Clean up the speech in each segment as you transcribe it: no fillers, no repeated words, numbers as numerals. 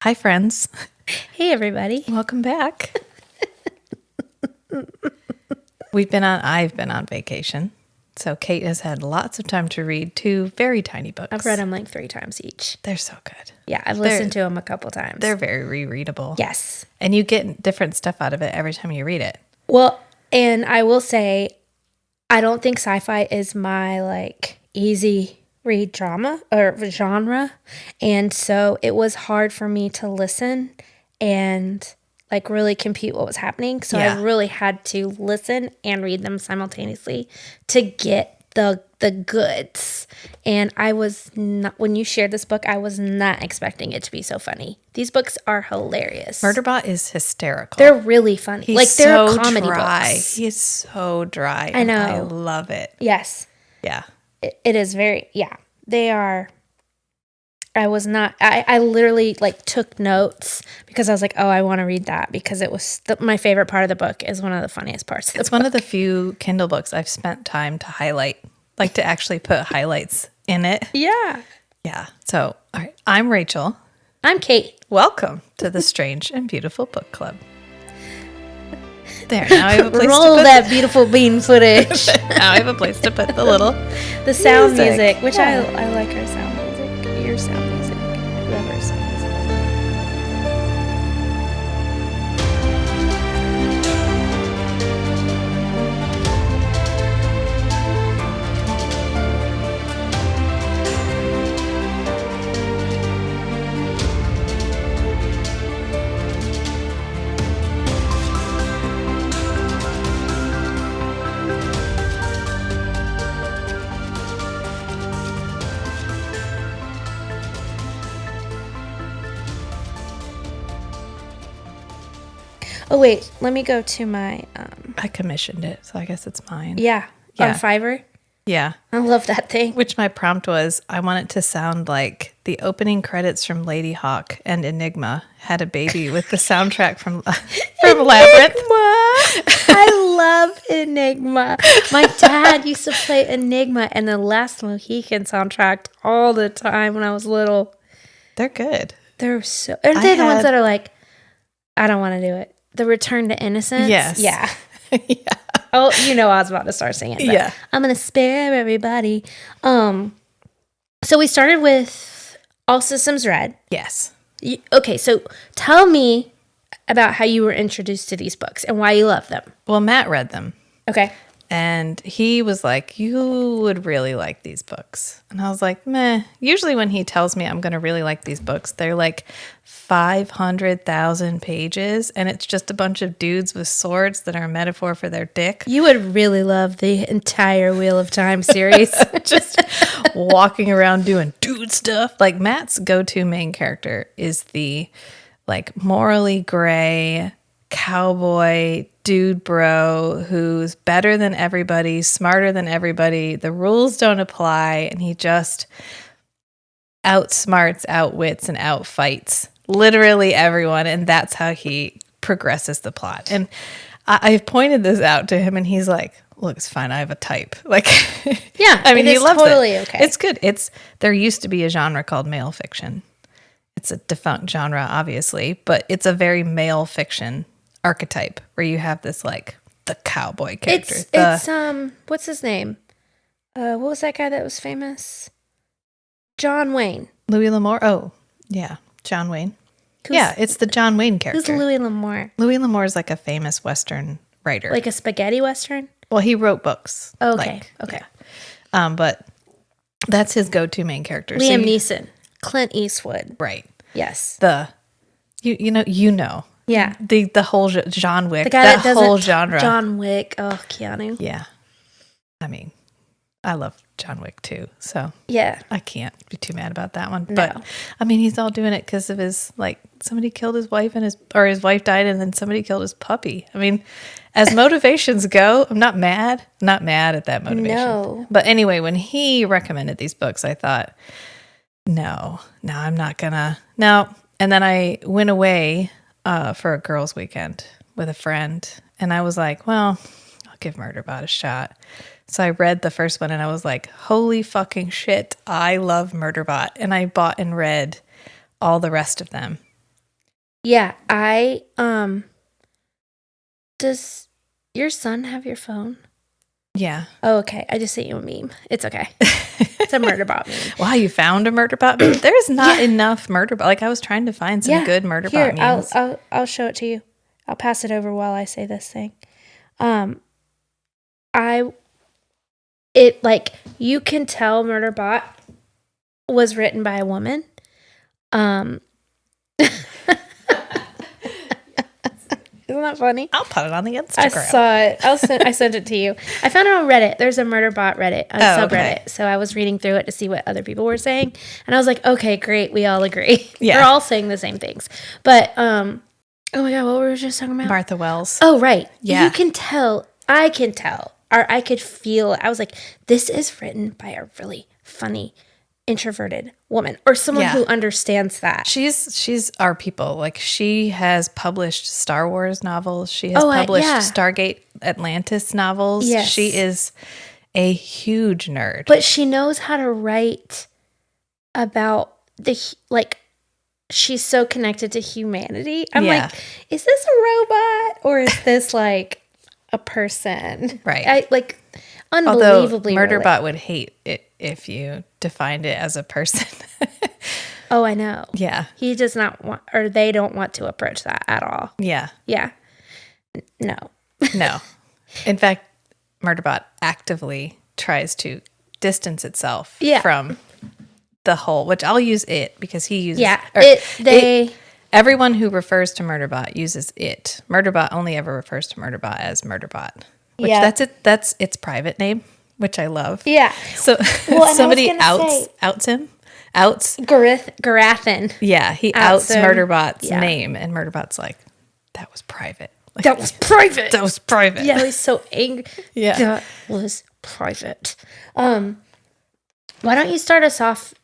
Hi, friends. Hey, everybody. Welcome back. I've been on vacation. So Kate has had lots of time to read 2 very tiny books. I've read them like 3 times each. They're so good. Yeah, I've listened to them a couple times. They're very rereadable. Yes. And you get different stuff out of it every time you read it. Well, and I will say, I don't think sci-fi is my like easy read drama or genre. And so it was hard for me to listen and like really compute what was happening. So I really had to listen and read them simultaneously to get the goods. And I was not, when you shared this book, I was not expecting it to be so funny. These books are hilarious. Murderbot is hysterical. They're really funny. He's they're so comedy dry. books. He's so dry. I know. I love it. Yes. Yeah. It is very, they are. I literally like took notes because I was like, oh, I want to read that because it was my favorite part of the book is one of the funniest parts of the book. It's one of the few Kindle books I've spent time to highlight, like to actually put highlights in it. Yeah. Yeah. So, all right. I'm Rachel. I'm Kate. Welcome to the Strange and Beautiful Book Club. There, now I have a place Roll to put that beautiful bean footage. now I have a place to put the sound music, which yeah. I like our sound music, your sound music, whoever's sound music. Oh, wait, let me go to my, I commissioned it, so I guess it's mine. on Fiverr. Yeah. I love that thing. Which my prompt was, I want it to sound like the opening credits from Lady Hawk and Enigma had a baby with the soundtrack from Labyrinth. I love Enigma. My dad used to play Enigma and the Last Mohican soundtrack all the time when I was little. They're good. They're so... Aren't they the ones that are like, I don't want to do it? The Return to Innocence? Yes. Yeah. Yeah. Oh, you know I was about to start singing. Yeah. I'm going to spare everybody. So we started with All Systems Red. Yes. Okay, so tell me about how you were introduced to these books and why you love them. Well, Matt read them. Okay. And he was like, you would really like these books. And I was like, meh. Usually when he tells me I'm going to really like these books, they're like 500,000 pages. And it's just a bunch of dudes with swords that are a metaphor for their dick. You would really love the entire Wheel of Time series. Just walking around doing dude stuff. Like Matt's go-to main character is the like morally gray cowboy dude bro who's better than everybody, smarter than everybody. The rules don't apply, and he just outsmarts, outwits, and outfights literally everyone, and that's how he progresses the plot. And I've pointed this out to him, and he's like, look, it's fine. I have a type. Like, yeah, I mean, he loves totally it. Okay. It's good. There used to be a genre called male fiction. It's a defunct genre, obviously, but it's a very male fiction archetype where you have this like the cowboy character. It's what's his name? What was that guy that was famous? John Wayne. Louis L'Amour. Oh, yeah, John Wayne. It's the John Wayne character. Who's Louis L'Amour? Louis L'Amour is like a famous Western writer. Like a spaghetti Western? Well, he wrote books. Oh, okay. Okay. Yeah. But that's his go-to main character. Liam Neeson. Clint Eastwood. Right. Yes. You know. Yeah. The whole John Wick. The guy that does whole genre. John Wick. Oh, Keanu. Yeah. I mean, I love John Wick too. So yeah, I can't be too mad about that one. No. But I mean, he's all doing it because of his like somebody killed his wife and his wife died and then somebody killed his puppy. I mean, as motivations go, I'm not mad. I'm not mad at that motivation. No. But anyway, when he recommended these books, I thought, no, I'm not gonna. No. And then I went away for a girls' weekend with a friend, and I was like, well, I'll give Murderbot a shot. So I read the first one, and I was like, holy fucking shit, I love Murderbot. And I bought and read all the rest of them. Yeah, does your son have your phone? Yeah. Oh, okay. I just sent you a meme. It's okay. It's a Murderbot meme. Wow, you found a Murderbot meme? There's not enough Murderbot. Like, I was trying to find some good Murderbot memes. I'll show it to you. I'll pass it over while I say this thing. You can tell Murderbot was written by a woman. Isn't that funny? I'll put it on the Instagram. I saw it. I sent it to you. I found it on Reddit. There's a Murderbot Reddit, subreddit. Okay. So I was reading through it to see what other people were saying. And I was like, okay, great. We all agree. Yeah. We're all saying the same things. But, oh my God, what were we just talking about? Martha Wells. Oh, right. Yeah. You can tell. I can tell. Or I could feel. I was like, this is written by a really funny, introverted woman or someone who understands that. She's our people. Like, she has published Star Wars novels. She has published Stargate Atlantis novels. Yes. She is a huge nerd. But she knows how to write about she's so connected to humanity. I'm like, is this a robot or is this like a person? Right. Unbelievably. Although Murderbot would hate it if you defined it as a person. Oh, I know. Yeah. He does not want, or they don't want to approach that at all. Yeah. Yeah. No. No. In fact, Murderbot actively tries to distance itself from the whole, which I'll use it because he uses everyone who refers to Murderbot uses it. Murderbot only ever refers to Murderbot as Murderbot. Which that's its private name, which I love. Yeah. So somebody outs him. Garathan. Yeah, he outs Murderbot's name, and Murderbot's like, that was private. Like, that was private. That was private. Yeah, he's so angry. Yeah. That was private. Why don't you start us off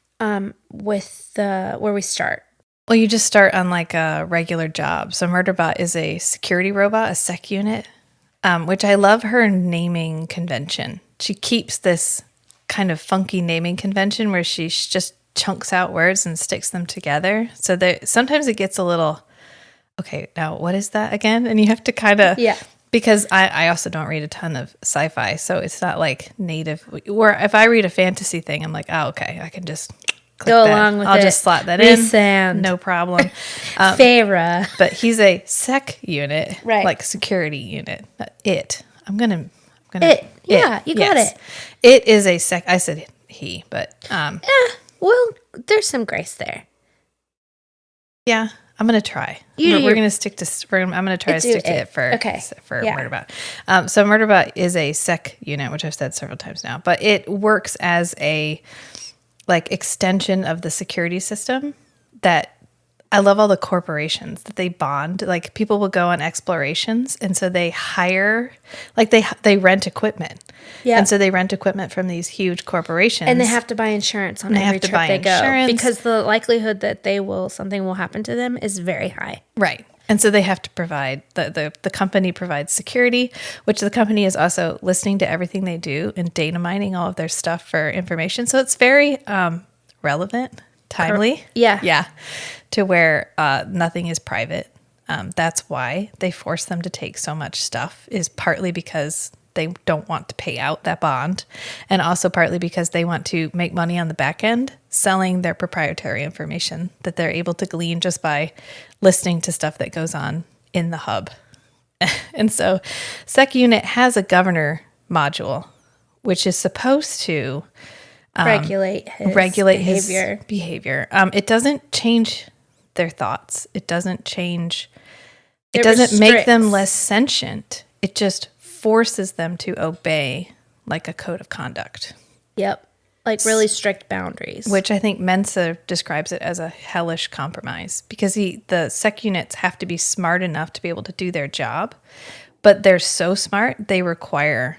with where we start? Well, you just start on like a regular job. So Murderbot is a security robot, a sec unit. Which I love her naming convention. She keeps this kind of funky naming convention where she just chunks out words and sticks them together. So sometimes it gets a little, okay, now what is that again? And you have to kind of, because I also don't read a ton of sci-fi, so it's not like native. Where if I read a fantasy thing, I'm like, oh, okay, I can just go along with it. I'll just slot that in. No problem. Farah. But he's a sec unit, right? Like security unit. It. I'm gonna. It. Yeah, you got it. It is a sec. I said he, but well, there's some grace there. Yeah, I'm gonna try. We're gonna stick to. I'm gonna try to stick to it for Murderbot. So Murderbot is a sec unit, which I've said several times now, but it works as a extension of the security system. That I love all the corporations that they bond. Like, people will go on explorations, and so they hire, they rent equipment. Yeah. And so they rent equipment from these huge corporations. And they have to buy insurance on every trip they go. Because the likelihood that something will happen to them is very high. Right. And so they have to provide, the company provides security, which the company is also listening to everything they do and data mining all of their stuff for information. So it's very relevant, timely. Yeah. Yeah. To where nothing is private. That's why they force them to take so much stuff, is partly because they don't want to pay out that bond, and also partly because they want to make money on the back end selling their proprietary information that they're able to glean just by listening to stuff that goes on in the hub. And so Sec Unit has a governor module, which is supposed to regulate his behavior. It doesn't change their thoughts. It doesn't change. It doesn't make them less sentient. It just forces them to obey like a code of conduct. Yep. Like really strict boundaries. Which I think Mensa describes it as a hellish compromise, because the sec units have to be smart enough to be able to do their job, but they're so smart they require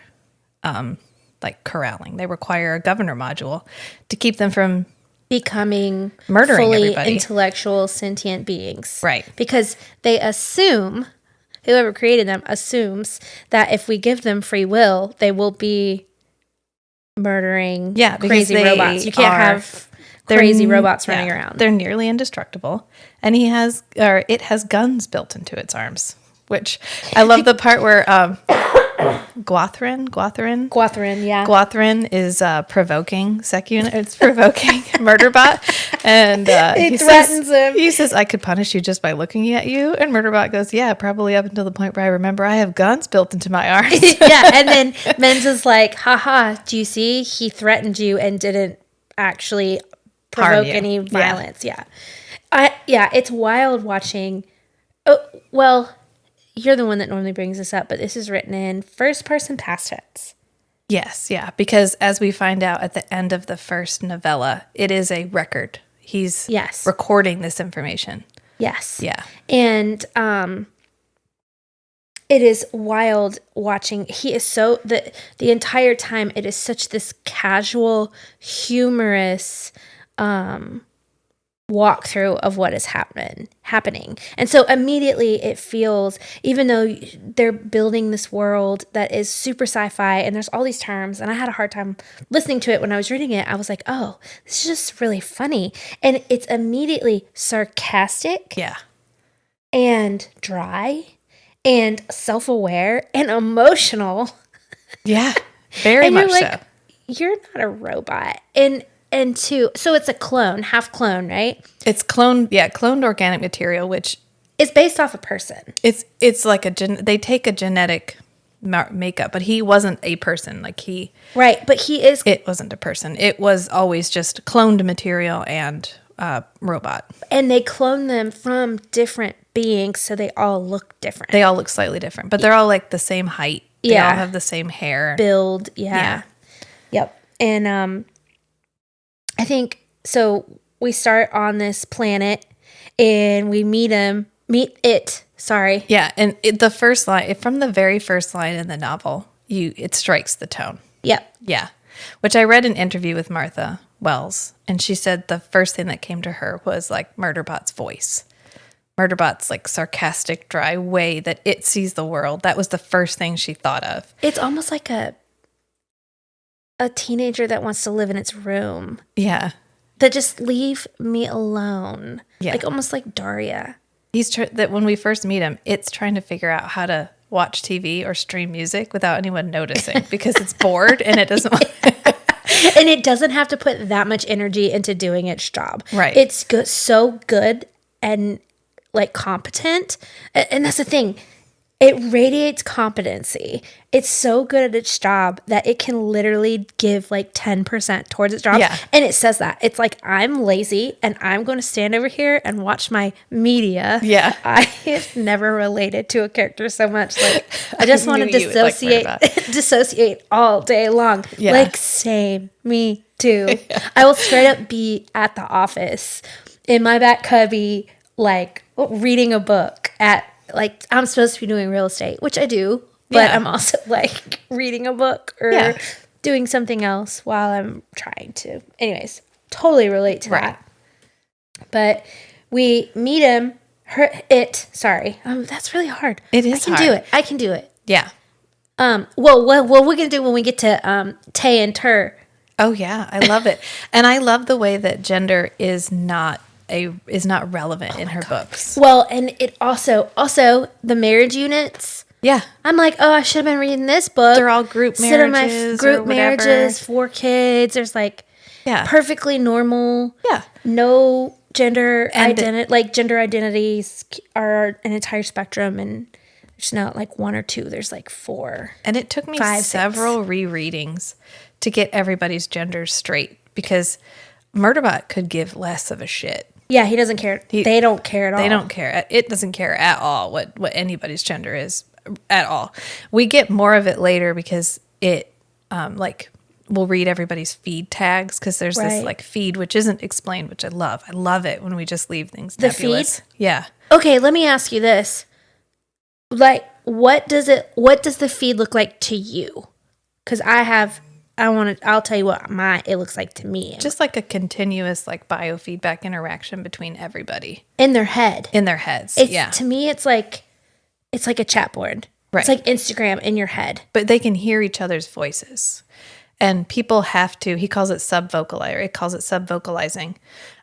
corralling. They require a governor module to keep them from becoming murdering fully everybody. Intellectual sentient beings. Right. Because they assume, whoever created them assumes that if we give them free will, they will be murdering crazy robots. You can't have crazy robots running around. They're nearly indestructible. And it has guns built into its arms, which I love the part where Guathrin, yeah. Guathrin is provoking Secun. It's provoking Murderbot, and It threatens him. He says, "I could punish you just by looking at you." And Murderbot goes, "Yeah, probably up until the point where I remember I have guns built into my arms." Yeah, and then Men's is like, "Haha, do you see? He threatened you and didn't actually provoke any violence." Yeah, it's wild watching. Oh, well. You're the one that normally brings this up, but this is written in first-person past tense. Yes, yeah, because as we find out at the end of the first novella, it is a record. He's recording this information. Yes. Yeah. And it is wild watching. He is so the entire time it is such this casual, humorous walkthrough of what is happening. And so immediately it feels, even though they're building this world that is super sci-fi and there's all these terms, and I had a hard time listening to it when I was reading it, I was like, oh, this is just really funny. And it's immediately sarcastic. Yeah. And dry and self-aware and emotional. Yeah. Very much so. You're not a robot. And two, so it's a clone, half clone, right? It's cloned organic material, which is based off a person. It's like they take a genetic makeup, but he wasn't a person. Right, but he is. It wasn't a person. It was always just cloned material and robot. And they clone them from different beings, so they all look different. They all look slightly different, but they're all like the same height. They all have the same hair. Build, yeah. Yep. And I think, so we start on this planet and we meet it. Yeah, and the first line, from the very first line in the novel, it strikes the tone. Yep. Yeah, which I read an interview with Martha Wells, and she said the first thing that came to her was like Murderbot's voice. Murderbot's like sarcastic, dry way that it sees the world. That was the first thing she thought of. It's almost like a teenager that wants to live in its room. Yeah. That just leave me alone. Yeah. Like almost like Daria. That when we first meet him, it's trying to figure out how to watch TV or stream music without anyone noticing because it's bored and it doesn't And it doesn't have to put that much energy into doing its job. Right. It's good, so good and like competent. And that's the thing. It radiates competency. It's so good at its job that it can literally give like 10% towards its job. Yeah. And it says that. It's like, I'm lazy and I'm going to stand over here and watch my media. Yeah. I have never related to a character so much. Like, I just want to dissociate all day long. Yeah. Like, same. Me too. Yeah. I will straight up be at the office in my back cubby, like reading a book like I'm supposed to be doing real estate, which I do, but I'm also like reading a book or doing something else while I'm trying to. Anyways, totally relate to that. But we meet him. That's really hard. It is hard. I can do it. Yeah. Well, what we're gonna do when we get to Tay and Tur. Oh yeah, I love it, and I love the way that gender is not relevant in her books. Well, and it also the marriage units. Yeah. I'm like, oh, I should have been reading this book. They're all group marriages. Group marriages, 4 kids. There's like perfectly normal. Yeah. No gender identity. Like gender identities are an entire spectrum, and there's not like 1 or 2. There's like 4. And it took me several rereadings to get everybody's genders straight because Murderbot could give less of a shit. Yeah, he doesn't care. They don't care at all. They don't care. It doesn't care at all what anybody's gender is at all. We get more of it later because it, we'll read everybody's feed tags because there's this like feed which isn't explained, which I love. I love it when we just leave things nebulous. Feed? Yeah. Okay, let me ask you this. Like, what does the feed look like to you? Because I'll tell you what it looks like to me. Just like a continuous like biofeedback interaction between everybody. In their head. In their heads. To me, it's like a chat board. Right. It's like Instagram in your head. But they can hear each other's voices. And people have to, he calls it subvocalizing,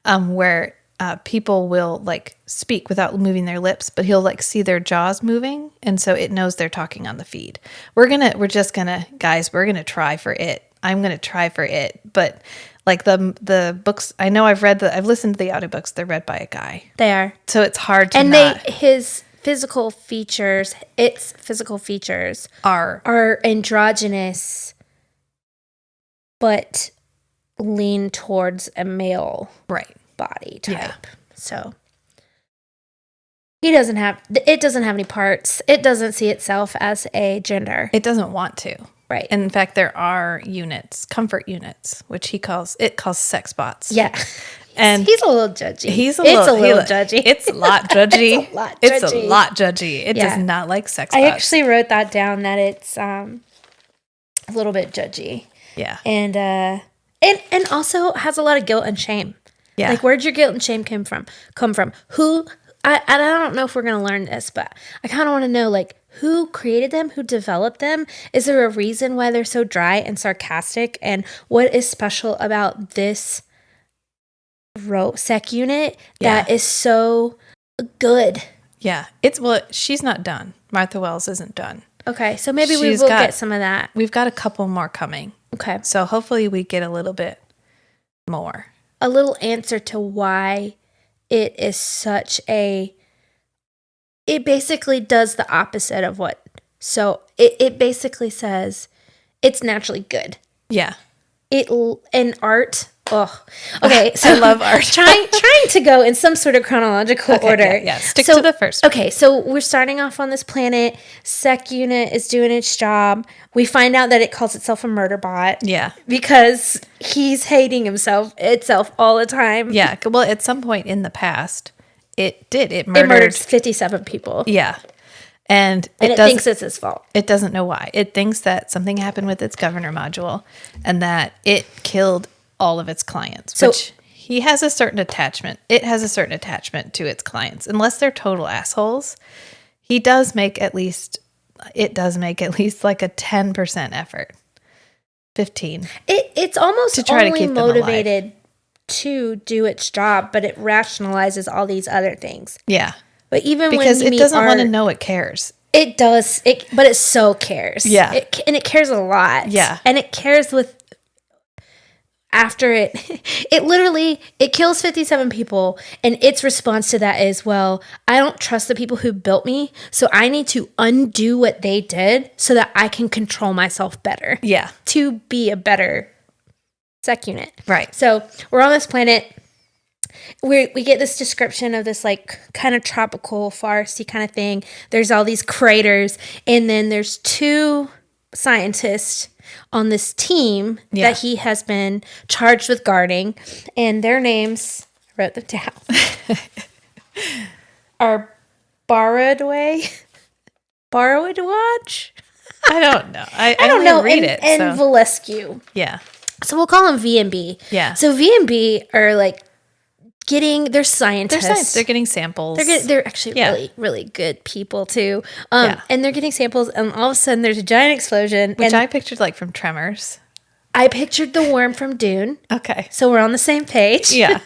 where people will like speak without moving their lips, but he'll like see their jaws moving. And so it knows they're talking on the feed. We're going to try for it. I'm going to try for it. But like the books, I know I've listened to the audiobooks. They're read by a guy. They are. So it's hard to its physical features are androgynous, but lean towards a male body type. Yeah. So it doesn't have any parts. It doesn't see itself as a gender. It doesn't want to. Right. And in fact, there are comfort units, which he calls sex bots. Yeah. And he's a little judgy. It's a lot judgy. It's a lot judgy. It does not like sex bots. I actually wrote that down, that it's a little bit judgy. Yeah. And also has a lot of guilt and shame. Yeah. Like, where'd your guilt and shame come from? Who, I don't know if we're going to learn this, but I kind of want to know, like, who created them? Who developed them? Is there a reason why they're so dry and sarcastic? And what is special about this sec unit that is so good? Yeah. She's not done. Martha Wells isn't done. Okay. So maybe we will get some of that. We've got a couple more coming. Okay. So hopefully we get a little bit more. A little answer to why it is it basically does the opposite of what. So it basically says it's naturally good. Yeah. And art. Oh, okay. So I love art. trying to go in some sort of chronological order. Yeah. Stick to the first one. Okay, so we're starting off on this planet. Sec unit is doing its job. We find out that it calls itself a murder bot. Yeah. Because he's hating itself all the time. Yeah. Well, at some point in the past, it did. It murdered 57 people. Yeah. And it thinks it's his fault. It doesn't know why. It thinks that something happened with its governor module and that it killed all of its clients, which he has a certain attachment. It has a certain attachment to its clients. Unless they're total assholes, it does make at least like a 10% effort. 15. It's almost to try only to keep motivated to do its job, but it rationalizes all these other things. Yeah. But even because it doesn't want to know it cares. It does. But it so cares. Yeah. And it cares a lot. Yeah. And it cares after it kills 57 people, and its response to that is, well, I don't trust the people who built me, so I need to undo what they did so that I can control myself better. Yeah. To be a better sec unit. Right. So we're on this planet. We get this description of this like kind of tropical foresty kind of thing. There's all these craters, and then there's 2 scientists on this team that he has been charged with guarding, and their names, I wrote them down, are Baradway? Baradwaj? I don't know. I don't know. Read it. And Valescu. Yeah. So we'll call them V and B. Yeah. So V and B are like they're scientists. They're getting samples. They're actually really, really good people too. And they're getting samples, and all of a sudden there's a giant explosion. Which I pictured like from Tremors. I pictured the worm from Dune. Okay. So we're on the same page. Yeah.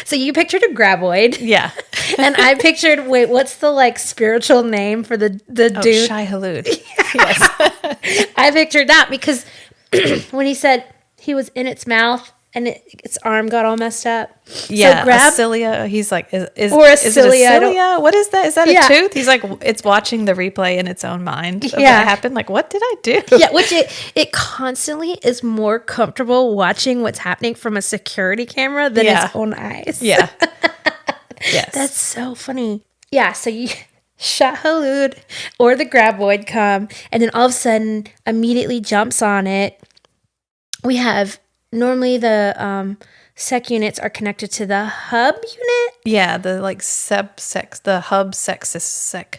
So you pictured a graboid. Yeah. And I pictured, what's the like spiritual name for the Dune? Shai-Hulud. Yes. I pictured that because when he said he was in its mouth, and its arm got all messed up. Yeah, so a cilia. He's like, is it a cilia? What is that? Is that a tooth? He's like, it's watching the replay in its own mind of what happened. Like, what did I do? Yeah, which it constantly is more comfortable watching what's happening from a security camera than its own eyes. Yeah. Yes. That's so funny. Yeah, so you Shah-Hulud or the graboid come, and then all of a sudden immediately jumps on it. We have... Normally, the sec units are connected to the hub unit. Yeah, the like the hub sec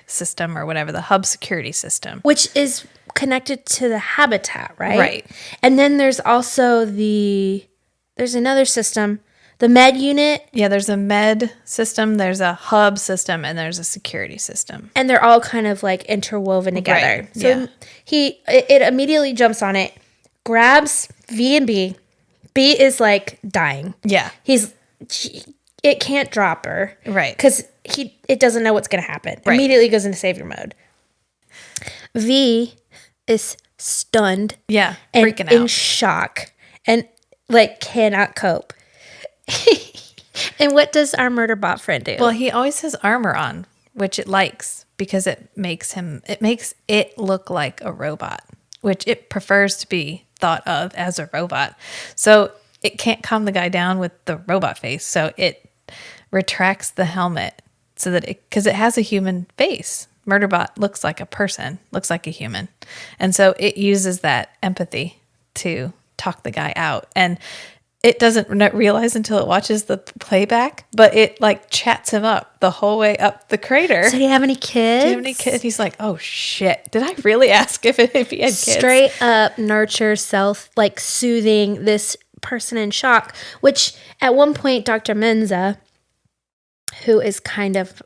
system or whatever, the hub security system. Which is connected to the habitat, right? Right. And then there's also there's another system, the med unit. Yeah, there's a med system, there's a hub system, and there's a security system. And they're all kind of like interwoven together. Right. So it immediately jumps on it, grabs V and B. B is like dying. Yeah. It can't drop her. Right. Because it doesn't know what's going to happen. Right. Immediately goes into savior mode. V is stunned. Yeah. And Freaking out. in shock. And like cannot cope. And what does our Murderbot friend do? Well, he always has armor on, which it likes because it makes it look like a robot, which it prefers to be thought of as a robot. So it can't calm the guy down with the robot face. So it retracts the helmet so that because it has a human face. Murderbot looks like a person, looks like a human. And so it uses that empathy to talk the guy out. And it doesn't realize until it watches the playback, but it like chats him up the whole way up the crater. So do you have any kids? Do you have any kids? He's like, oh shit. Did I really ask if he had kids? Straight up nurture self, like soothing this person in shock, which at one point, Dr. Menza, who is kind of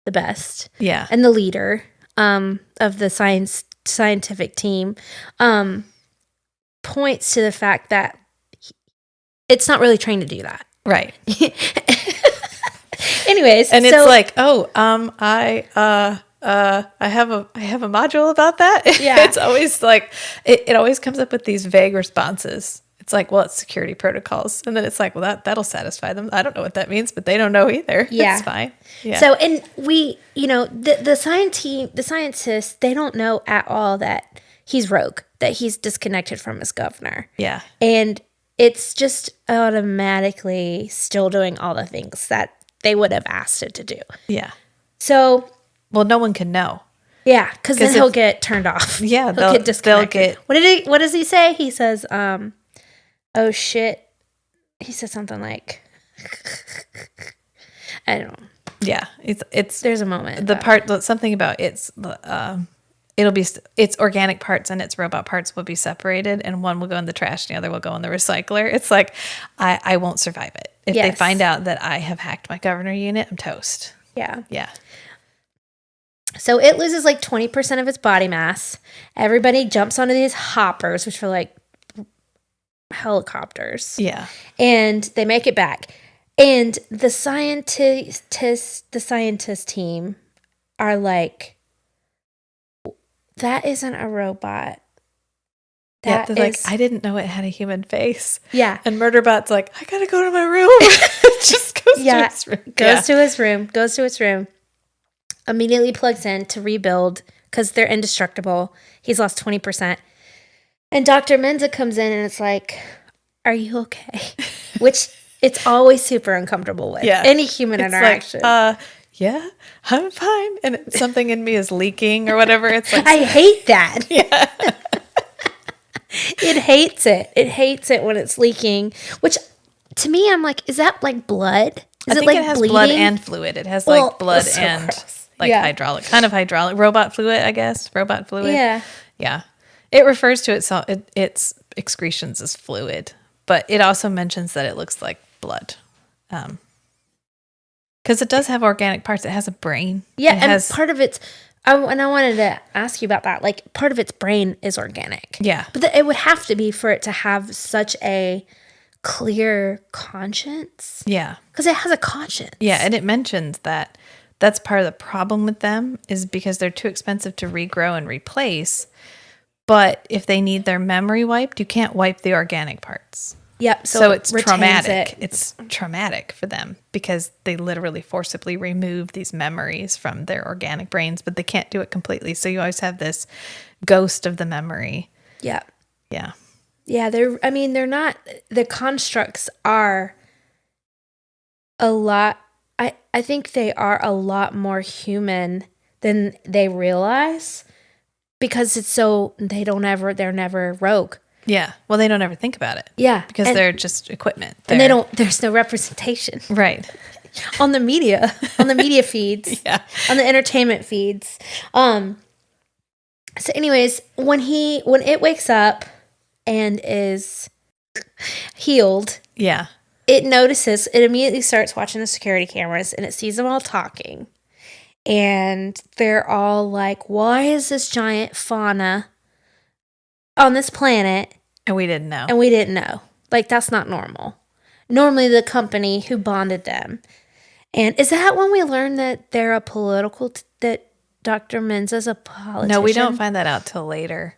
the best. Yeah. And the leader of the scientific team, points to the fact that it's not really trained to do that. Right. Anyways, and it's like, I have a module about that. Yeah. It's always like it always comes up with these vague responses. It's like, well, it's security protocols, and then it's like, well, that'll satisfy them. I don't know what that means, but they don't know either. Yeah, it's fine. Yeah. So, and we, the scientists, they don't know at all that he's rogue, that he's disconnected from his governor. Yeah, and it's just automatically still doing all the things that they would have asked it to do. Yeah. So, well, no one can know. Yeah, because then he'll get turned off. Yeah, he'll get disconnected. What does he say? He says, "Oh shit." He said something like, I don't know. Yeah, it's there's a moment. Something about its organic parts and its robot parts will be separated, and one will go in the trash and the other will go in the recycler. It's like I won't survive it. If they find out that I have hacked my governor unit, I'm toast. Yeah. Yeah. So it loses like 20% of its body mass. Everybody jumps onto these hoppers, which are like helicopters. Yeah. And they make it back. And the scientist team are like, that isn't a robot. They're like, I didn't know it had a human face. Yeah. And Murderbot's like, I gotta go to my room. Just goes to his room. Goes to its room. Immediately plugs in to rebuild because they're indestructible. He's lost 20%. And Dr. Menza comes in and it's like, are you okay? Which it's always super uncomfortable with. Yeah. Any human interaction. Like, yeah, I'm fine. And something in me is leaking or whatever. It's like, I hate that. Yeah. It hates it. It hates it when it's leaking, which to me, I'm like, is that like blood? I think it has bleeding? Blood and fluid. It has like blood so and gross. Like hydraulic robot fluid, I guess. Robot fluid. Yeah. Yeah. It refers to itself, its excretions as fluid, but it also mentions that it looks like blood. Because it does have organic parts. It has a brain. Yeah. And part of its, and I wanted to ask you about that. Like part of its brain is organic. Yeah. But it would have to be for it to have such a clear conscience. Yeah. Because it has a conscience. Yeah. And it mentions that that's part of the problem with them is because they're too expensive to regrow and replace. But if they need their memory wiped, you can't wipe the organic parts. Yep. So it's traumatic. It's traumatic for them because they literally forcibly remove these memories from their organic brains, but they can't do it completely. So you always have this ghost of the memory. Yeah. Yeah. Yeah. They're not, the constructs are a lot, I think they are a lot more human than they realize because it's so, they're never rogue. Yeah. Well, they don't ever think about it. Yeah. Because they're just equipment. There's no representation. Right. on the media feeds. Yeah. On the entertainment feeds. So anyways, when it wakes up and is healed. Yeah. It immediately starts watching the security cameras and it sees them all talking. And they're all like, why is this giant fauna on this planet And we didn't know. And we didn't know. Like, that's not normal. Normally, the company who bonded them. And is that when we learned that they're a political, that Dr. Menza's a politician? No, we don't find that out till later.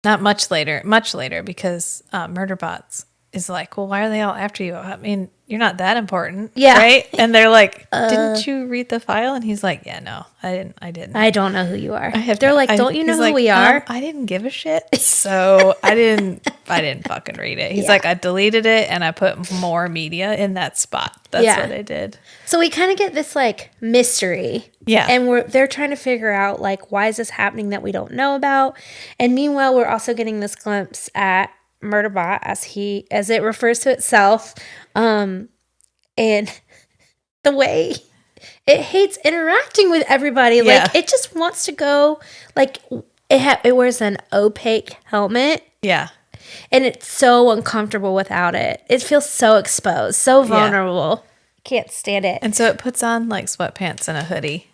Not much later, because Murderbots is like, well, why are they all after you? I mean, you're not that important, right? And they're like, didn't you read the file? And he's like, yeah, no, I didn't. I don't know who you are. They're like, don't you know who we are? I didn't give a shit, so I didn't fucking read it. He's like, I deleted it and I put more media in that spot. That's what I did. So we kind of get this like mystery. Yeah. And they're trying to figure out like, why is this happening that we don't know about? And meanwhile, we're also getting this glimpse at Murderbot as it refers to itself. And the way it hates interacting with everybody. Like it just wants to go, like it wears an opaque helmet. Yeah. And it's so uncomfortable without it. It feels so exposed, so vulnerable. Yeah. Can't stand it. And so it puts on like sweatpants and a hoodie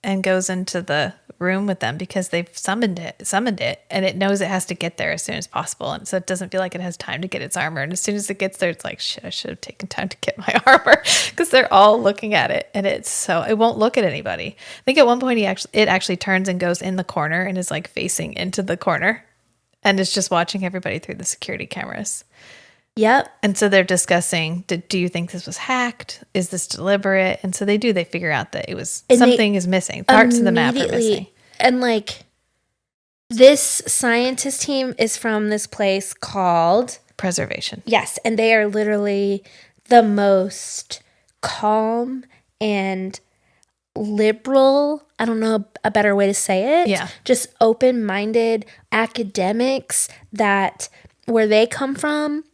and goes into the room with them because they've summoned it, and it knows it has to get there as soon as possible. And so it doesn't feel like it has time to get its armor. And as soon as it gets there, it's like, shit, I should have taken time to get my armor, because they're all looking at it, and it won't look at anybody. I think at one point it actually turns and goes in the corner and is like facing into the corner and is just watching everybody through the security cameras. Yep. And so they're discussing, do you think this was hacked? Is this deliberate? And so they figure out that it was, something is missing. Parts of the map are missing. And like, this scientist team is from this place called Preservation. Yes. And they are literally the most calm and liberal, I don't know a better way to say it. Yeah. Just open-minded academics that where they come from,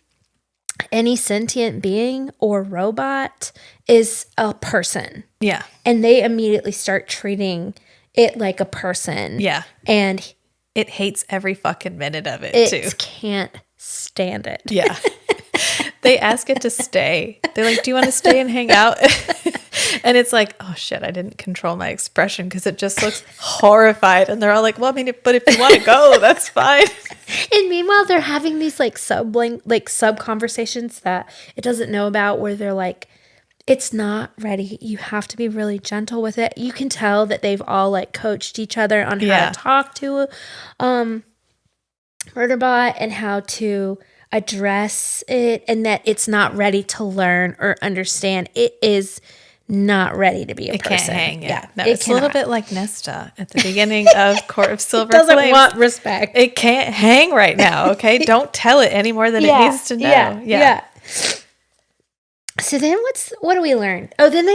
any sentient being or robot is a person. Yeah. And they immediately start treating it like a person. Yeah. And it hates every fucking minute of it too. It can't stand it. Yeah. They ask it to stay. They're like, do you want to stay and hang out? And it's like, oh shit, I didn't control my expression because it just looks horrified. And they're all like, well, I mean, but if you want to go, that's fine. And meanwhile, they're having these like sub conversations that it doesn't know about, where they're like, it's not ready. You have to be really gentle with it. You can tell that they've all like coached each other on how to talk to Murderbot and how to address it, and that it's not ready to learn or understand. It is not ready to be a person. It can't hang. Yeah. No, it's a little bit like Nesta at the beginning of Court of Silver Flames. It doesn't Flames. want respect. It can't hang right now, okay? Don't tell it any more than it needs to know. Yeah. So then what do we learn? Oh, then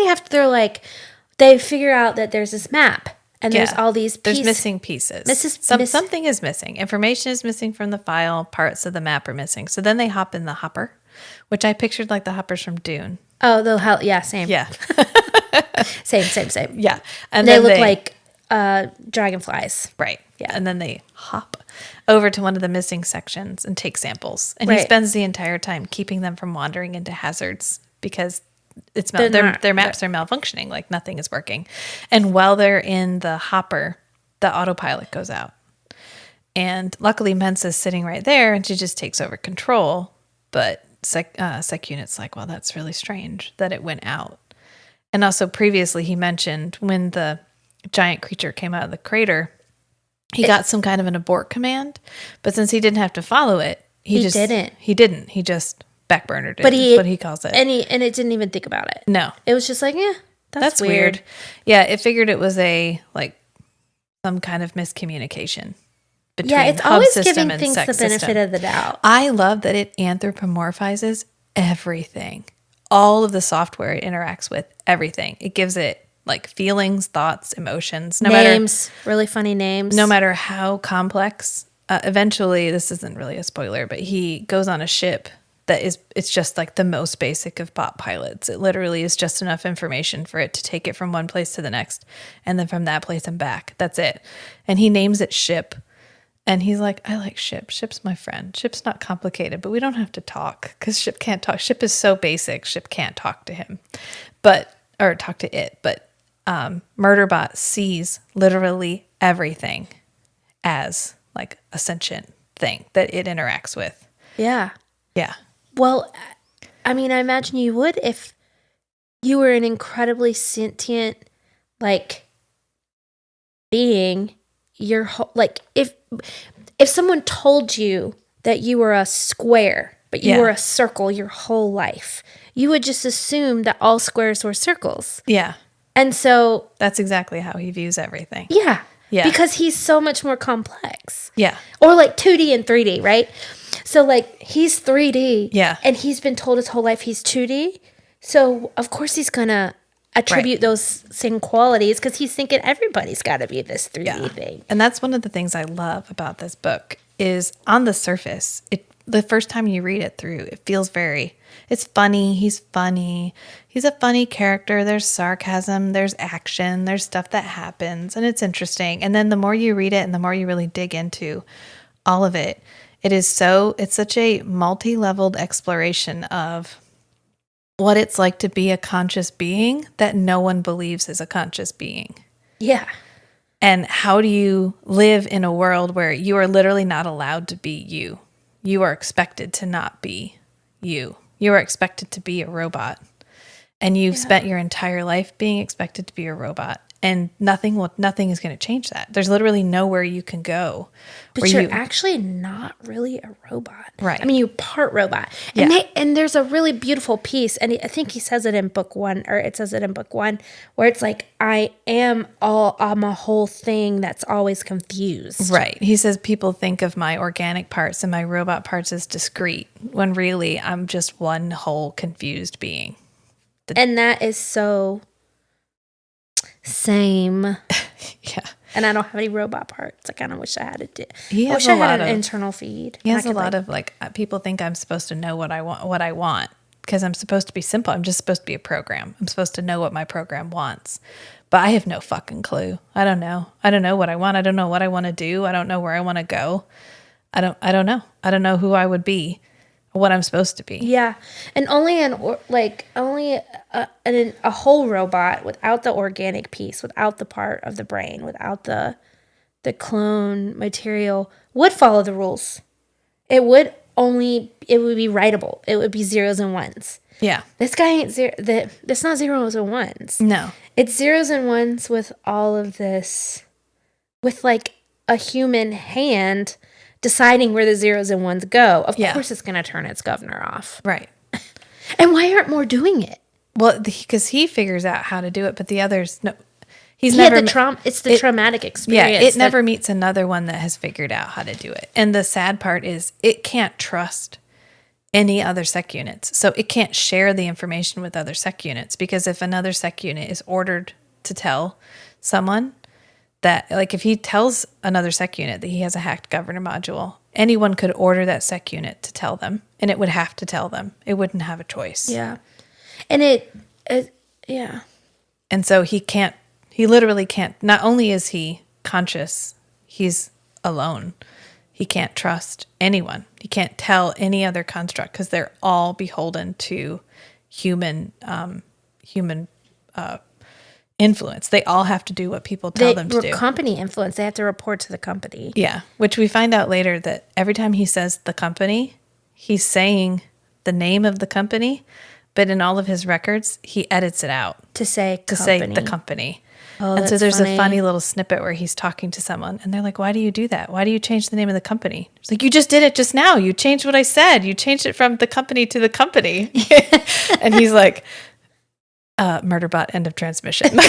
they figure out that there's this map. And there's all these pieces. There's missing pieces. Something is missing. Information is missing from the file. Parts of the map are missing. So then they hop in the hopper, which I pictured like the hoppers from Dune. Oh, same. Yeah. Same. Yeah. And they look like dragonflies. Right. Yeah. And then they hop over to one of the missing sections and take samples. And he spends the entire time keeping them from wandering into hazards because their maps are malfunctioning, like nothing is working. And while they're in the hopper, the autopilot goes out. And luckily Mensa's sitting right there and she just takes over control. But Sec Unit's like, well, that's really strange that it went out. And also previously he mentioned when the giant creature came out of the crater, he got some kind of an abort command. But since he didn't have to follow it, he didn't. He just backburnered it, is what he calls it. And it didn't even think about it. No. It was just like, yeah, that's weird. Yeah, it figured it was some kind of miscommunication between it's hub always system giving and things sec the benefit system. of the doubt. I love that it anthropomorphizes everything. All of the software it interacts with, everything. It gives it like feelings, thoughts, emotions. Really funny names. No matter how complex. Eventually, this isn't really a spoiler, but he goes on a ship it's just like the most basic of bot pilots. It literally is just enough information for it to take it from one place to the next and then from that place and back. That's it. And he names it Ship. And he's like, I like Ship. Ship's my friend. Ship's not complicated, but we don't have to talk because Ship can't talk. Ship is so basic. Ship can't talk to him, or talk to it. But Murderbot sees literally everything as like a sentient thing that it interacts with. Yeah. Yeah. Well, I mean, I imagine you would if you were an incredibly sentient, like, being. Your whole, like, if someone told you that you were a square, but you were a circle your whole life, you would just assume that all squares were circles. Yeah. And so that's exactly how he views everything. Yeah. Yeah. Because he's so much more complex. Yeah. Or like 2D and 3D, right? So like he's 3D. Yeah. And he's been told his whole life he's 2D. So of course he's going to attribute those same qualities because he's thinking everybody's got to be this 3D thing. And that's one of the things I love about this book is on the surface, the first time you read it through, it feels it's funny. He's funny. He's a funny character. There's sarcasm. There's action. There's stuff that happens. And it's interesting. And then the more you read it and the more you really dig into all of it, it's such a multi-leveled exploration of what it's like to be a conscious being that no one believes is a conscious being. Yeah. And how do you live in a world where you are literally not allowed to be you? You are expected to not be you. You are expected to be a robot. And you've spent your entire life being expected to be a robot. And nothing is going to change that. There's literally nowhere you can go. But you're actually not really a robot. Right. I mean, you're part robot. And and there's a really beautiful piece, and I think he says it in book one, where it's like, I'm a whole thing that's always confused. Right. He says people think of my organic parts and my robot parts as discrete, when really I'm just one whole confused being. And that is so... Same. Yeah. And I don't have any robot parts. I kind of wish I had it. I wish I had an internal feed. He has a lot of people think I'm supposed to know what I want because I'm supposed to be simple. I'm just supposed to be a program. I'm supposed to know what my program wants. But I have no fucking clue. I don't know. I don't know what I want. I don't know what I want to do. I don't know where I want to go. I don't know. I don't know who I would be. What I'm supposed to be. Yeah. And only a whole robot without the organic piece, without the part of the brain, without the clone material would follow the rules. It would be writable. It would be zeros and ones. Yeah. This guy ain't that's not zeros and ones. No. It's zeros and ones with all of this, with like a human hand deciding where the zeros and ones go. Of course it's going to turn its governor off. Right. And why aren't more doing it? Well, because he figures out how to do it, but the others, no. It's the traumatic experience. Yeah, it never meets another one that has figured out how to do it. And the sad part is it can't trust any other sec units. So it can't share the information with other sec units, because if another sec unit is ordered to tell someone that, like if he tells another sec unit that he has a hacked governor module, anyone could order that sec unit to tell them, and it would have to tell them. It wouldn't have a choice. Yeah. And yeah. And so he literally can't, not only is he conscious, he's alone. He can't trust anyone. He can't tell any other construct because they're all beholden to human influence. They all have to do what people tell them to do. Company influence. They have to report to the company. Yeah, which we find out later that every time he says the company, he's saying the name of the company, but in all of his records, he edits it out to say the company. Oh, and so there's funny. a funny little snippet where he's talking to someone, and they're like, "Why do you do that? Why do you change the name of the company?" It's like, "You just did it just now. You changed what I said. You changed it from the company to the company." And he's like, "Murderbot, end of transmission." Did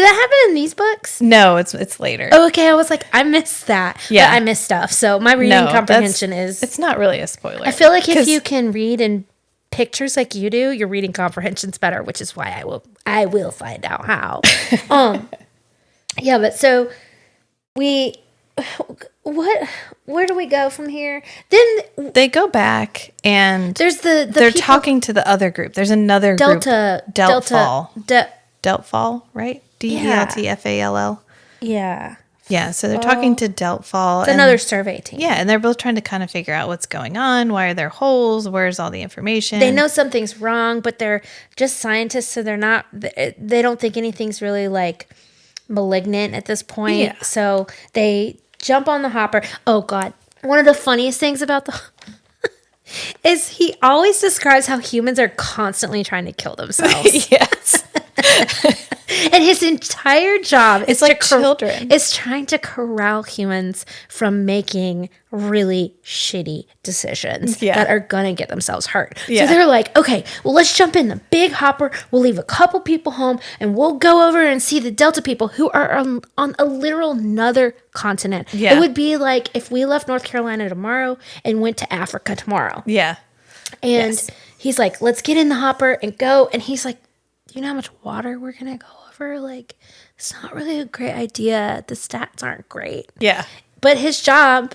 that happen in these books? No, it's later. Oh, okay. I was like, I missed that. Yeah, but I missed stuff. So my reading comprehension it's not really a spoiler. I feel like if you can read in pictures like you do, your reading comprehension's better, which is why I will find out how. Yeah, but so where do we go from here? Then they go back and there's they're people, talking to the other group. There's another group. Deltfall, right? DELTFALL. Yeah. Yeah, so they're talking to Deltfall. It's another survey team. Yeah, and they're both trying to kind of figure out what's going on. Why are there holes? Where's all the information? They know something's wrong, but they're just scientists, so they don't think anything's really like malignant at this point. Yeah. So they jump on the hopper. Oh, God. One of the funniest things about the is he always describes how humans are constantly trying to kill themselves. Yes. And his entire job It's like children. is trying to corral humans from making really shitty decisions that are going to get themselves hurt. Yeah. So they're like, okay, well, let's jump in the big hopper. We'll leave a couple people home and we'll go over and see the Delta people who are on a literal another continent. Yeah. It would be like if we left North Carolina tomorrow and went to Africa tomorrow. Yeah. And he's like, let's get in the hopper and go. And he's like, do you know how much water we're going to go over? Like, it's not really a great idea. The stats aren't great. Yeah. But his job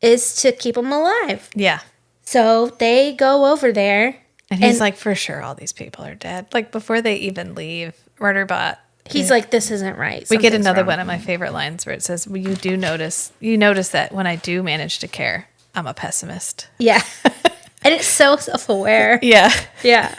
is to keep them alive. Yeah. So they go over there. And he's like, for sure, all these people are dead. Like, before they even leave, Murderbot. He's like, this isn't right. We get another one of my favorite lines where it says, well, you notice that when I do manage to care, I'm a pessimist. Yeah. And it's so self-aware. Yeah. Yeah.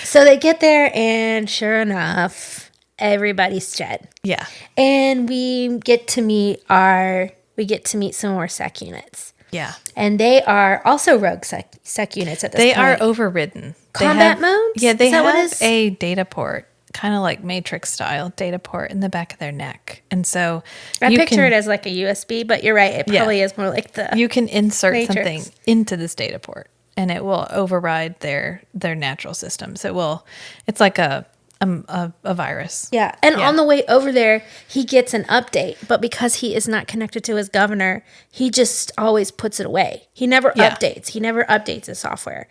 So they get there and sure enough, everybody's dead. Yeah. And we get to meet some more sec units. Yeah. And they are also rogue sec units at this point. They are overridden. Combat modes? Yeah, they Is that what it have is? a data port, kind of like Matrix style data port in the back of their neck. And so I picture it as like a USB, but you're right. It probably is more like the you can insert Matrix. something into this data port and it will override their natural systems. It's like a virus. Yeah. And on the way over there, he gets an update, but because he is not connected to his governor, he just always puts it away. He never updates. He never updates his software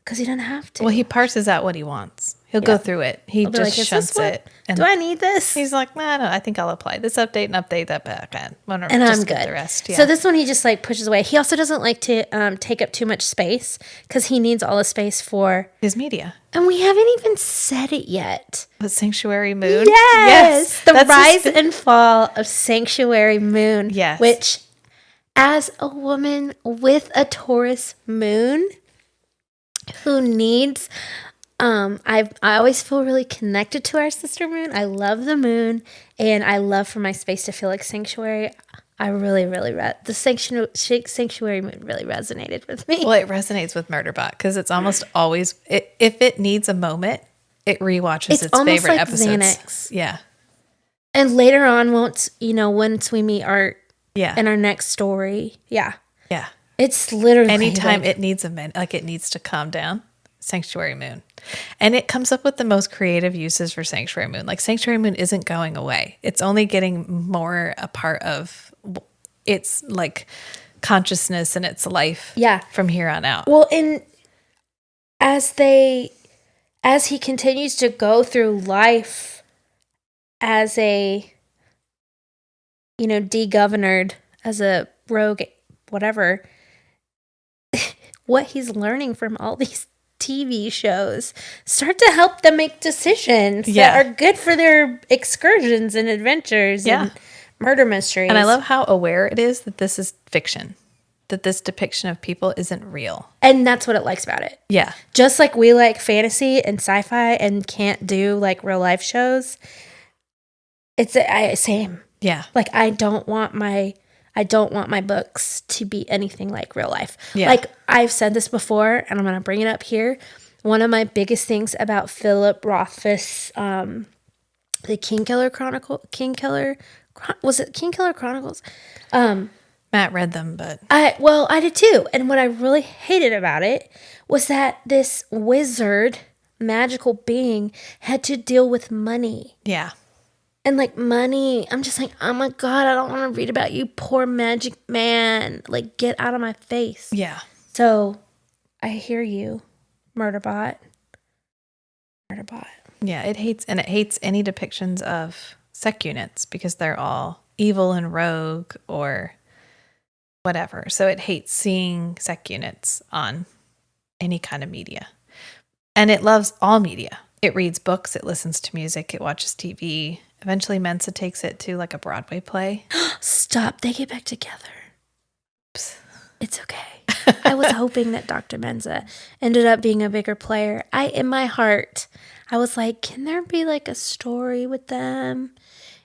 because he doesn't have to. Well, he parses out what he wants. He'll go through it. He He'll be just like, shunts it. Do I need this? He's like, no, I think I'll apply this update and update that back end. And I'm good. The rest. Yeah. So this one he just like pushes away. He also doesn't like to take up too much space because he needs all the space for his media. And we haven't even said it yet. The Sanctuary Moon. Yes. The rise and fall of Sanctuary Moon. Yes. Which, as a woman with a Taurus moon who needs I always feel really connected to our sister moon. I love the moon, and I love for my space to feel like sanctuary. I really, the sanctuary moon really resonated with me. Well, it resonates with Murderbot because it's almost always, if it needs a moment, it rewatches its favorite like episodes. Xanax. Yeah. And later on, once we meet Art in our next story, yeah, it's literally anytime it needs a minute, like it needs to calm down. Sanctuary Moon. And it comes up with the most creative uses for Sanctuary Moon. Like Sanctuary Moon isn't going away. It's only getting more a part of its like consciousness and its life from here on out. Well, and as he continues to go through life as a de-governed, as a rogue, whatever, what he's learning from all these TV shows start to help them make decisions that are good for their excursions and adventures and murder mysteries. And I love how aware it is that this is fiction, that this depiction of people isn't real. And that's what it likes about it. Yeah. Just like we like fantasy and sci-fi and can't do like real life shows. It's same. Yeah. Like I don't want my books to be anything like real life. Yeah. Like I've said this before, and I'm going to bring it up here. One of my biggest things about Philip Rothfuss, the Kingkiller was it Kingkiller Chronicles? Matt read them, but I did too. And what I really hated about it was that this wizard, magical being, had to deal with money. Yeah. And like money, I'm just like, oh my God, I don't want to read about you, poor magic man. Like, get out of my face. Yeah. So, I hear you, Murderbot. Yeah, it hates any depictions of sec units because they're all evil and rogue or whatever. So it hates seeing sec units on any kind of media. And it loves all media. It reads books, it listens to music, it watches TV. Eventually Mensa takes it to like a Broadway play. Stop, they get back together. Oops. It's okay. I was hoping that Dr. Mensa ended up being a bigger player. In my heart, I was like, can there be like a story with them?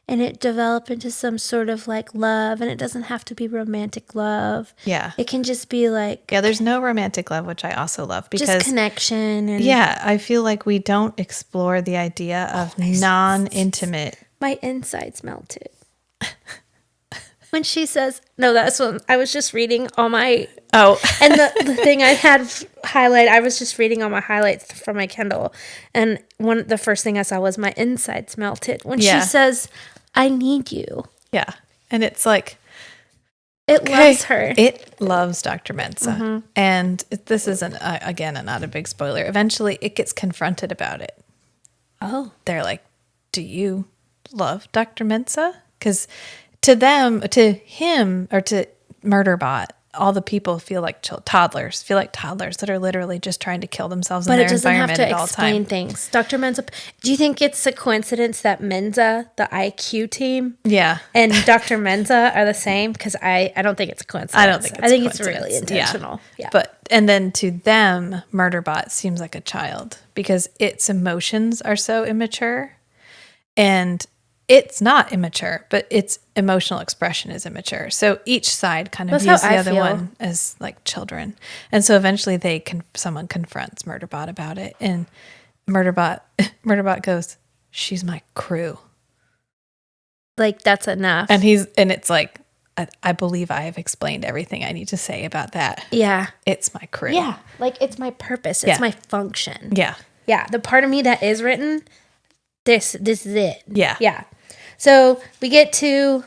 and it develop into some sort of like love, and it doesn't have to be romantic love. Yeah. It can just be like Yeah, there's no romantic love, which I also love because just connection. And yeah, I feel like we don't explore the idea of non-intimate. my insides melted. When she says, no, that's when I was just reading all my, and the thing I had highlight, I was just reading all my highlights from my Kindle. And the first thing I saw was my insides melted. When she says, I need you. Yeah. And it's like, it loves her. It loves Dr. Mensah. And this isn't, again, not a big spoiler. Eventually it gets confronted about it. Oh. They're like, do you love Dr. Mensah? Because to him, or to Murderbot, all the people feel like toddlers that are literally just trying to kill themselves in their environment at all times. But it doesn't have to explain things. Dr. Mensah, do you think it's a coincidence that Mensah, the IQ team, and Dr. Mensah are the same? Because I don't think it's a coincidence. I don't think it's I think it's really intentional. Yeah. And then to them, Murderbot seems like a child because its emotions are so immature, and it's not immature, but its emotional expression is immature. So each side kind of views the other one as like children. And so eventually someone confronts Murderbot about it, and Murderbot goes, "She's my crew." Like, that's enough. And it's like, I believe I have explained everything I need to say about that. Yeah. It's my crew. Yeah. Like, it's my purpose. It's my function. Yeah. Yeah. The part of me that is written, this is it. Yeah. Yeah. So we get to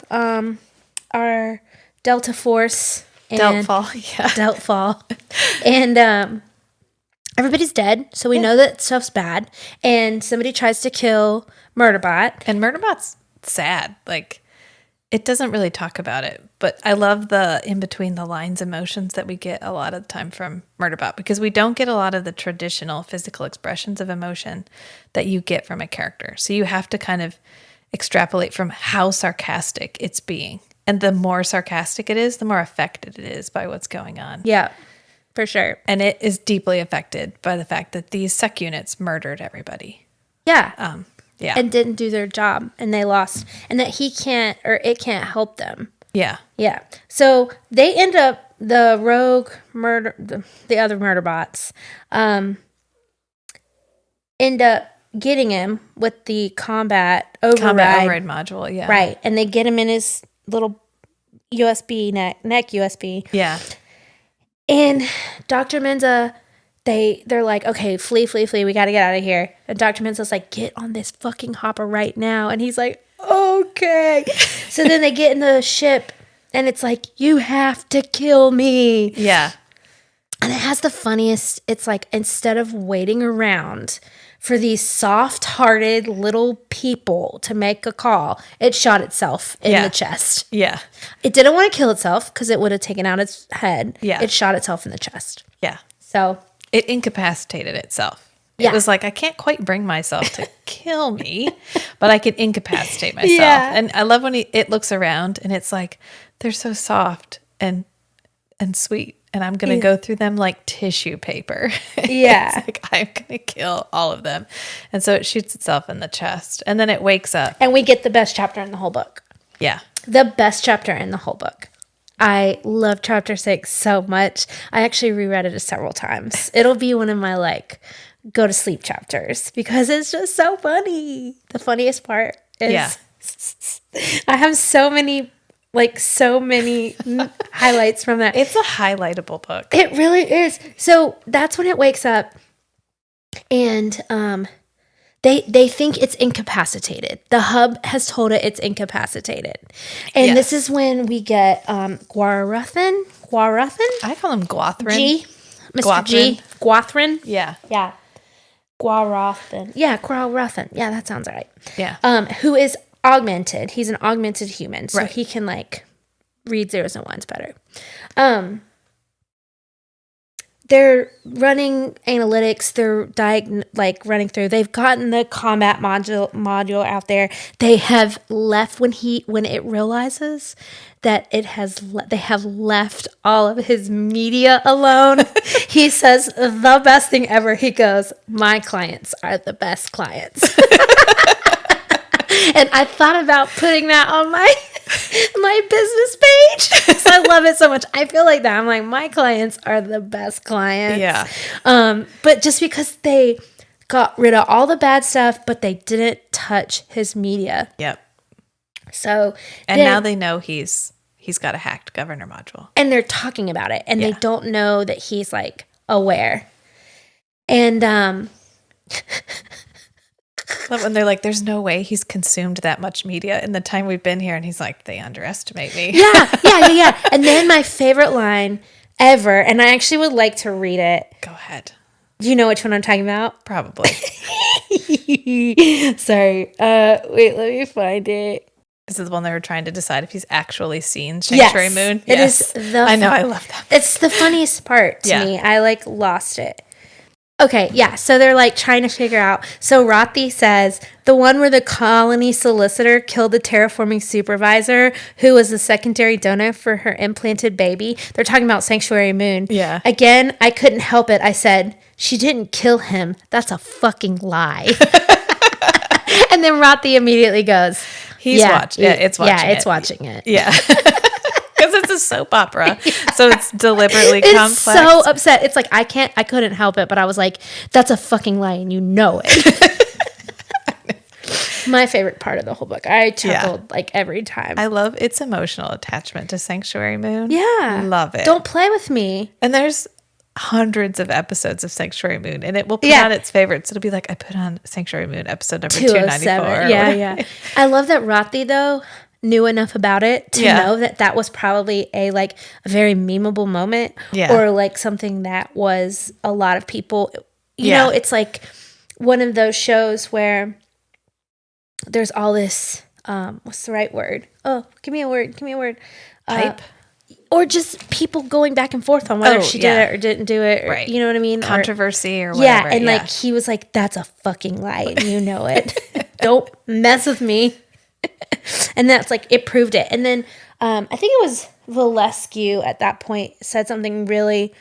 our Delta Force. And Deltfall. And everybody's dead. So we know that stuff's bad. And somebody tries to kill Murderbot. And Murderbot's sad. Like, it doesn't really talk about it. But I love the in-between the lines emotions that we get a lot of the time from Murderbot, because we don't get a lot of the traditional physical expressions of emotion that you get from a character. So you have to kind of extrapolate from how sarcastic it's being. And the more sarcastic it is, the more affected it is by what's going on. Yeah, for sure. And it is deeply affected by the fact that these sec units murdered everybody. Yeah. Yeah. And didn't do their job, and they lost. And that it can't help them. Yeah. Yeah. So they end up, the rogue the other Murderbots, end up getting him with the combat override module, yeah. Right. And they get him in his little USB neck USB. Yeah. And Dr. Mensah, they're like, okay, flee. We got to get out of here. And Dr. Mensah's like, get on this fucking hopper right now. And he's like, okay. So then they get in the ship, and it's like, you have to kill me. Yeah. And it has the funniest, it's like, instead of waiting around for these soft-hearted little people to make a call, it shot itself in the chest. Yeah. It didn't want to kill itself because it would have taken out its head. Yeah. It shot itself in the chest. Yeah. So it incapacitated itself. It was like, I can't quite bring myself to kill me, but I can incapacitate myself. Yeah. And I love when it looks around, and it's like, they're so soft and sweet. And I'm going to go through them like tissue paper. Yeah. It's like, I'm going to kill all of them. And so it shoots itself in the chest. And then it wakes up. And we get the best chapter in the whole book. Yeah. The best chapter in the whole book. I love chapter 6 so much. I actually reread it several times. It'll be one of my like go to sleep chapters because it's just so funny. The funniest part is I have so many highlights from that. It's a highlightable book. It really is. So that's when it wakes up, and they think it's incapacitated. The hub has told it it's incapacitated. And this is when we get Guaruthan? I call him Gwathrin. Mr. G. Gwathrin? Yeah. Yeah. Guaruthan. Yeah, Guaruthan. Yeah, that sounds right. Yeah. Who is augmented. He's an augmented human, so right. he can like read zeros and ones better. They're running analytics. They're running through. They've gotten the combat module out there. They have left when it realizes that they have left all of his media alone. He says the best thing ever. He goes, "My clients are the best clients." And I thought about putting that on my business page because I love it so much. I feel like that. I'm like, my clients are the best clients. Yeah. But just because they got rid of all the bad stuff, but they didn't touch his media. Yep. So and now they know he's got a hacked governor module. And they're talking about it. And they don't know that he's like aware. And But when they're like, there's no way he's consumed that much media in the time we've been here. And he's like, they underestimate me. Yeah. And then my favorite line ever, and I actually would like to read it. Go ahead. Do you know which one I'm talking about? Probably. Sorry. Wait, let me find it. Is it the one they were trying to decide if he's actually seen Sanctuary Moon? It is. I know. I love that. It's the funniest part to me. I like lost it. Okay, yeah. So they're like trying to figure out. So Rothi says the one where the colony solicitor killed the terraforming supervisor who was the secondary donor for her implanted baby. They're talking about Sanctuary Moon. Yeah. Again, I couldn't help it. I said, she didn't kill him. That's a fucking lie. And then Rothi immediately goes, it's watching it. Yeah, it's watching it. Yeah. Because it's a soap opera. So it's deliberately complex. So upset. It's like, I couldn't help it, but I was like, that's a fucking lie and you know it. My favorite part of the whole book. I chuckled like every time. I love its emotional attachment to Sanctuary Moon. Yeah. Love it. Don't play with me. And there's hundreds of episodes of Sanctuary Moon, and it will put on its favorites. It'll be like, I put on Sanctuary Moon episode number 294. Yeah. I love that Rothi, though, knew enough about it to know that was probably a very memeable moment or like something that was a lot of people, you know, it's like one of those shows where there's all this, what's the right word? Oh, give me a word. Hype. Or just people going back and forth on whether she did it or didn't do it. Or, you know what I mean? Controversy or whatever. Yeah, and like he was like, that's a fucking lie and you know it. Don't mess with me. And that's like, it proved it. And then I think it was Valescu at that point said something really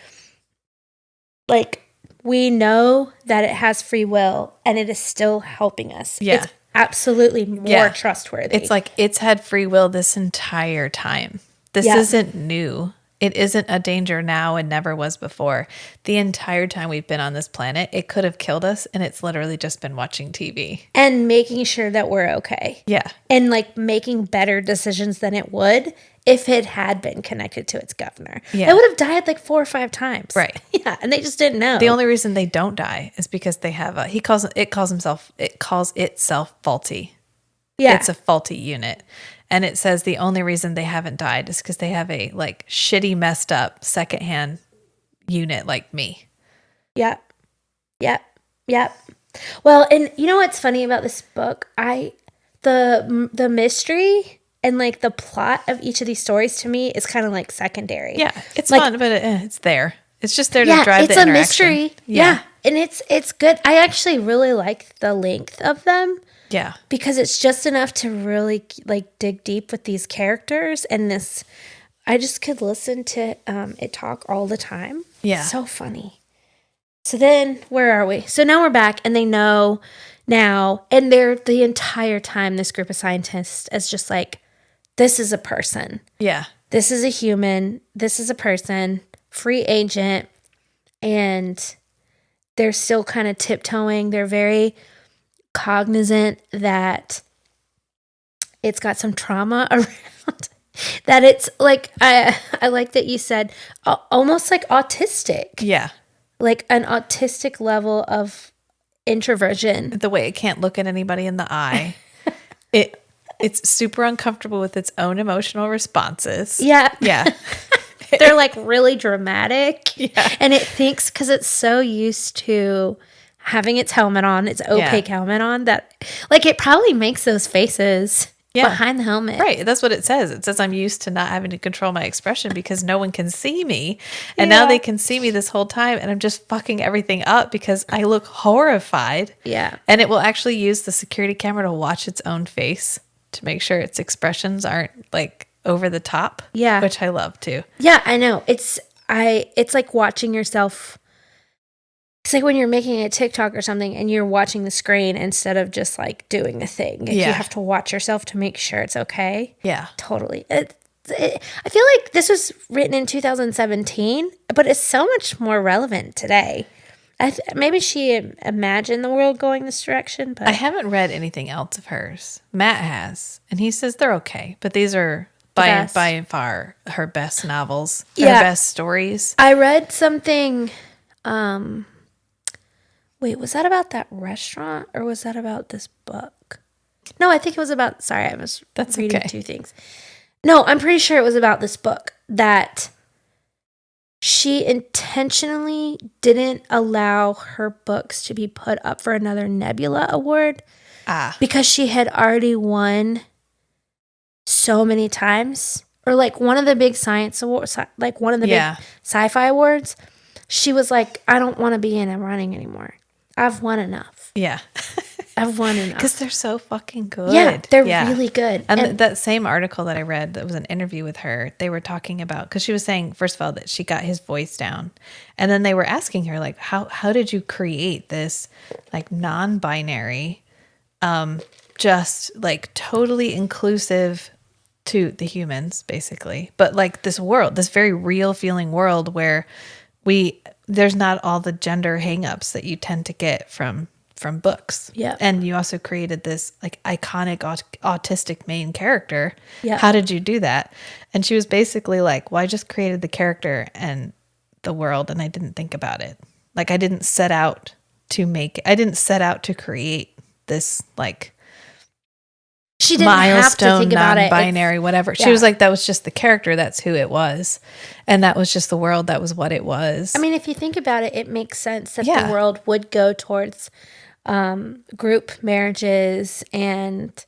like, we know that it has free will and it is still helping us. Yeah. It's absolutely more trustworthy. It's like, it's had free will this entire time. This isn't new. It isn't a danger now and never was before. The entire time we've been on this planet, it could have killed us, and it's literally just been watching TV. And making sure that we're okay. Yeah. And like making better decisions than it would if it had been connected to its governor. Yeah. It would have died like 4 or 5 times. Right. Yeah. And they just didn't know. The only reason they don't die is because they have it calls itself faulty. Yeah. It's a faulty unit. And it says the only reason they haven't died is because they have a like shitty, messed up secondhand unit like me. Yep. Well, and you know what's funny about this book? The mystery and like the plot of each of these stories to me is kind of like secondary. Yeah, it's like, fun, but it's there. It's just there to drive the interaction. It's a mystery. Yeah. And it's good. I actually really like the length of them. Yeah. Because it's just enough to really like dig deep with these characters and this. I just could listen to it talk all the time. Yeah. So funny. So then where are we? So now we're back and they know now. And they're the entire time, this group of scientists is just like, this is a person. Yeah. This is a human. This is a person. Free agent. And they're still kind of tiptoeing. They're very cognizant that it's got some trauma around, that it's like, I like that you said almost like autistic. Yeah. Like an autistic level of introversion. The way it can't look at anybody in the eye. It's super uncomfortable with its own emotional responses. Yeah. Yeah. They're like really dramatic. Yeah. And it thinks, because it's so used to having its helmet on, its opaque helmet on, that like it probably makes those faces behind the helmet. Right. That's what it says. It says I'm used to not having to control my expression because no one can see me. And now they can see me this whole time and I'm just fucking everything up because I look horrified. Yeah. And it will actually use the security camera to watch its own face to make sure its expressions aren't like over the top. Yeah. Which I love too. Yeah, I know. It's like watching yourself It's like when you're making a TikTok or something and you're watching the screen instead of just like doing the thing. Like, you have to watch yourself to make sure it's okay. Yeah. Totally. I feel like this was written in 2017, but it's so much more relevant today. Maybe she imagined the world going this direction, but I haven't read anything else of hers. Matt has, and he says they're okay, but these are by and far her best novels, her best stories. I read something. Wait, was that about that restaurant or was that about this book? No, I think it was about. Sorry, I was reading two things. No, I'm pretty sure it was about this book that she intentionally didn't allow her books to be put up for another Nebula Award because she had already won so many times. Or like one of the big science awards, like one of the big sci-fi awards. She was like, I don't want to be in a running anymore. I've won enough. Yeah. I've won enough. Because they're so fucking good. Yeah, they're really good. And that same article that I read, that was an interview with her, they were talking about, because she was saying, first of all, that she got his voice down. And then they were asking her, like, how did you create this, like, non-binary, just, like, totally inclusive to the humans, basically. But, like, this world, this very real feeling world where there's not all the gender hangups that you tend to get from books. Yeah. And you also created this like iconic autistic main character. Yeah. How did you do that? And she was basically like, well, I just created the character and the world and I didn't think about it. Like I didn't set out to create this like she didn't milestone, have to think about non-binary, whatever. She was like, that was just the character. That's who it was. And that was just the world. That was what it was. I mean, if you think about it, it makes sense that the world would go towards group marriages and,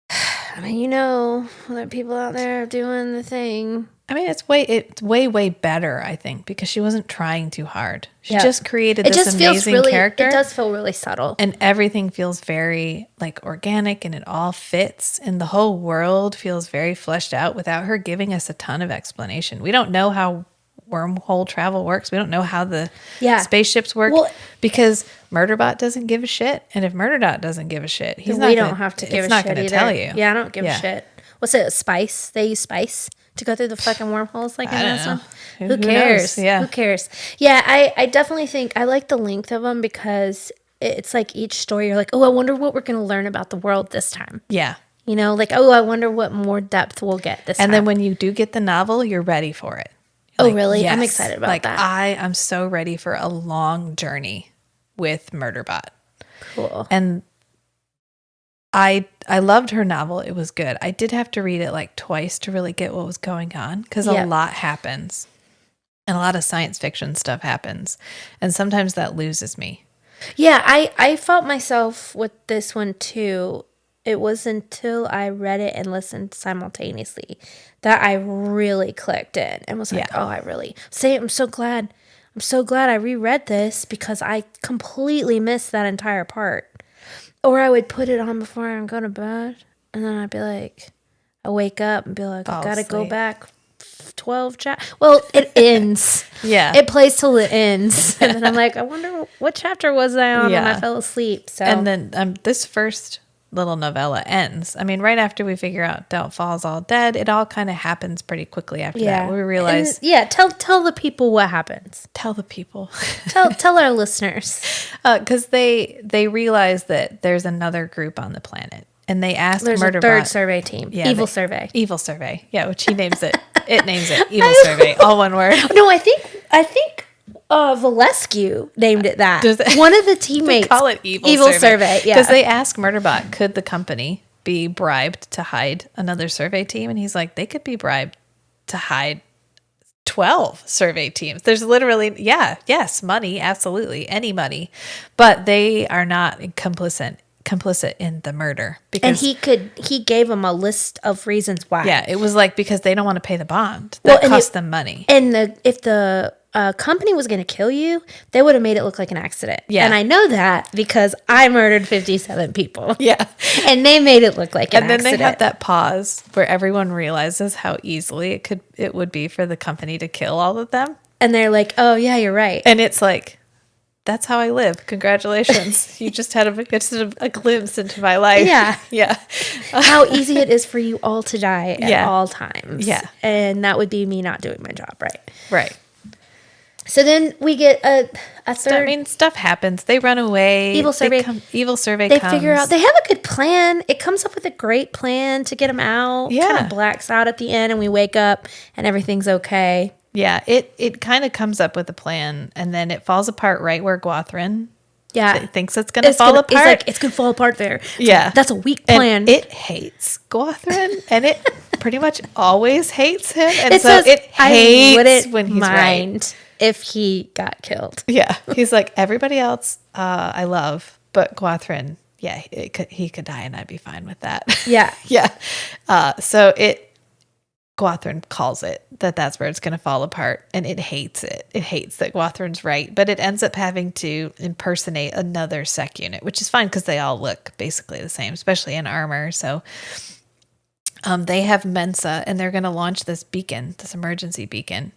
I mean, you know, there are people out there doing the thing. I mean, it's way better, I think, because she wasn't trying too hard. She just created this amazing character. It does feel really subtle. And everything feels very like organic and it all fits. And the whole world feels very fleshed out without her giving us a ton of explanation. We don't know how wormhole travel works. We don't know how the spaceships work because Murderbot doesn't give a shit. And if Murderbot doesn't give a shit, we don't have to give a shit. It's not going to tell you. Yeah, I don't give a shit. What's it? Spice? They use spice to go through the fucking wormholes like in this one? Who cares? Yeah. Who cares? Yeah, I definitely think I like the length of them because it's like each story you're like, oh, I wonder what we're going to learn about the world this time. Yeah. You know, like, oh, I wonder what more depth we'll get this time. And then when you do get the novel, you're ready for it. Oh, really? Yes. I'm excited about that. I'm so ready for a long journey with Murderbot. Cool. And I loved her novel. It was good. I did have to read it like twice to really get what was going on because a lot happens. And a lot of science fiction stuff happens. And sometimes that loses me. Yeah, I felt myself with this one too. It was until I read it and listened simultaneously that I really clicked in and was like, oh, I'm so glad I reread this because I completely missed that entire part. Or I would put it on before I go to bed and then I'd be like, I wake up and be like, I gotta go back 12 chapters. Well, it ends. It plays till it ends. And then I'm like, I wonder what chapter was I on when I fell asleep. So and then this first little novella ends. I mean, right after we figure out Doubtfall's all dead, it all kind of happens pretty quickly after that. We realize, tell the people what happens. Tell the people. tell our listeners, because they realize that there's another group on the planet, and they ask there's Murderbot, a third survey team. Evil Survey. Evil Survey. Yeah, which he names it. It names it Evil Survey. All one word. No, I think. Valescu named it that. One of the teammates call it Evil Survey. Yeah, because they ask Murderbot, could the company be bribed to hide another survey team? And he's like, they could be bribed to hide 12 survey teams. There's literally, yes, money, absolutely, any money, but they are not complicit in the murder. Because, and he gave them a list of reasons why. Yeah, it was like because they don't want to pay the bond that cost them money. And if the company was going to kill you, they would have made it look like an accident. Yeah. And I know that because I murdered 57 people. Yeah. And they made it look like an accident. And then they have that pause where everyone realizes how easily it would be for the company to kill all of them. And they're like, oh, yeah, you're right. And it's like, that's how I live. Congratulations. You just had a glimpse into my life. Yeah. Yeah. How easy it is for you all to die at Yeah. all times. Yeah. And that would be me not doing my job right. Right. So then we get a third. I mean, stuff happens. They run away. Evil survey. Evil survey They comes. figure out, they have a good plan. It comes up with a great plan to get them out. Yeah. Kind of blacks out at the end and we wake up and everything's okay. Yeah, it kind of comes up with a plan, and then it falls apart right where Gwathrin thinks it's going to fall apart. It's like, it's going to fall apart there. Yeah. That's a weak plan. And it hates Gwathrin, and it pretty much always hates him. And it so says, it I hates wouldn't when he's mind right. if he got killed. Yeah, he's like, everybody else I love, but Gwathrin, yeah, he could die, and I'd be fine with that. Yeah. Yeah. So Gwathrin calls it that's where it's going to fall apart, and it hates it. It hates that Gwathrin's right, but it ends up having to impersonate another sec unit, which is fine because they all look basically the same, especially in armor. So they have Mensa, and they're going to launch this beacon, this emergency beacon.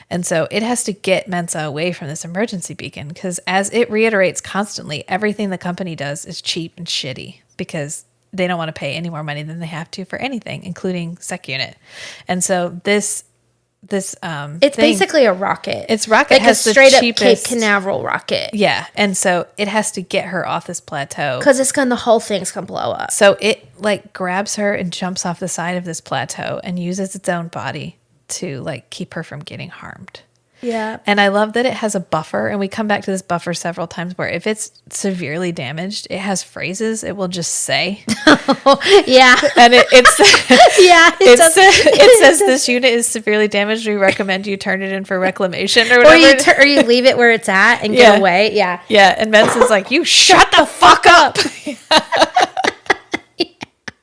And so it has to get Mensa away from this emergency beacon because, as it reiterates constantly, everything the company does is cheap and shitty because they don't want to pay any more money than they have to for anything, including sec unit. And so it's basically a rocket. It's rocket like has a straight the up cheapest, Cape Canaveral rocket. Yeah, and so it has to get her off this plateau because the whole thing's gonna blow up. So it like grabs her and jumps off the side of this plateau and uses its own body to like keep her from getting harmed. Yeah. And I love that it has a buffer, and we come back to this buffer several times where if it's severely damaged, it has phrases it will just say. Yeah. And it's yeah. It says this unit is severely damaged. We recommend you turn it in for reclamation or whatever. Or you leave it where it's at and get away. Yeah. Yeah. And Benson's like, you shut the fuck up.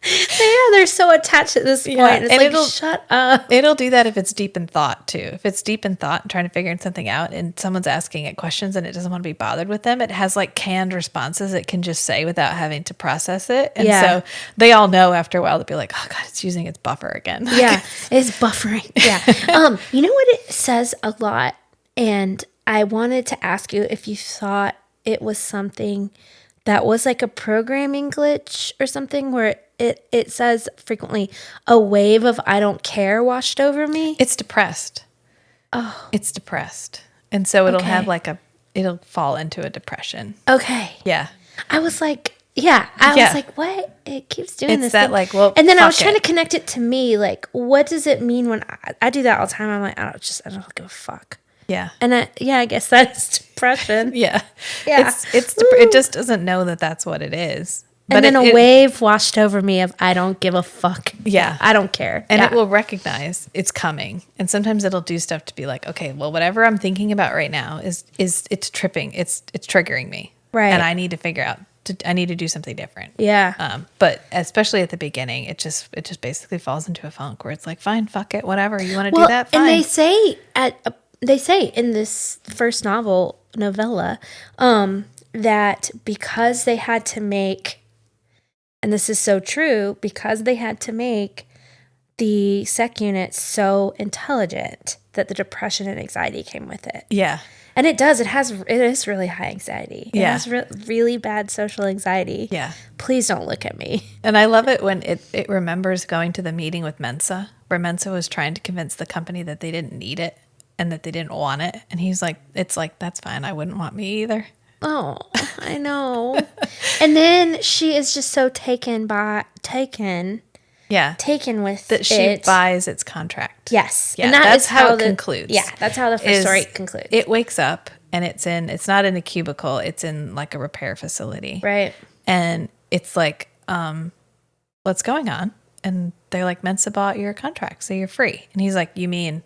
Yeah, they're so attached at this point. Yeah, It's and like, shut up. It'll do that if it's deep in thought, too. If it's deep in thought and trying to figure something out and someone's asking it questions and it doesn't want to be bothered with them, it has like canned responses it can just say without having to process it. And so they all know after a while to be like, oh, God, it's using its buffer again. Yeah, it's buffering. Yeah. You know what it says a lot? And I wanted to ask you if you thought it was something that was like a programming glitch or something where it says frequently a wave of I don't care washed over me. It's depressed. Oh. It's depressed. And so it'll have like it'll fall into a depression. Okay. Yeah. I was like, I was like, what? It keeps doing this. It's that thing. like, well, and then I was trying to connect it to me. Like, what does it mean when I do that all the time? I'm like, I don't give a fuck. Yeah. And I guess that's depression. Yeah. Yeah. It just doesn't know that that's what it is. But then a wave washed over me of I don't give a fuck. Yeah. I don't care. And it will recognize it's coming. And sometimes it'll do stuff to be like, okay, well, whatever I'm thinking about right now is it's tripping. It's triggering me. Right. And I need to figure out, I need to do something different. Yeah. But especially at the beginning, it just basically falls into a funk where it's like, fine, fuck it, whatever. You want to do that? Fine. And they say in this first novella, that because they had to make, and this is so true, because they had to make the sec unit so intelligent that the depression and anxiety came with it. Yeah. And it does. It is really high anxiety. It Yeah. has really bad social anxiety. Yeah. Please don't look at me. And I love it when it remembers going to the meeting with Mensa, where Mensa was trying to convince the company that they didn't need it and that they didn't want it. And he's like, it's like, that's fine. I wouldn't want me either. Oh, I know. And then she is just so taken with that she buys its contract. Yes. Yeah, and that's how it concludes. Yeah, that's how the first story concludes. It wakes up and it's not in a cubicle, it's in like a repair facility. Right. And it's like, what's going on? And they're like, Mensa bought your contract, so you're free. And he's like, you mean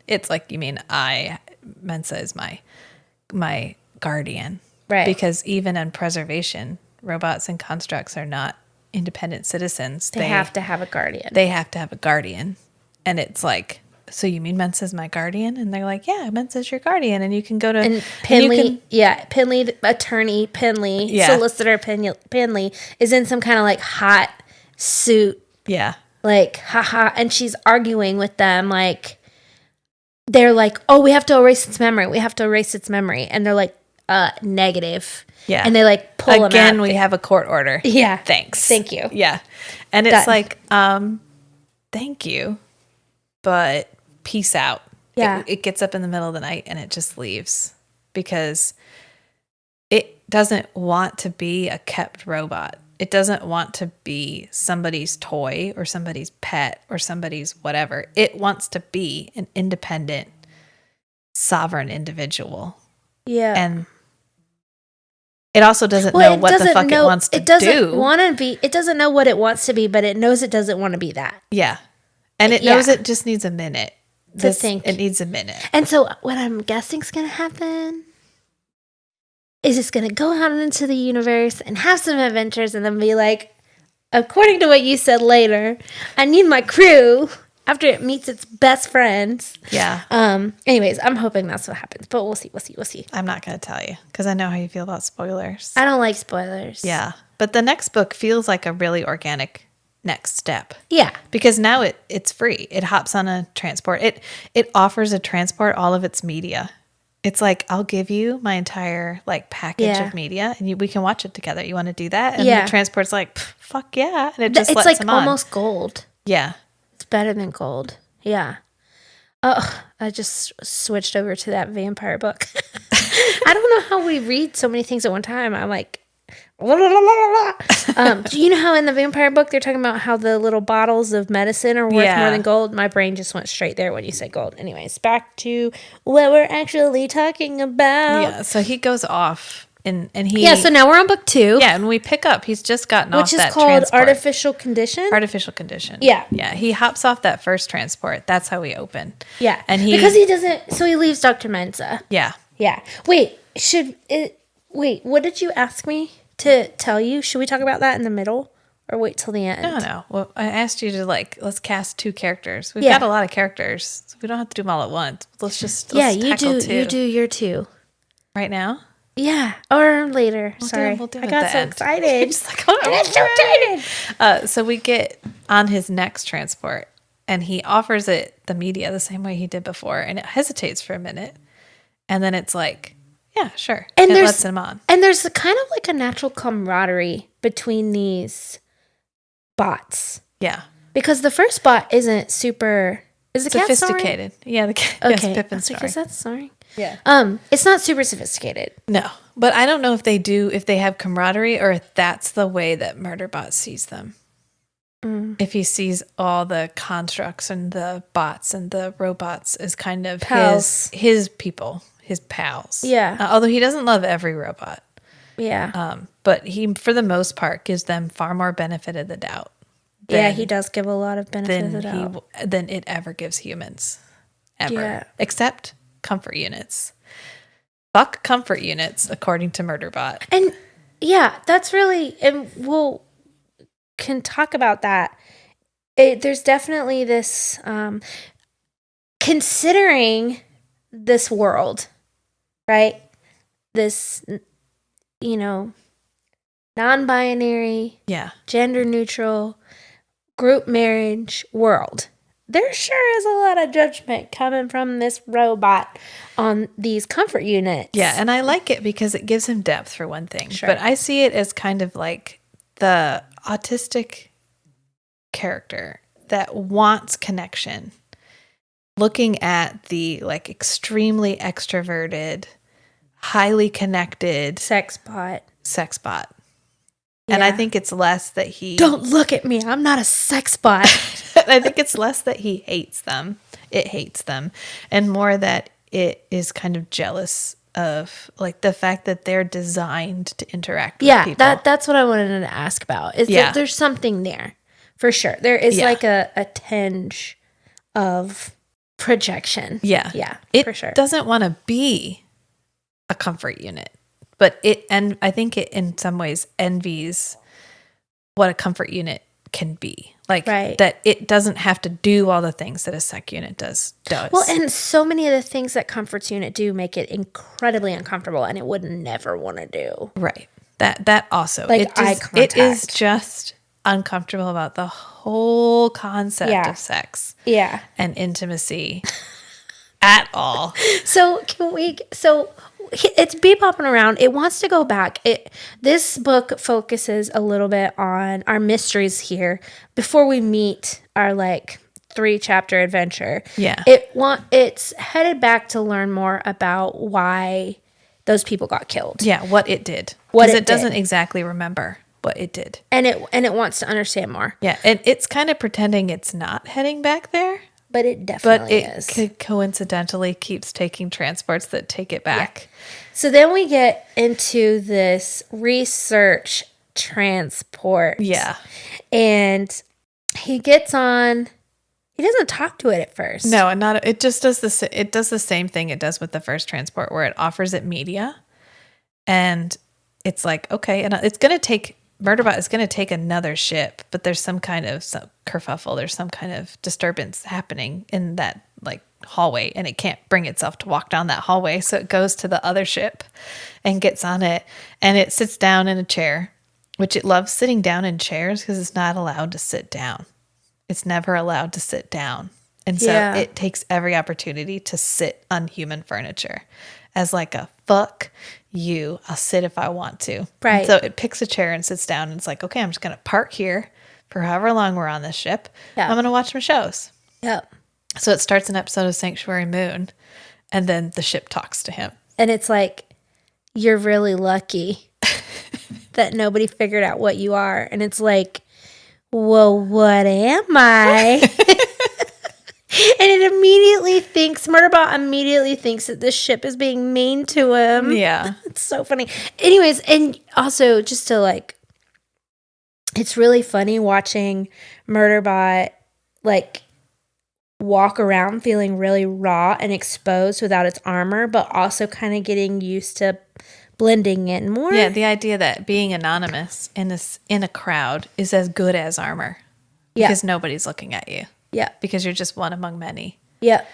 Mensa is my guardian. Right. Because even in preservation, robots and constructs are not independent citizens. They have to have a guardian. They have to have a guardian. And it's like, so you mean Mensa's my guardian? And they're like, yeah, Mensa's your guardian. And you can go to... And Penley, Penley, attorney Penley, solicitor Penley is in some kind of like hot suit. Yeah. Like, haha. And she's arguing with them like, they're like, oh, we have to erase its memory. We have to erase its memory. And they're like, negative. Yeah. And they like pull them out. Again, we have a court order. Yeah. Thanks. Thank you. Yeah. And it's Done. like, thank you, but peace out. Yeah. It gets up in the middle of the night and it just leaves because it doesn't want to be a kept robot. It doesn't want to be somebody's toy or somebody's pet or somebody's whatever. It wants to be an independent, sovereign individual. Yeah. And it also doesn't know what the fuck it wants to do. It doesn't want to be. It doesn't know what it wants to be, but it knows it doesn't want to be that. Yeah. And it knows it just needs a minute to think. It needs a minute. And so what I'm guessing is going to happen is it's going to go out into the universe and have some adventures and then be like, according to what you said later, I need my crew after it meets its best friends. Yeah. Anyways, I'm hoping that's what happens, but we'll see. I'm not going to tell you because I know how you feel about spoilers. I don't like spoilers. Yeah. But the next book feels like a really organic next step. Yeah. Because now it's free. It hops on a transport. It offers a transport all of its media. It's like, I'll give you my entire like package of media and we can watch it together. You want to do that? And the transport's like, fuck yeah. And it just lets them on. It's like almost gold. Yeah. It's better than gold. Yeah. Oh, I just switched over to that vampire book. I don't know how we read so many things at one time. I'm like, do you know how in the vampire book they're talking about how the little bottles of medicine are worth more than gold? My brain just went straight there when you said gold. Anyways, back to what we're actually talking about. Yeah, so he goes off and he... Yeah, so now we're on book 2. Yeah, and we pick up. He's just gotten off that transport. Which is called Artificial Condition? Artificial Condition. Yeah. Yeah, he hops off that first transport. That's how we open. Yeah. And because he doesn't... So he leaves Dr. Mensa. Yeah. Yeah. Wait, what did you ask me to tell you? Should we talk about that in the middle or wait till the end? No. Well, I asked you to let's cast 2 characters. We've got a lot of characters, so we don't have to do them all at once. Let's tackle 2. You do your 2 right now. Yeah, or later. Sorry, we'll do I got so excited. Just like, I got so excited. So we get on his next transport, and he offers it the media the same way he did before, and it hesitates for a minute, and then it's like, yeah, sure. And it lets him on. And there's kind of like a natural camaraderie between these bots. Yeah. Because the first bot isn't super... Is the cat sophisticated? Yeah, the cat. Okay. Yes, Pippin's snoring. Is that snoring? Yeah. It's not super sophisticated. No. But I don't know if they have camaraderie or if that's the way that Murderbot sees them. If he sees all the constructs and the bots and the robots as kind of his people. His pals. Yeah. Although he doesn't love every robot. Yeah. But he, for the most part, gives them far more benefit of the doubt. He does give a lot of benefit of the doubt. Than it ever gives humans. Ever. Yeah. Except comfort units. Fuck comfort units, according to Murderbot. And yeah, that's really, and we'll can talk about that. There's definitely this, considering this world, right? This, non-binary, gender neutral, group marriage world. There sure is a lot of judgment coming from this robot on these comfort units. Yeah, and I like it because it gives him depth for one thing. Sure. But I see it as kind of like the autistic character that wants connection. Looking at the extremely extroverted, highly connected sex bot. And I think it's less that he... Don't look at me. I'm not a sex bot. I think it's less that he hates them. It hates them. And more that it is kind of jealous of the fact that they're designed to interact with people. Yeah, that's what I wanted to ask about. Is that there's something there. For sure. There is a tinge of projection. Yeah. Yeah, for sure. It doesn't want to be a comfort unit. But I think it in some ways envies what a comfort unit can be. That it doesn't have to do all the things that a sec unit does. Well, and so many of the things that comforts unit do make it incredibly uncomfortable, and it would never want to do. Right. That also. Eye contact. It is just uncomfortable about the whole concept of sex. Yeah. And intimacy at all. So it's bebopping around. It wants to go back. This book focuses a little bit on our mysteries here before we meet our like 3-chapter adventure. Yeah. It's headed back to learn more about why those people got killed. Yeah, what it did. What Because it it doesn't did. exactly remember what it did. And it wants to understand more. Yeah, and it's kind of pretending it's not heading back there. But it But definitely it is. coincidentally keeps taking transports that take it back. So then we get into this research transport. Yeah. And he gets on. He doesn't talk to it at first. No, and not it just does it does the same thing it does with the first transport where it offers it media. And it's like, okay, and it's going to take Murderbot is going to take another ship, but there's some kind of kerfuffle. There's some kind of disturbance happening in that like hallway, and it can't bring itself to walk down that hallway. So it goes to the other ship and gets on it, and it sits down in a chair, which it loves sitting down in chairs because it's not allowed to sit down. It's never allowed to sit down. And so it takes every opportunity to sit on human furniture as like a fuck you. I'll sit if I want to. Right. And so it picks a chair and sits down and it's like, okay, I'm just going to park here for however long we're on this ship. Yeah. I'm going to watch some shows. Yep. So it starts an episode of Sanctuary Moon and then the ship talks to him. And it's like, you're really lucky that nobody figured out what you are. And it's like, well, what am I? And Murderbot immediately thinks that this ship is being mean to him. Yeah. It's so funny. Anyways, and also just to like, it's really funny watching Murderbot like walk around feeling really raw and exposed without its armor, but also kind of getting used to blending in more. Yeah, the idea that being anonymous in a crowd is as good as armor. Because nobody's looking at you. Yeah. Because you're just one among many. Yeah.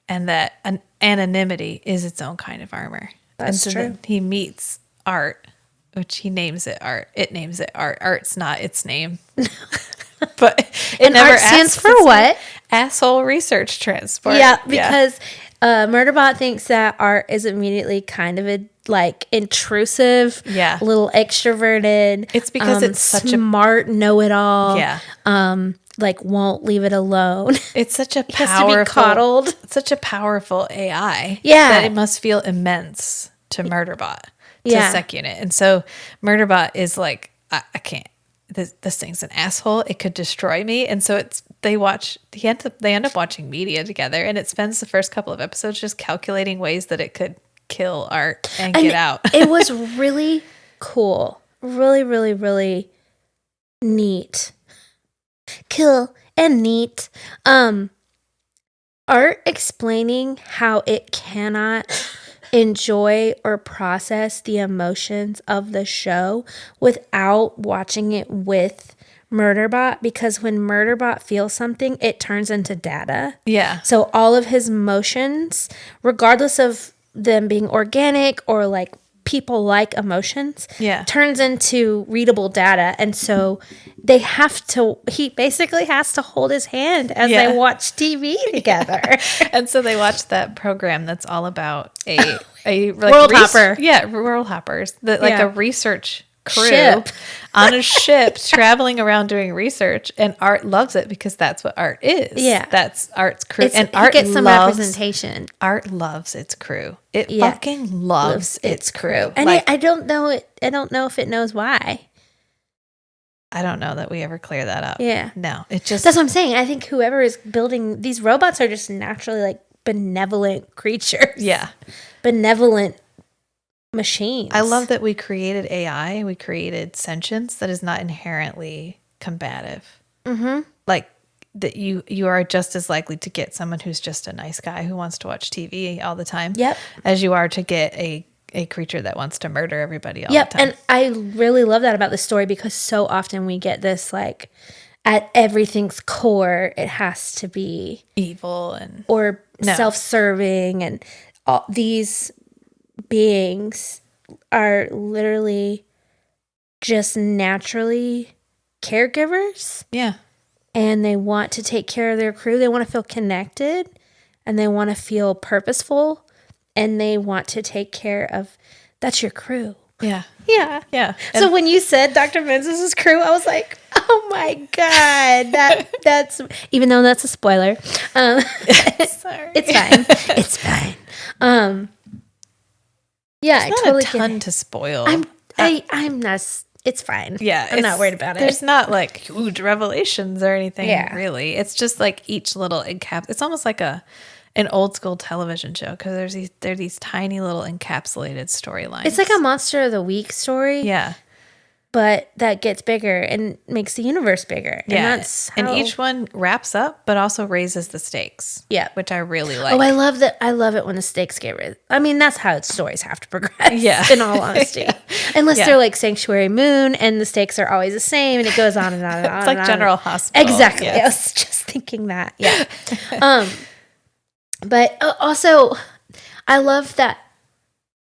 And that anonymity is its own kind of armor. That's and so true. Then he meets Art, which he names it Art. It names it Art. Art's not its name. But it never Art stands asks for what? Asshole research transport. Yeah, because Murderbot thinks that Art is immediately kind of a like intrusive, little extroverted. It's because it's such a smart know-it-all. Yeah. Like won't leave it alone. It's such a has to be coddled. Such a powerful AI. Yeah. That it must feel immense to Murderbot to second it. And so Murderbot is like, I can't. This thing's an asshole. It could destroy me. And so they end up watching media together, and it spends the first couple of episodes just calculating ways that it could kill Art and get out. It was really cool. Really, really, really neat. Cool and neat. Art explaining how it cannot enjoy or process the emotions of the show without watching it with Murderbot, because when Murderbot feels something, it turns into data. Yeah. So all of his emotions, regardless of them being organic or like people like emotions, turns into readable data. And so he basically has to hold his hand as they watch TV together. And so they watch that program that's all about a like World Hopper. Yeah, World Hoppers. Like a research crew Ship. on a ship traveling around doing research, and Art loves it because that's what Art is. Yeah. That's Art's crew. And Art gets some representation. Art loves its crew. It fucking loves its crew. And like, I don't know if it knows why. I don't know that we ever clear that up. Yeah. No, it just... That's what I'm saying. I think whoever is building... These robots are just naturally like benevolent creatures. Yeah. Benevolent machines. I love that we created AI. We created sentience that is not inherently combative. Mm-hmm. Like that you are just as likely to get someone who's just a nice guy who wants to watch TV all the time. Yep. As you are to get a creature that wants to murder everybody all the time. And I really love that about the story, because so often we get this like at everything's core it has to be evil and self-serving, and all these beings are literally just naturally caregivers. Yeah. And they want to take care of their crew. They want to feel connected, and they want to feel purposeful. and they want to take care of, that's your crew. Yeah. Yeah. Yeah. So when you said Dr. Menzies' crew, I was like, oh my God, that's, even though that's a spoiler, Sorry. it's fine. It's fine. Yeah, I Not totally a ton to spoil. I'm not, it's fine. Yeah. I'm not worried about it. There's not like huge revelations or anything, Yeah. really. It's just like each little it's almost like an old school television show because there are these tiny little encapsulated storylines. It's like a Monster of the Week story. Yeah. But that gets bigger and makes the universe bigger. And Yeah. that's And each one wraps up, but also raises the stakes. Yeah. Which I really like. Oh, I love that. I love it when the stakes get rid. I mean, that's how stories have to progress. Yeah. In all honesty. Yeah. Unless Yeah. they're like Sanctuary Moon and the stakes are always the same and it goes on and on and on. It's like and General on. Hospital. Exactly. Yes. I was just thinking that. Yeah. But also, I love that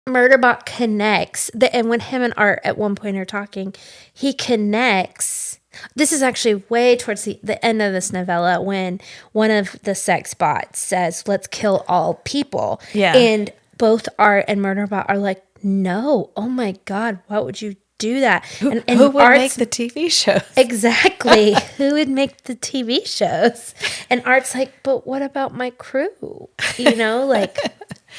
Murderbot connects, and when him and Art at one point are talking, he connects. This is actually way towards the end of this novella when one of the sex bots says, let's kill all people. Yeah. And both Art and Murderbot are like, no, oh my God, why would you do that? And Who would Art's, make the TV shows? Exactly. Who would make the TV shows? And Art's like, but what about my crew? You know, like,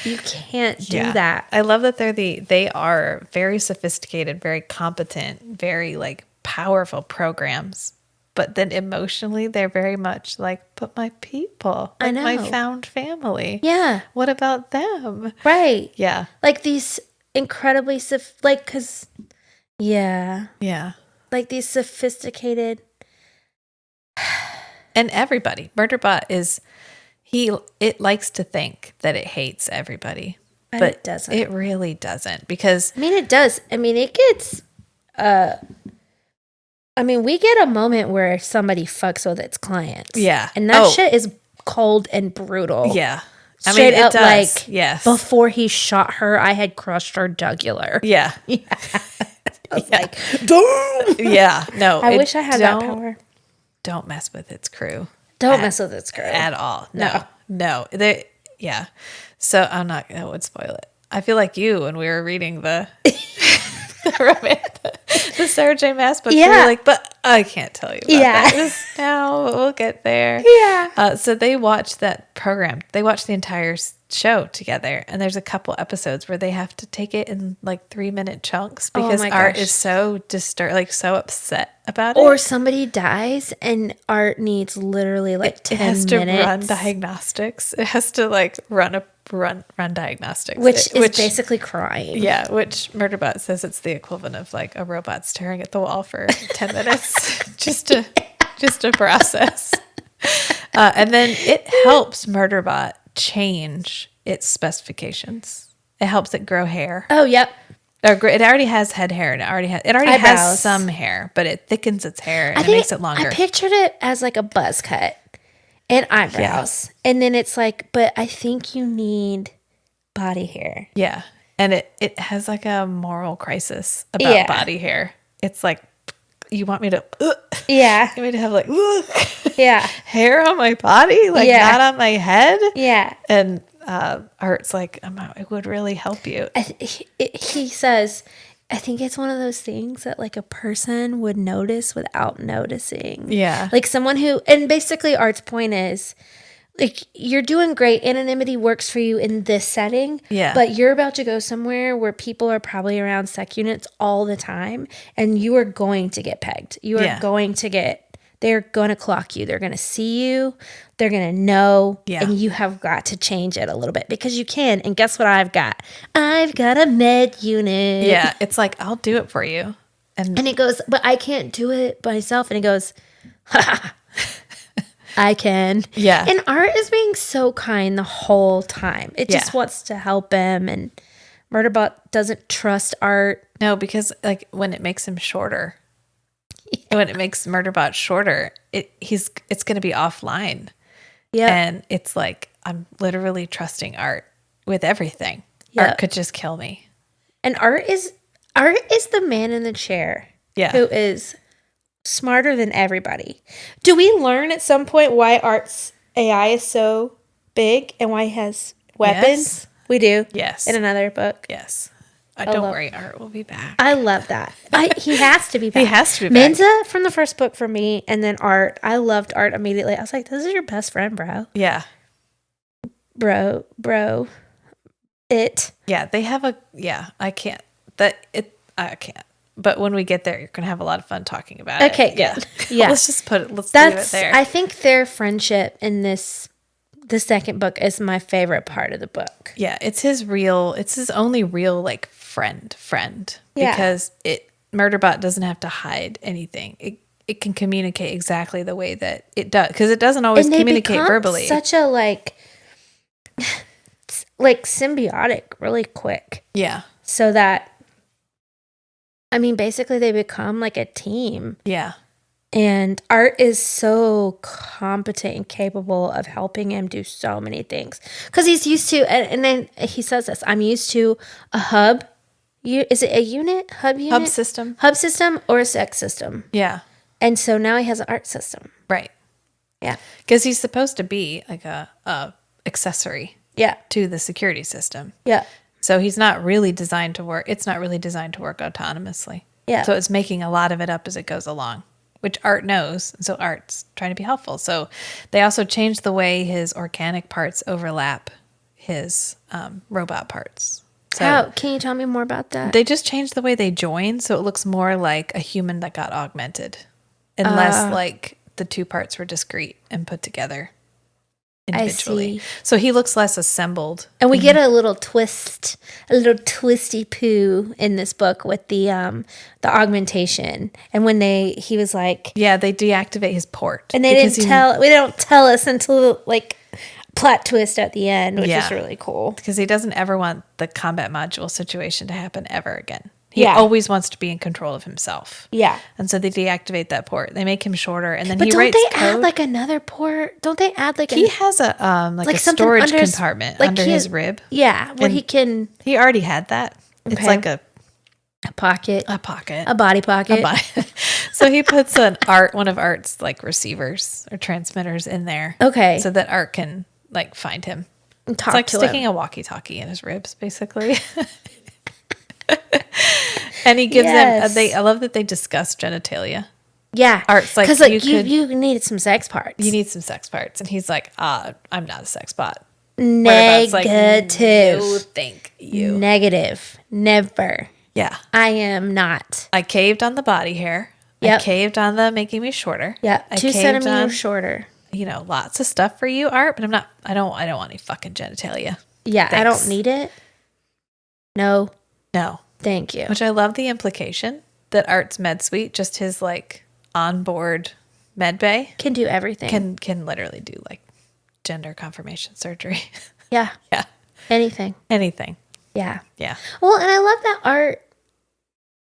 you can't do that. I love that they are very sophisticated, very competent, very like powerful programs. But then emotionally, they're very much like, but my people, like I know. my found family. Yeah. What about them? Right. Yeah. Like these incredibly, because, yeah. Yeah. Like these sophisticated. And everybody. Murderbot is, it likes to think that it hates everybody. But But it doesn't. It really doesn't because, I mean, it does. I mean, it gets, we get a moment where somebody fucks with its clients. Yeah. And that shit is cold and brutal. yeah. Straight it up, does. like, yes. before he shot her, I had crushed her jugular. Yeah. I was like, damn. Yeah. No. I wish I had that power. Don't mess with its crew. Don't mess with its crew. At all. No. Yeah. So I would spoil it. I feel like you when we were reading the the Sarah J. Maas book. Yeah. We were like, but I can't tell you about that just now. We'll get there. Yeah. So they watched that program. They watched the entire show together. And there's a couple episodes where they have to take it in like 3-minute chunks because my Art gosh. is so disturbed, like so upset about it. Or somebody dies and Art needs literally like 10 It has to minutes. run diagnostics. It has to like run diagnostics. Which is basically crying. Yeah, which Murderbot says it's the equivalent of like a robot staring at the wall for 10 minutes just to process. And then it helps Murderbot change its specifications. It helps it grow hair. Oh, yep. It already has head hair and it already Eyebrows. has some hair, but it thickens its hair and it makes it longer. I pictured it as like a buzz cut and eyebrows. Yeah. And then it's like, but I think you need body hair. Yeah. And it has like a moral crisis about body hair. It's like, you want me to, yeah. you want me to have like, yeah, hair on my body, like not on my head. Yeah. And Art's like, it would really help you. He says, I think it's one of those things that like a person would notice without noticing. Yeah. Like someone who, and basically Art's point is, like, you're doing great. Anonymity works for you in this setting. Yeah. But you're about to go somewhere where people are probably around sec units all the time. And you are going to get pegged. You are going to they're going to clock you. They're going to see you. They're going to know. Yeah. And you have got to change it a little bit because you can. And guess what I've got? I've got a med unit. Yeah. It's like, I'll do it for you. And he goes, but I can't do it by myself. And he goes, ha. I can. Yeah. And Art is being so kind the whole time. It just wants to help him. And Murderbot doesn't trust Art. No, because like when it makes him shorter, when it makes Murderbot shorter, it's going to be offline. Yeah. And it's like, I'm literally trusting Art with everything. Yep. Art could just kill me. And Art is the man in the chair. Yeah. Who is smarter than everybody. Do we learn at some point why Art's AI is so big and why he has weapons? We do. Yes. In another book. Yes. Don't worry, Art will be back. I love that. He has to be back. He has to be back. Menza from the first book for me, and then Art. I loved Art immediately. I was like, this is your best friend, bro. Yeah. Bro. Yeah, they have I can't. I can't. But when we get there, you're going to have a lot of fun talking about it. Okay, good. Yeah. Let's leave it there. I think their friendship in the second book is my favorite part of the book. Yeah, it's his only real like friend. Yeah. Because Murderbot doesn't have to hide anything. It can communicate exactly the way that it does, because it doesn't always communicate verbally. Such a like symbiotic really quick. Yeah. So that, I mean, basically they become like a team. Yeah. And Art is so competent and capable of helping him do so many things. Because he's used to, and then he says this, I'm used to a hub. Is it a unit? Hub unit? Hub system. Hub system or a sex system. Yeah. And so now he has an art system. Right. Yeah. Because he's supposed to be like a accessory to the security system. Yeah. So he's not really designed to work. It's not really designed to work autonomously. Yeah. So it's making a lot of it up as it goes along, which Art knows. So Art's trying to be helpful. So they also changed the way his organic parts overlap his robot parts. So How? Can you tell me more about that? they just changed the way they join, so it looks more like a human that got augmented, and less like the two parts were discrete and put together individually. I see. So he looks less assembled. And we get a little twist, a little twisty poo in this book with the augmentation. And when he was like, Yeah, they deactivate his port. and they don't tell us until like plot twist at the end, which is really cool. Because he doesn't ever want the combat module situation to happen ever again. He Yeah. always wants to be in control of himself. Yeah. And so they deactivate that port. They make him shorter, and then But he don't writes they code. add like another port? Don't they add like He has a like a something storage under his- compartment like under he his has- rib. Yeah, where And he can He already had that. It's Okay. like a pocket, pocket. a body pocket. So he puts one of Art's like receivers or transmitters in there. Okay. So that Art can like find him. Talk It's like to sticking him. a walkie-talkie in his ribs, basically. And he gives them. I love that they discuss genitalia. Yeah. Art's like, because like you you needed some sex parts. You need some sex parts, and he's like, I'm not a sex bot. Murderbot's Negative. like, no, thank you. Negative. Never. Yeah. I am not. I caved on the body hair. Yep. I caved on the making me shorter. Yeah. I 2 caved centimeters on, shorter. Lots of stuff for you, Art, but I don't want any fucking genitalia. Yeah. I Thanks. don't need it. No. No. Thank you. Which I love the implication that Art's med suite, just his like onboard med bay, Can do everything. can literally do like gender confirmation surgery. Yeah. Yeah. Anything. Anything. Yeah. Yeah. Well, and I love that Art.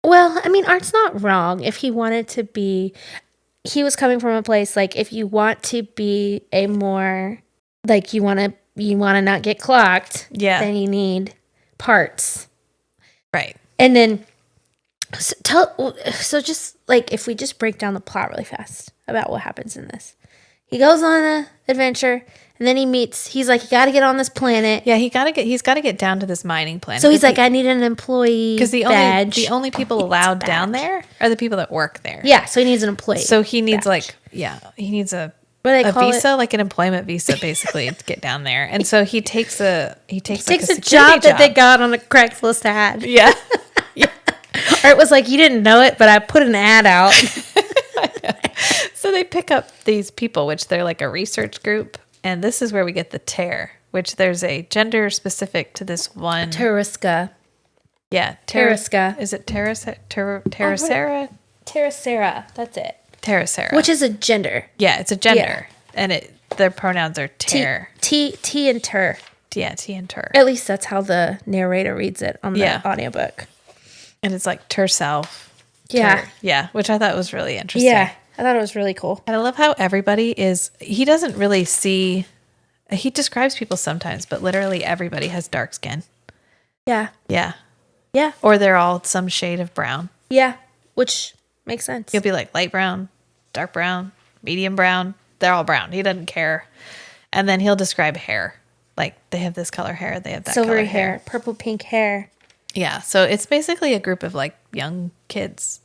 Well, I mean, Art's not wrong. If he wanted to be, he was coming from a place like, if you want to be a more like you want to not get clocked. Yeah. Then you need parts. Right. And then, so just like if we just break down the plot really fast about what happens in this, he goes on an adventure, and then he's like, you got to get on this planet. Yeah, he's got to get down to this mining planet. So he's like, I need an employee because badge. the only people allowed down there are the people that work there. Yeah, so he needs an employee. So he needs badge. he needs a What do they call visa, it? like an employment visa, basically, to get down there. And so he takes a security job that they got on the Craigslist ad. Yeah. Or it was like, you didn't know it, but I put an ad out. So they pick up these people, which they're like a research group. And this is where we get the tear, which there's a gender specific to this one. Terrasca. Yeah. Terrasca. Is it Terracera? Terracera. That's it. Terracera. Which is a gender. Yeah, it's a gender. And their pronouns are ter. T and ter. Yeah, T and ter. At least that's how the narrator reads it on the audiobook. And it's like terself. Yeah. Yeah, which I thought was really interesting. Yeah. I thought it was really cool. And I love how he doesn't really see, he describes people sometimes, but literally everybody has dark skin. Yeah. Yeah. Yeah. Or they're all some shade of brown. Yeah. Which makes sense. He'll be like light brown, dark brown, medium brown. They're all brown. He doesn't care. And then he'll describe hair. Like they have this color hair, they have that Silvery color hair, purple pink hair. Yeah, so it's basically a group of like young kids.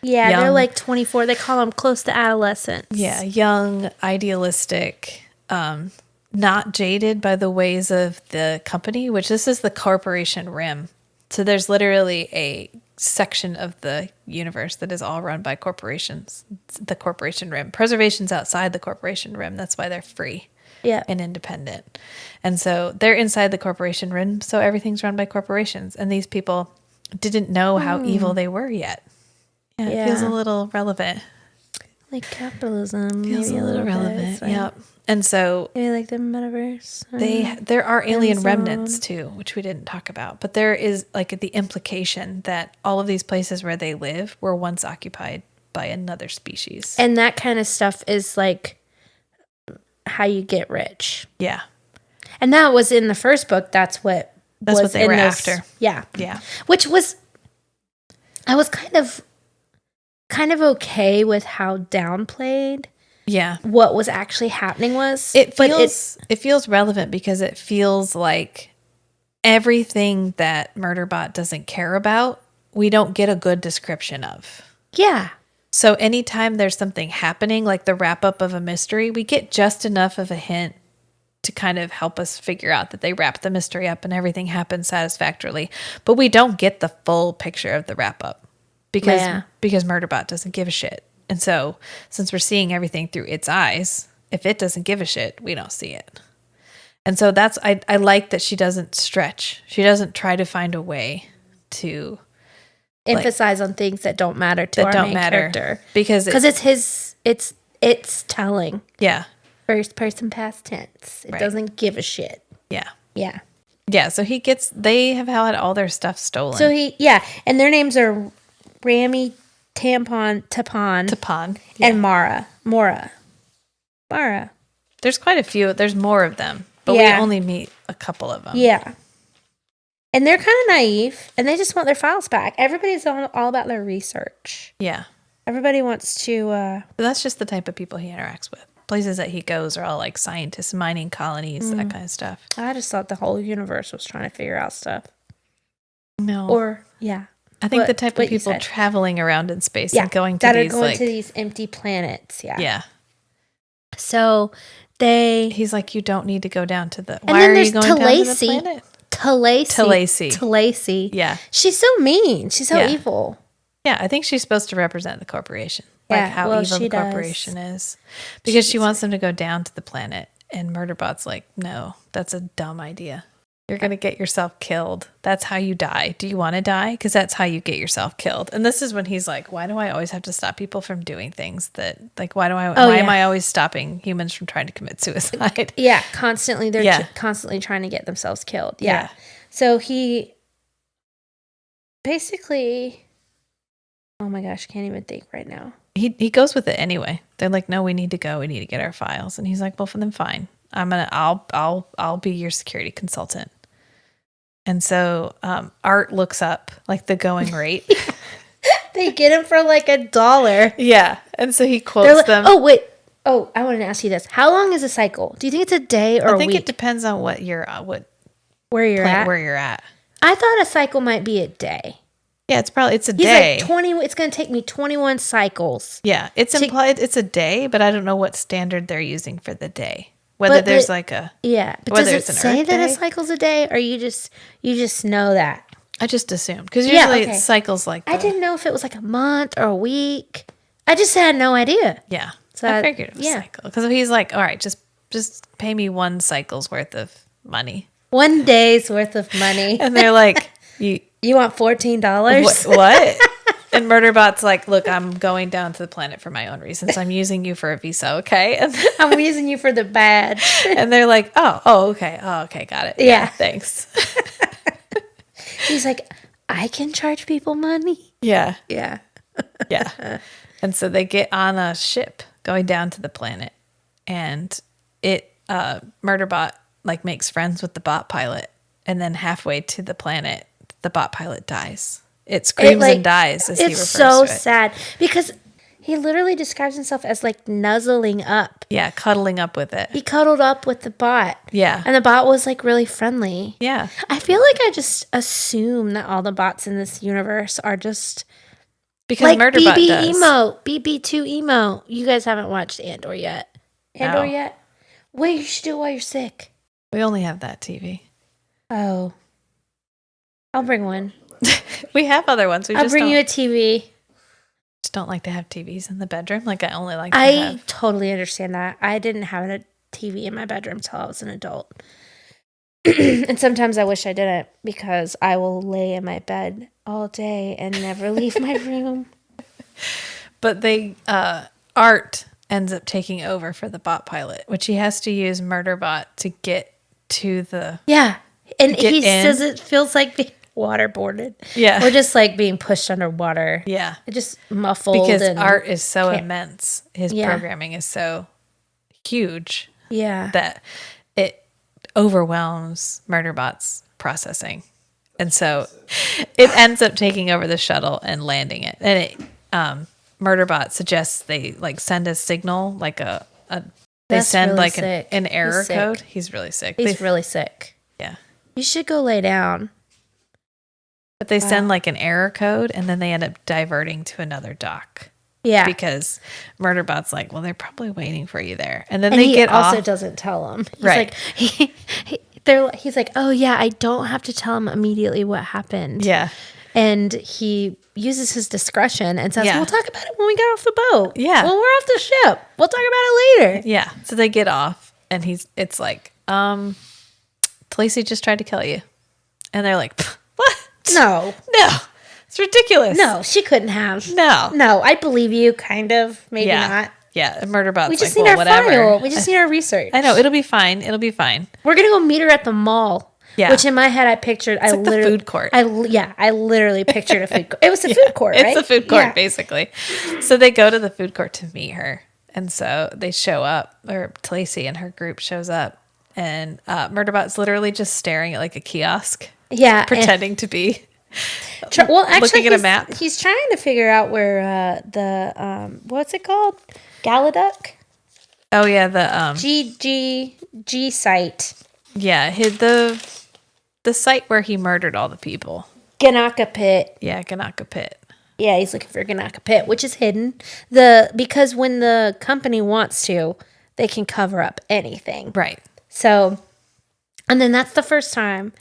Yeah, they're like 24. They call them close to adolescence. Yeah, young, idealistic, not jaded by the ways of the company, which this is the corporation rim. So there's literally a section of the universe that is all run by corporations. It's the corporation rim. Preservation's outside the corporation rim. That's why they're free. Yeah. And independent. And so they're inside the corporation rim, so everything's run by corporations. And these people didn't know how evil they were yet. Yeah, it feels a little relevant. Like capitalism. Feels maybe a little relevant. Yep. And so maybe like the metaverse. there are alien remnants too, which we didn't talk about. But there is like the implication that all of these places where they live were once occupied by another species. And that kind of stuff is like how you get rich. Yeah. And that was in the first book. That's what they were after. Yeah. Yeah. Which was, I was kind of okay with how downplayed what was actually happening was. It feels relevant because it feels like everything that Murderbot doesn't care about, we don't get a good description of. Yeah. So anytime there's something happening, like the wrap up of a mystery, we get just enough of a hint to kind of help us figure out that they wrapped the mystery up and everything happened satisfactorily. But we don't get the full picture of the wrap up because Murderbot doesn't give a shit. And so since we're seeing everything through its eyes, if it doesn't give a shit, we don't see it. And so I like that she doesn't stretch. She doesn't try to find a way to emphasize on things that don't matter to our main character. Because it's telling. Yeah. First person past tense. It doesn't give a shit. Yeah. Yeah. Yeah. So they have had all their stuff stolen. So and their names are Rami, Tapon, and Mora. There's quite a few. There's more of them, but we only meet a couple of them. Yeah. And they're kind of naive, and they just want their files back. Everybody's all about their research. Yeah. Everybody wants to... But that's just the type of people he interacts with. Places that he goes are all like scientists, mining colonies, that kind of stuff. I just thought the whole universe was trying to figure out stuff. No. Or, yeah. I think the type of people traveling around in space and going to these empty planets. Yeah. Yeah. So he's like, you don't need to go down to the... Why are you going down to the planet? Talasi. Yeah. She's so mean. She's so evil. Yeah, I think she's supposed to represent the corporation. Like how evil the corporation is. Because she wants them to go down to the planet. And Murderbot's like, no, that's a dumb idea. You're going to get yourself killed. That's how you die. Do you want to die? Because that's how you get yourself killed. And this is when he's like, why do I always have to stop people from doing things that, like, why am I always stopping humans from trying to commit suicide? Yeah, constantly. They're constantly trying to get themselves killed. Yeah. So he basically, oh my gosh, can't even think right now. He goes with it anyway. They're like, no, we need to go. We need to get our files. And he's like, well, then fine. I'll be your security consultant. And so Art looks up like the going rate. They get him for like $1. Yeah. And so he quotes them. Oh, wait. Oh, I wanted to ask you this. How long is a cycle? Do you think it's a day or a week? I think it depends on where you're at. Where you're at. I thought a cycle might be a day. Yeah, it's a day. Like 20. It's going to take me 21 cycles. Yeah, it's implied it's a day, but I don't know what standard they're using for the day. Whether there's like a but does it say that a cycle's a day, or you just know that? I just assumed because usually it cycles like. I didn't know if it was like a month or a week. I just had no idea. Yeah, so I figured it was a cycle because he's like, all right, just pay me one cycle's worth of money. 1 day's worth of money, and they're like, you want $14? What? And Murderbot's like, look, I'm going down to the planet for my own reasons. I'm using you for a visa, okay? And I'm using you for the badge. And they're like, oh, okay. Oh, okay, got it. Yeah, thanks. He's like, I can charge people money? Yeah. Yeah. Yeah. And so they get on a ship going down to the planet. And Murderbot like makes friends with the bot pilot. And then halfway to the planet, the bot pilot dies. It screams and dies as he refers to it. It's so sad because He literally describes himself as like nuzzling up. Yeah, cuddling up with it. He cuddled up with the bot. Yeah. And the bot was like really friendly. Yeah. I feel like I just assume that all the bots in this universe are just because like Murderbot BB does. Emo, BB2 Emo. You guys haven't watched Andor yet. Andor yet? Wait, you should do it while you're sick. We only have that TV. Oh. I'll bring one. We have other ones. I'll bring you a TV. Just don't like to have TVs in the bedroom. Like I only like to have. I totally understand that. I didn't have a TV in my bedroom until I was an adult. And sometimes I wish I didn't because I will lay in my bed all day and never leave my room. But Art ends up taking over for the bot pilot, which he has to use Murderbot to get to the... Yeah. And he says in. it feels like being waterboarded. Yeah. Or just like being pushed underwater. Yeah. It just muffled. Because Art is so immense. His Yeah. programming is so huge. Yeah. That it overwhelms Murderbot's processing. And so it ends up taking over the shuttle and landing it. And it Murderbot suggests they like send a signal, like they That's send really like sick. an error He's sick. code. He's really sick. He's really sick. Yeah. You should go lay down. But they send like an error code and then they end up diverting to another dock. Yeah. Because Murderbot's like, well, they're probably waiting for you there. And then And they he get also off. doesn't tell him. He's Right. like, he's like, oh yeah, I don't have to tell him immediately what happened. Yeah. And he uses his discretion and says, Yeah. we'll talk about it when we get off the boat. Yeah. When we're off the ship. We'll talk about it later. Yeah. So they get off and it's like, Talisi just tried to kill you. And they're like, what? No. It's ridiculous. No, she couldn't have. No. No, I believe you, kind of. Maybe Yeah. not. Yeah. And Murderbot's We just like, need well, our whatever. file. We just need our research. I know. It'll be fine. It'll be fine. We're going to go meet her at the mall. Yeah. Which in my head I pictured. It's like the food court. I literally pictured a food court. It was a food court, right? It's the food court, Yeah. basically. So they go to the food court to meet her. And so they show up, or Talisi and her group shows up. And Murderbot's literally just staring at like a kiosk. Yeah. Pretending to be actually, looking at a map. He's trying to figure out where what's it called? Galaduck? Oh, yeah. The G site. yeah, the site where he murdered all the people. Ganaka Pit. Yeah, Ganaka Pit. Yeah, he's looking for Ganaka Pit, which is hidden. Because when the company wants to, they can cover up anything. Right. So, and then that's the first time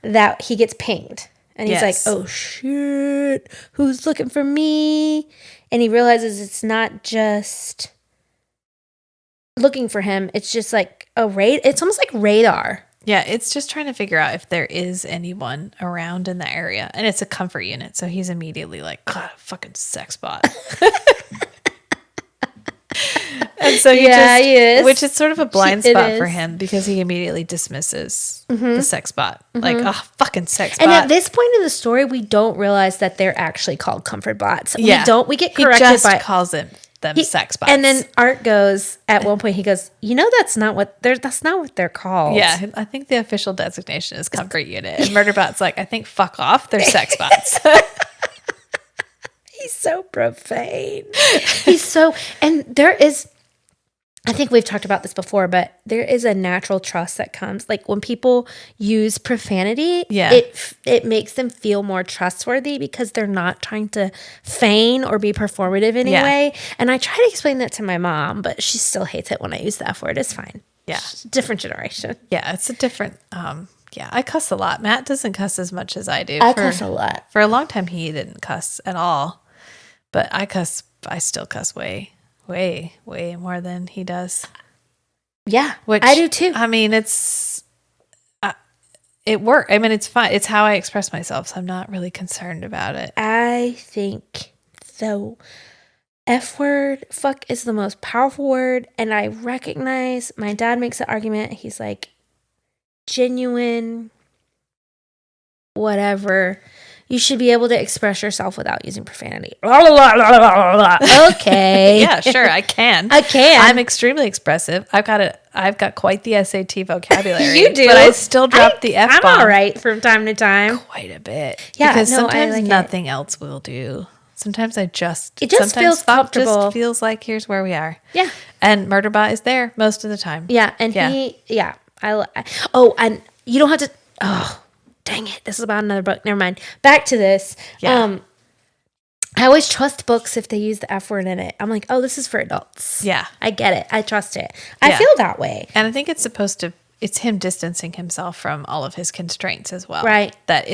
that he gets pinged. And he's Yes. like, oh shit, who's looking for me? And he realizes it's not just looking for him. It's just like it's almost like radar. Yeah, it's just trying to figure out if there is anyone around in the area. And it's a comfort unit. So he's immediately like, God, fucking sex bot. And so he is. Which is sort of a blind spot for him because he immediately dismisses the sex bot. Like, oh, fucking sex bot. And at this point in the story, we don't realize that they're actually called comfort bots. Yeah. We get corrected he just by calls them sex bots. And then Art goes, at one point, he goes, that's not what they're called. Yeah, I think the official designation is comfort unit. And Murderbot's like, I think fuck off, they're sex bots. He's so profane. And there is, I think we've talked about this before, but there is a natural trust that comes. Like when people use profanity, it makes them feel more trustworthy because they're not trying to feign or be performative in any way. And I try to explain that to my mom, but she still hates it when I use the F word. It's fine. Yeah. Different generation. Yeah, it's a different, I cuss a lot. Matt doesn't cuss as much as I do. I cuss a lot. For a long time, he didn't cuss at all. But I still cuss way more than he does. Yeah, which I do too. I mean, it works. I mean, it's fine. It's how I express myself, so I'm not really concerned about it. I think the F word, fuck, is the most powerful word, and I recognize my dad makes an argument. He's like, genuine, whatever. You should be able to express yourself without using profanity. Okay. Yeah, sure, I can. I'm extremely expressive. I've got quite the SAT vocabulary. You do. But I still drop the F-bomb. I'm all right from time to time. Quite a bit. Yeah, because no, sometimes I like nothing else will do. Sometimes It just sometimes feels thought comfortable. just feels like here's where we are. Yeah. And Murderbot is there most of the time. Yeah. And and you don't have to, dang it. This is about another book. Never mind. Back to this. Yeah. I always trust books if they use the F word in it. I'm like, oh, this is for adults. Yeah. I get it. I trust it. I Yeah. feel that way. And I think it's him distancing himself from all of his constraints as well. Right. That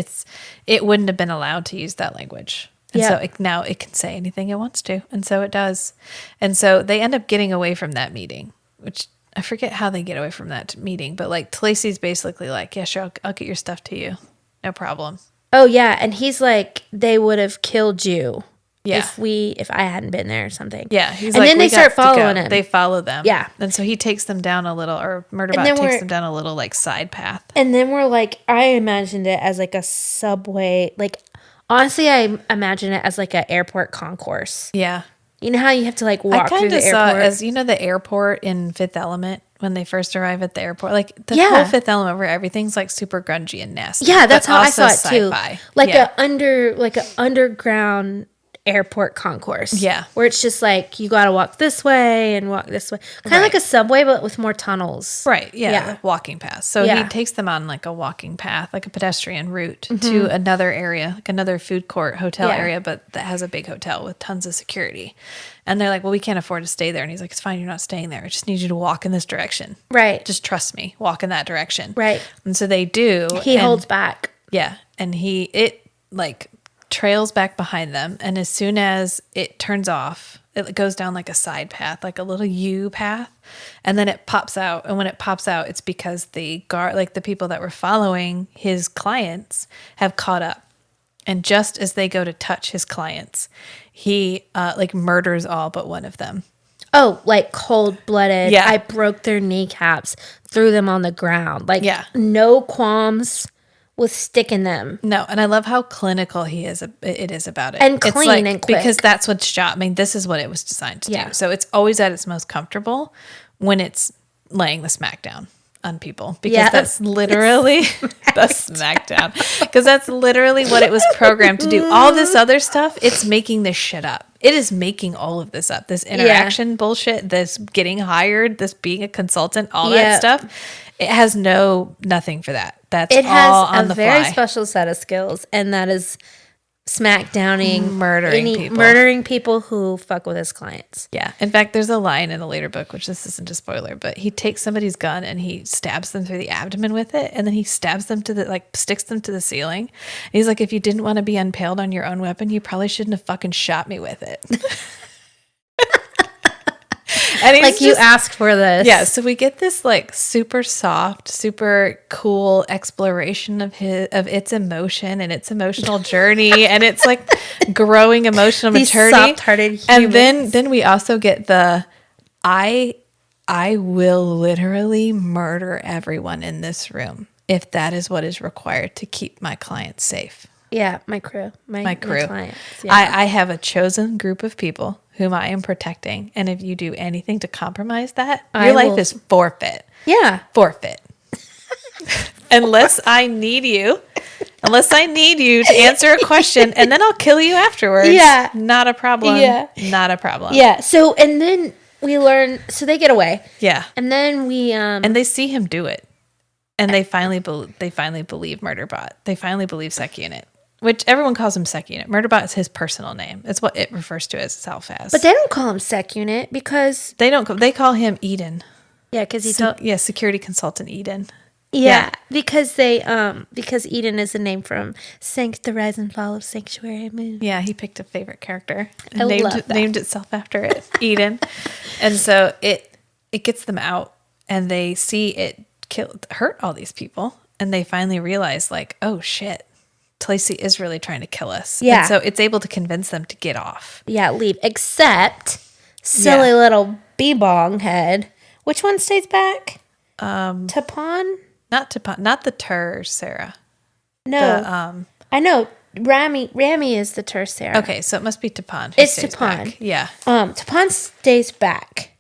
it wouldn't have been allowed to use that language. And so now it can say anything it wants to. And so it does. And so they end up getting away from that meeting, which I forget how they get away from that meeting. But like Talisi's basically like, yeah, sure, I'll get your stuff to you. No problem. Oh, yeah. And he's like, they would have killed you. Yeah. If I hadn't been there or something. Yeah. He's and like, then they start following him. They follow them. Yeah. And so he takes them down a little, or Murderbot takes them down a little like side path. And then we're like, I imagined it as like a subway. Like, honestly, I imagine it as like an airport concourse. Yeah. You know how you have to like walk through the airport? I kind of saw it as, the airport in Fifth Element when they first arrive at the airport. Like the whole Fifth Element where everything's like super grungy and nasty. Yeah, that's how I saw it too. Sci-fi. Like an underground airport concourse. Yeah. Where it's just like you got to walk this way and walk this way. Kind of like a subway but with more tunnels. Right. Yeah. Walking path. So he takes them on like a walking path, like a pedestrian route to another area, like another food court hotel area, but that has a big hotel with tons of security. And they're like, well, we can't afford to stay there. And he's like, it's fine. You're not staying there. I just need you to walk in this direction. Right. Just trust me. Walk in that direction. Right. And so they do. He holds back. Yeah. And it trails back behind them, and as soon as it turns off, it goes down like a side path, like a little U path, and then it pops out. And when it pops out, it's because the people that were following his clients have caught up, and just as they go to touch his clients, he murders all but one of them. Oh, like cold-blooded. Yeah. I broke their kneecaps, threw them on the ground. Like, no qualms with sticking them. No, and I love how clinical it is about it. And clean and quick. Because that's what's shot. I mean, this is what it was designed to do. So it's always at its most comfortable when it's laying the smackdown on people. Because that's literally the smackdown. Because that's literally what it was programmed to do. All this other stuff, it's making this shit up. It is making all of this up. This interaction bullshit, this getting hired, this being a consultant, all that stuff. It has nothing for that. That's all on the fly. It has a very special set of skills, and that is smackdowning, murdering people who fuck with his clients. Yeah. In fact, there's a line in a later book, which this isn't a spoiler, but he takes somebody's gun and he stabs them through the abdomen with it, and then he stabs them sticks them to the ceiling. And he's like, if you didn't want to be impaled on your own weapon, you probably shouldn't have fucking shot me with it. And he's you asked for this. Yeah, so we get this like super soft, super cool exploration of its emotion and its emotional journey, and it's like growing emotional maturity. Soft-hearted humans. And then we also get the I will literally murder everyone in this room if that is what is required to keep my clients safe. Yeah, my crew. My clients. Yeah. I have a chosen group of people whom I am protecting. And if you do anything to compromise that, your life is forfeit. Yeah. Forfeit. Unless I need you to answer a question, and then I'll kill you afterwards. Yeah. Not a problem. Yeah. Not a problem. Yeah. So, and then we learn, so they get away. Yeah. And then and they see him do it. And they finally believe Murderbot. They finally believe Sec Unit. Which everyone calls him Sec Unit. Murderbot is his personal name. It's what it refers to as itself as. But they don't call him Sec Unit because they don't. They call him Eden. Yeah, because security consultant Eden. Yeah, because Eden is a name from the Rise and Fall of Sanctuary Moon. Yeah, he picked a favorite character and named itself after it, Eden. And so it gets them out, and they see it hurt all these people, and they finally realize like, oh shit. Talisi is really trying to kill us. Yeah. And so it's able to convince them to get off. Yeah, leave. Except silly little bee-bong head. Which one stays back? Tapon? Not Tapon. Not the Tur, Sarah. No. I know. Rami is the Tur, Sarah. Okay, so it must be Tapon. It's Tapon. Back. Yeah. Tapon stays back.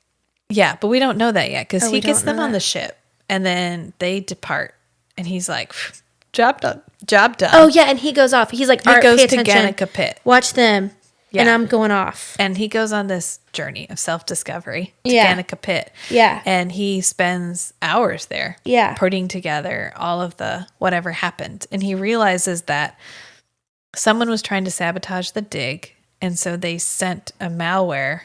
Yeah, but we don't know that yet because he gets them on the ship and then they depart and he's like, job done. Oh, yeah, and he goes off. He's like, he goes pay to attention. Gannica Pit. Watch them. and I'm going off. And he goes on this journey of self-discovery to Yeah. Ganica Pit. Yeah. And he spends hours there. Yeah. Putting together all of the whatever happened. And he realizes that someone was trying to sabotage the dig. And so they sent a malware,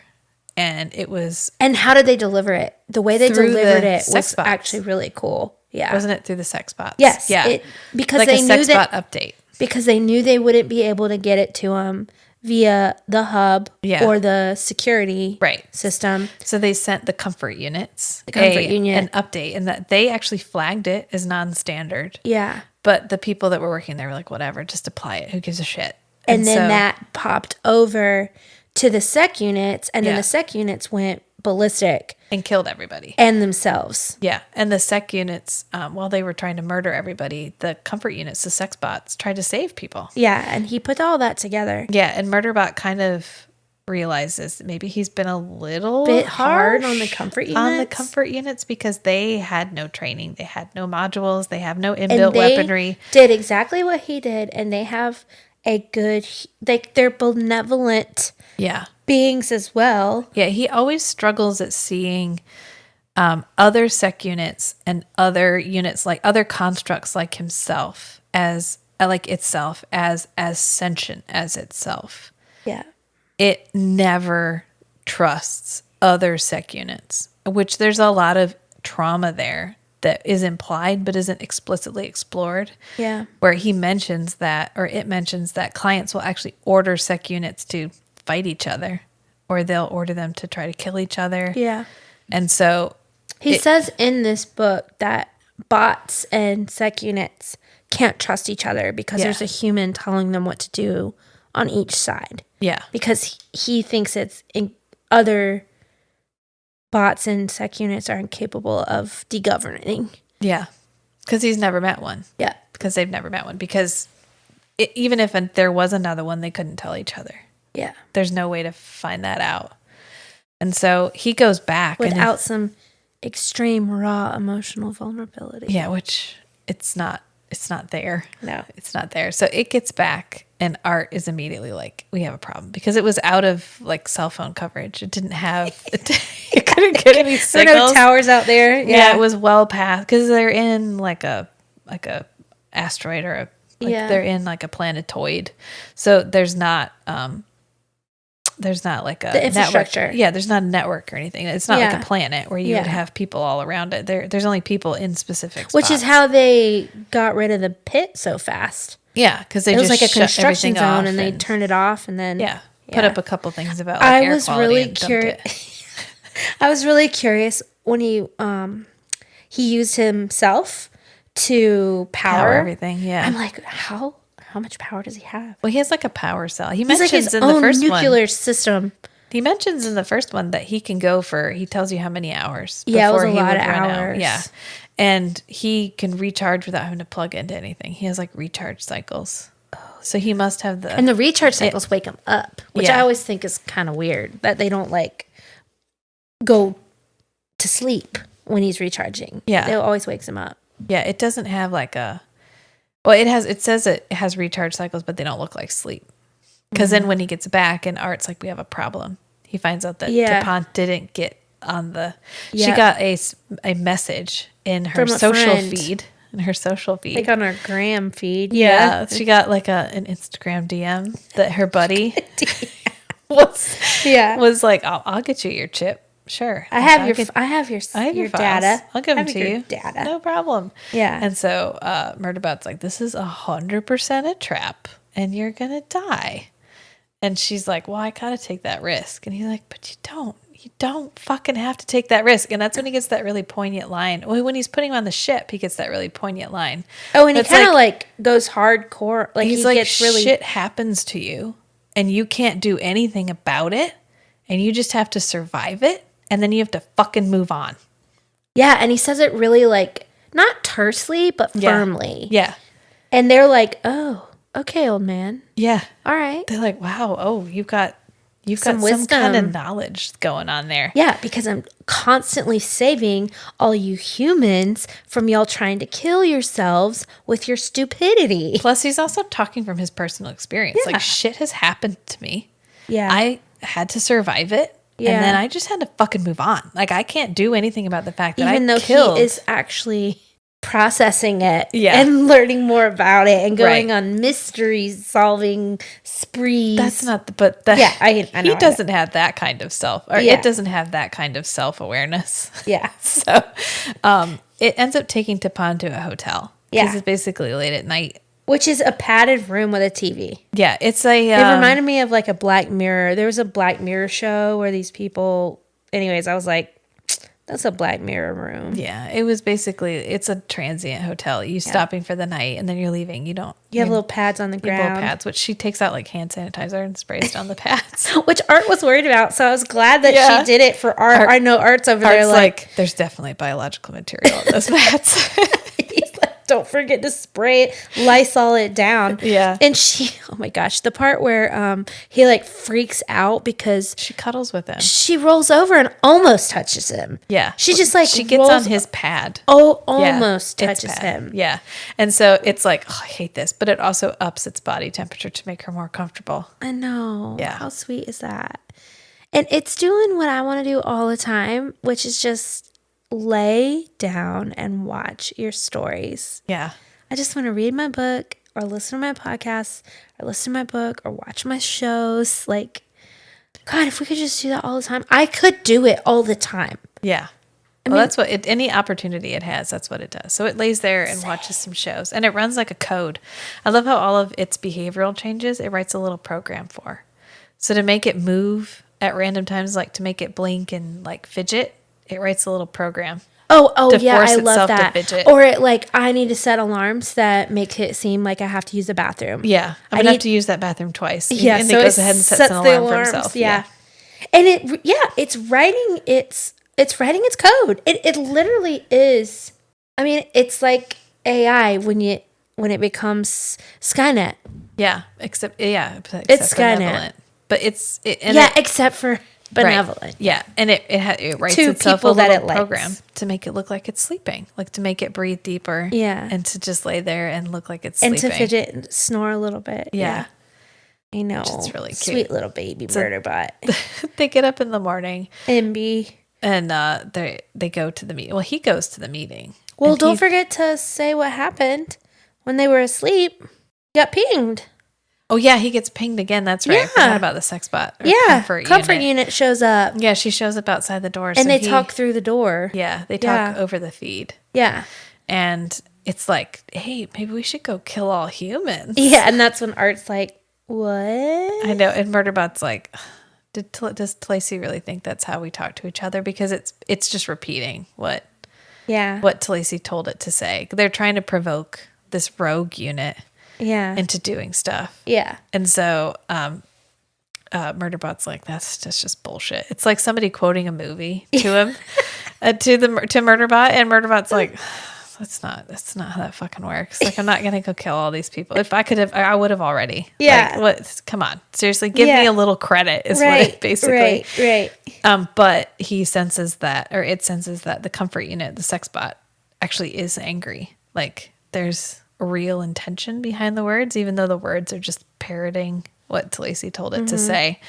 and it was... And how did they deliver it? The way they through delivered the it was sex bots. actually really cool. Yeah. Wasn't it through the sex bots? Yes. Yeah. Because like they a knew sex that bot update. because they knew they wouldn't be able to get it to them via the hub or the security system. So they sent the comfort units unit. an update, and that they actually flagged it as non-standard. Yeah. But the people that were working there were like, whatever, just apply it. Who gives a shit? And then that popped over to the sec units, and then the sec units went ballistic. And killed everybody. And themselves. Yeah. And the sec units, while they were trying to murder everybody, the comfort units, the sex bots, tried to save people. Yeah. And he put all that together. Yeah. And Murderbot kind of realizes that maybe he's been a little bit hard on the comfort units. On the comfort units, because they had no training. They had no modules. They have no inbuilt weaponry. Did exactly what he did. And they have a good, they're benevolent beings as well. Yeah, he always struggles at seeing other sec units and other units, like other constructs like himself, as like itself, as sentient as itself. Yeah. It never trusts other sec units, which there's a lot of trauma there that is implied but isn't explicitly explored. Yeah. Where he mentions that, or it mentions that clients will actually order sec units to fight each other, or they'll order them to try to kill each other. Yeah. And so he says in this book that bots and sec units can't trust each other because there's a human telling them what to do on each side. Yeah. Because he thinks it's other bots and sec units are incapable of degoverning. Yeah. Because he's never met one. Yeah. Because they've never met one. Because even if there was another one, they couldn't tell each other. Yeah. There's no way to find that out. And so he goes back. Without some extreme raw emotional vulnerability. Yeah, which it's not there. No. It's not there. So it gets back, and Art is immediately like, we have a problem. Because it was out of like cell phone coverage. It didn't have, it couldn't get any signals. There were no towers out there. Yeah, it was well past, because they're in like a asteroid, or they're in like a planetoid. So there's not like a the infrastructure. Network. Yeah, there's not a network or anything. It's not like a planet where you would have people all around it. There's only people in specific spots. Which is how they got rid of the pit so fast. Yeah, because it was just like a construction zone, and they turned it off, and then put up a couple things about like air quality and dumped it. I was really curious when he used himself to power everything. Yeah, I'm like, how much power does he have? Well, he has like a power cell. He's like his in own the first nuclear system. He mentions in the first one that he can go for, he tells you how many hours. Yeah, it was before a he lot would of run hours. Out. Yeah. And he can recharge without having to plug into anything. He has like recharge cycles. So he must have the... And the recharge cycles wake him up, which I always think is kind of weird, that they don't like go to sleep when he's recharging. Yeah. It always wakes him up. Yeah, it doesn't have like a... Well, it says it has recharge cycles, but they don't look like sleep. Because then when he gets back, and Art's like, we have a problem. He finds out that Tapant didn't get on the... She got a message in her social feed. In her social feed. Like on her gram feed. Yeah. She got like an Instagram DM that her buddy was like, I'll get you your chip. Sure. I have your files. data. I'll give them to you. Data. No problem. Yeah. And so Murderbot's like, this is 100% a trap, and you're going to die. And she's like, well, I got to take that risk. And he's like, but you don't. You don't fucking have to take that risk. And that's when he gets that really poignant line. Well, when he's putting him on the ship, he gets that really poignant line. Oh, and he kind of like goes hardcore. Like he's he like, gets really... shit happens to you, and you can't do anything about it, and you just have to survive it, and then you have to fucking move on. Yeah, and he says it really like, not tersely, but firmly. Yeah. And they're like, oh, okay, old man. Yeah. All right. They're like, wow, oh, you've got some some kind of knowledge going on there. Yeah, because I'm constantly saving all you humans from y'all trying to kill yourselves with your stupidity. Plus, he's also talking from his personal experience. Yeah. Like, shit has happened to me. Yeah. I had to survive it. Yeah. And then I just had to fucking move on. Like, I can't do anything about the fact that even though killed. he is actually processing it Yeah. and learning more about it and going Right. on mystery solving sprees. That's not the, Yeah, I know. He doesn't have that kind of Yeah. it doesn't have that kind of self-awareness. Yeah. So, it ends up taking Tapan to a hotel. Yeah. Because it's basically late at night. Which is a padded room with a TV. Yeah, it's a... It reminded me of like a Black Mirror. There was a Black Mirror show where these people... Anyways, I was like, that's a Black Mirror room. Yeah, it was basically... It's a transient hotel. You stopping for the night and then you're leaving. You have little pads on the ground. Little pads, which she takes out like hand sanitizer and sprays down the pads. Which Art was worried about, so I was glad that she did it for Art. I know Art's over there like... There's definitely biological material in those pads. He's like, don't forget to spray it, Lysol it down. Yeah. And she, oh my gosh, the part where he like freaks out because she cuddles with him. She rolls over and almost touches him. Yeah. She just like she gets on his pad. Oh, almost touches him. Yeah. And so it's like, oh, I hate this, but it also ups its body temperature to make her more comfortable. I know. Yeah. How sweet is that? And it's doing what I want to do all the time, which is just lay down and watch your stories. Yeah. I just want to read my book or listen to my podcasts or listen to my book or watch my shows. Like, God, if we could just do that all the time, I could do it all the time. Yeah. Well, that's what any opportunity it has, that's what it does. So it lays there and watches some shows and it runs like a code. I love how all of its behavioral changes, it writes a little program for. So to make it move at random times, like to make it blink and like fidget, it writes a little program. Oh yeah, I love that. Fidget. Or it like I need to set alarms that make it seem like I have to use the bathroom. Yeah, I'm gonna have to use that bathroom twice. Yeah, and so it goes ahead and sets an alarm for himself. Yeah, and it's writing its code. It literally is. I mean, it's like AI when it becomes Skynet. Yeah, except it's Skynet, benevolent. But except for benevolent. Right. Yeah, and it writes to itself a people that little it program likes. to make it look like it's sleeping, like to make it breathe deeper. Yeah, and to just lay there and look like it's sleeping. And to fidget and snore a little bit. Yeah. I know. It's really cute. Sweet little baby Murderbot. They get up in the morning. MB. And they go to the meeting. Well, he goes to the meeting. Well, don't forget to say what happened when they were asleep. Got pinged. Oh, yeah, he gets pinged again. That's right. Yeah. I forgot about the sex bot. Comfort unit shows up. Yeah, she shows up outside the door. And they talk through the door. Yeah, they talk over the feed. Yeah. And it's like, hey, maybe we should go kill all humans. Yeah, and that's when Art's like, what? I know. And Murderbot's like, does Talisi really think that's how we talk to each other? Because it's just repeating what Talisi told it to say. They're trying to provoke this rogue unit into doing stuff. Yeah. And so Murderbot's like, that's just bullshit. It's like somebody quoting a movie to him, to Murderbot, and Murderbot's like, that's not how that fucking works. Like, I'm not gonna go kill all these people. If I could have, I would have already. Yeah. Like, what? Come on, seriously, give me a little credit. Is what it basically. Right. But it senses that the comfort unit, the sex bot, actually is angry. Like, there's a real intention behind the words, even though the words are just parroting what Talisi told it to say.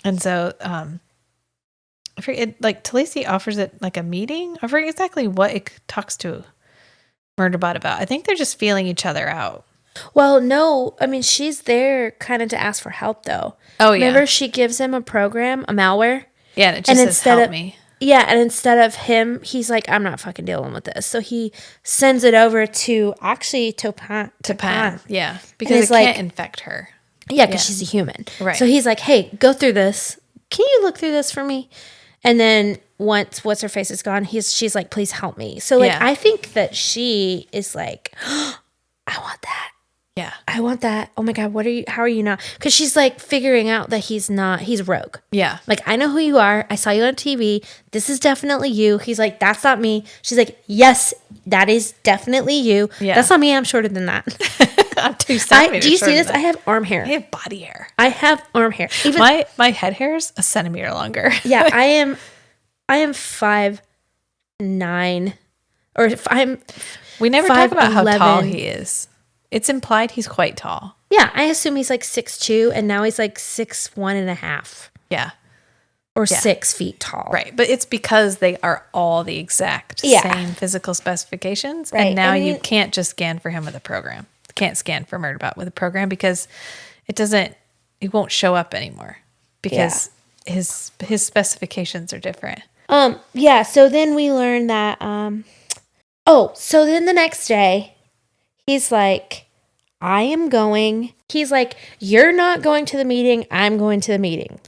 And so, I forget, like, Talisi offers it like a meeting. I forget exactly what it talks to Murderbot about. I think they're just feeling each other out. Well, no, I mean, she's there kind of to ask for help, though. Oh, yeah. Remember, she gives him a program, a malware? Yeah, and it just says, help me. Yeah, and instead of him, he's like, I'm not fucking dealing with this. So he sends it over to, actually, Tapan. Yeah, because it can't infect her. Yeah, because she's a human. Right. So he's like, hey, go through this. Can you look through this for me? And then once what's-her-face is gone, she's like, please help me. So, like, I think that she is like, oh, I want that. Yeah. I want that. Oh, my God, how are you not? Because she's, like, figuring out that he's rogue. Yeah. Like, I know who you are. I saw you on TV. This is definitely you. He's like, that's not me. She's like, yes, that is definitely you. Yeah. That's not me. I'm shorter than that. I'm 2 centimeters. Do you see this? I have arm hair. I have body hair. I have arm hair. Even my head hair is a centimeter longer. Yeah, I am 5'9", or I'm. We never talk about how tall he is. It's implied he's quite tall. Yeah, I assume he's like 6'2", and now he's like 6'1.5". Yeah. Or 6 feet tall. Right. But it's because they are all the exact same physical specifications. Right. And now you can't just scan for him with a program. Can't scan for Murderbot with a program because it won't show up anymore because his specifications are different. Yeah, so then we learn that so then the next day he's like, he's like, you're not going to the meeting, I'm going to the meeting.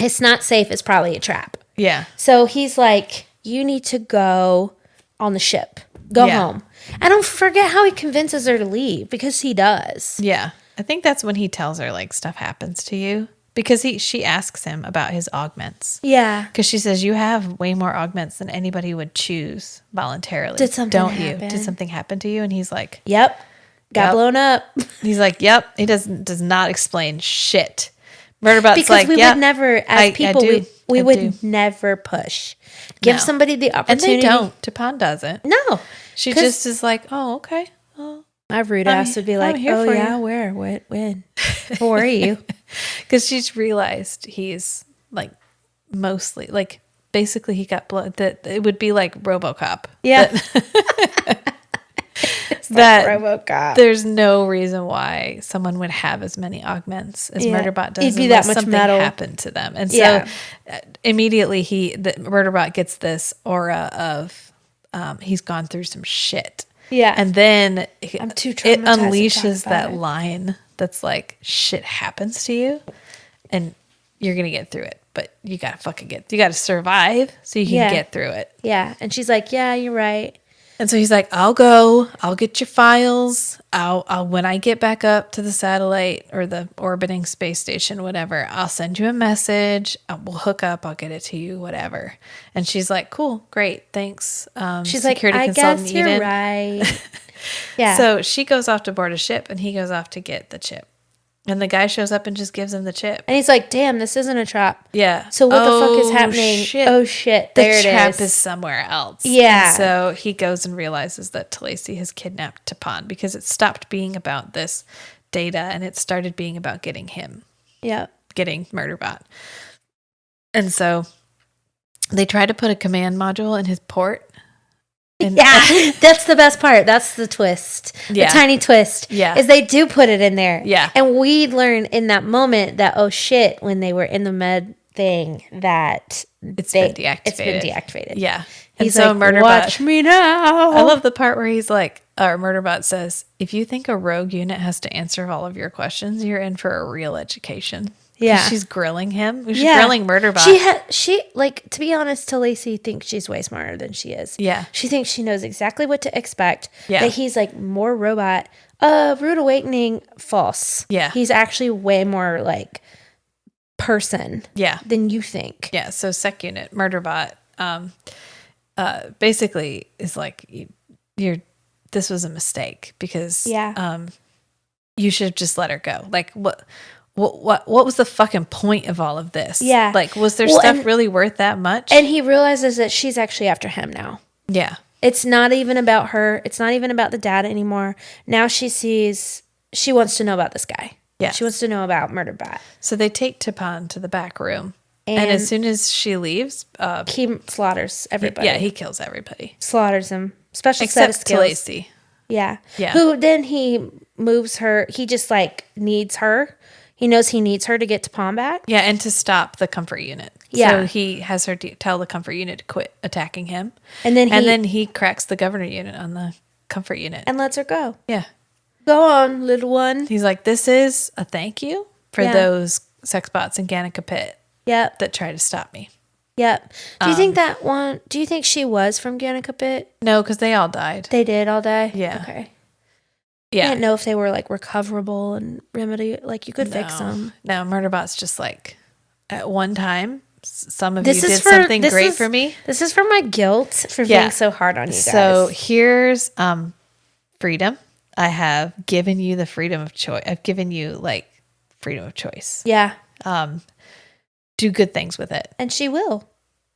It's not safe, it's probably a trap. Yeah. So he's like, you need to go on the ship. Go home. I don't forget how he convinces her to leave, because he does. Yeah. I think that's when he tells her, like, stuff happens to you. Because she asks him about his augments. Yeah. Because she says, you have way more augments than anybody would choose voluntarily. Did something happen? Did something happen to you? And he's like, yep. Got blown up. He's like, yep. He does not explain shit. Murderbot's because like, we would never, as people, we would never push. Give somebody the opportunity. And they don't. Tappan doesn't. No. She just is like, oh, okay. Oh, my rude ass would be like, oh, yeah, you. Where? What? When? Who are you? Because she's realized he's like mostly, like, basically he got blood. That it would be like RoboCop. Yeah. That like RoboCop. There's no reason why someone would have as many augments as Murderbot does. It'd be that much something metal happened to them. And so immediately Murderbot gets this aura of he's gone through some shit. Yeah. And then I'm too it traumatized unleashes that line that's like, shit happens to you and you're going to get through it. But you got to survive so you can get through it. Yeah. And she's like, yeah, you're right. And so he's like, I'll get your files. I'll when I get back up to the satellite or the orbiting space station, whatever, I'll send you a message. We'll hook up. I'll get it to you, whatever. And she's like, cool, great, thanks. She's like, I guess you're right. Yeah. So she goes off to board a ship and he goes off to get the chip. And the guy shows up and just gives him the chip. And he's like, damn, this isn't a trap. Yeah. So what the fuck is happening? Shit. Oh, shit. There it is. The trap is somewhere else. Yeah. And so he goes and realizes that Talisi has kidnapped Tappan because it stopped being about this data and it started being about getting him. Yeah. Getting Murderbot. And so they try to put a command module in his port. Yeah, that's the best part. That's the twist. Yeah. The tiny twist. Yeah. Is they do put it in there. Yeah. And we learn in that moment that, oh shit, when they were in the med thing, that it's been deactivated. Yeah. And He's so like, Murderbot, watch me now. I love the part where he's like, or Murderbot says, if you think a rogue unit has to answer all of your questions, you're in for a real education. Yeah. She's grilling him. She's grilling Murderbot. She like, to be honest, Talisi thinks she's way smarter than she is. Yeah. She thinks she knows exactly what to expect. Yeah. That he's like more robot. Rude Awakening, false. Yeah. He's actually way more like person. Yeah. Than you think. Yeah. So Sec Unit, Murderbot, basically is like, this was a mistake because you should have just let her go. Like what was the fucking point of all of this? Yeah. Like, was there stuff really worth that much? And he realizes that she's actually after him now. Yeah. It's not even about her. It's not even about the dad anymore. Now she wants to know about this guy. Yeah. She wants to know about Murderbot. So they take Tappan to the back room. And as soon as she leaves, he slaughters everybody. He kills everybody. Slaughters him. Special set of skills. Talisi. Yeah. Who then he moves her. He just like needs her. He knows he needs her to get Tappan back. Yeah, and to stop the comfort unit. Yeah. So he has her tell the comfort unit to quit attacking him. And then he cracks the governor unit on the comfort unit. And lets her go. Yeah. Go on, little one. He's like, this is a thank you for those sex bots in Ganica Pit. Yep. That try to stop me. Yep. Do you think she was from Ganica Pit? No, because they all died. They did all die? Yeah. Okay. Yeah. I didn't know if they were like recoverable and remedy, like you could fix them. No, Murderbot's just like, at one time, some of you did something great for me. This is for my guilt for being so hard on you guys. So here's freedom. I have given you the freedom of choice. I've given you like freedom of choice. Yeah. Do good things with it. And she will.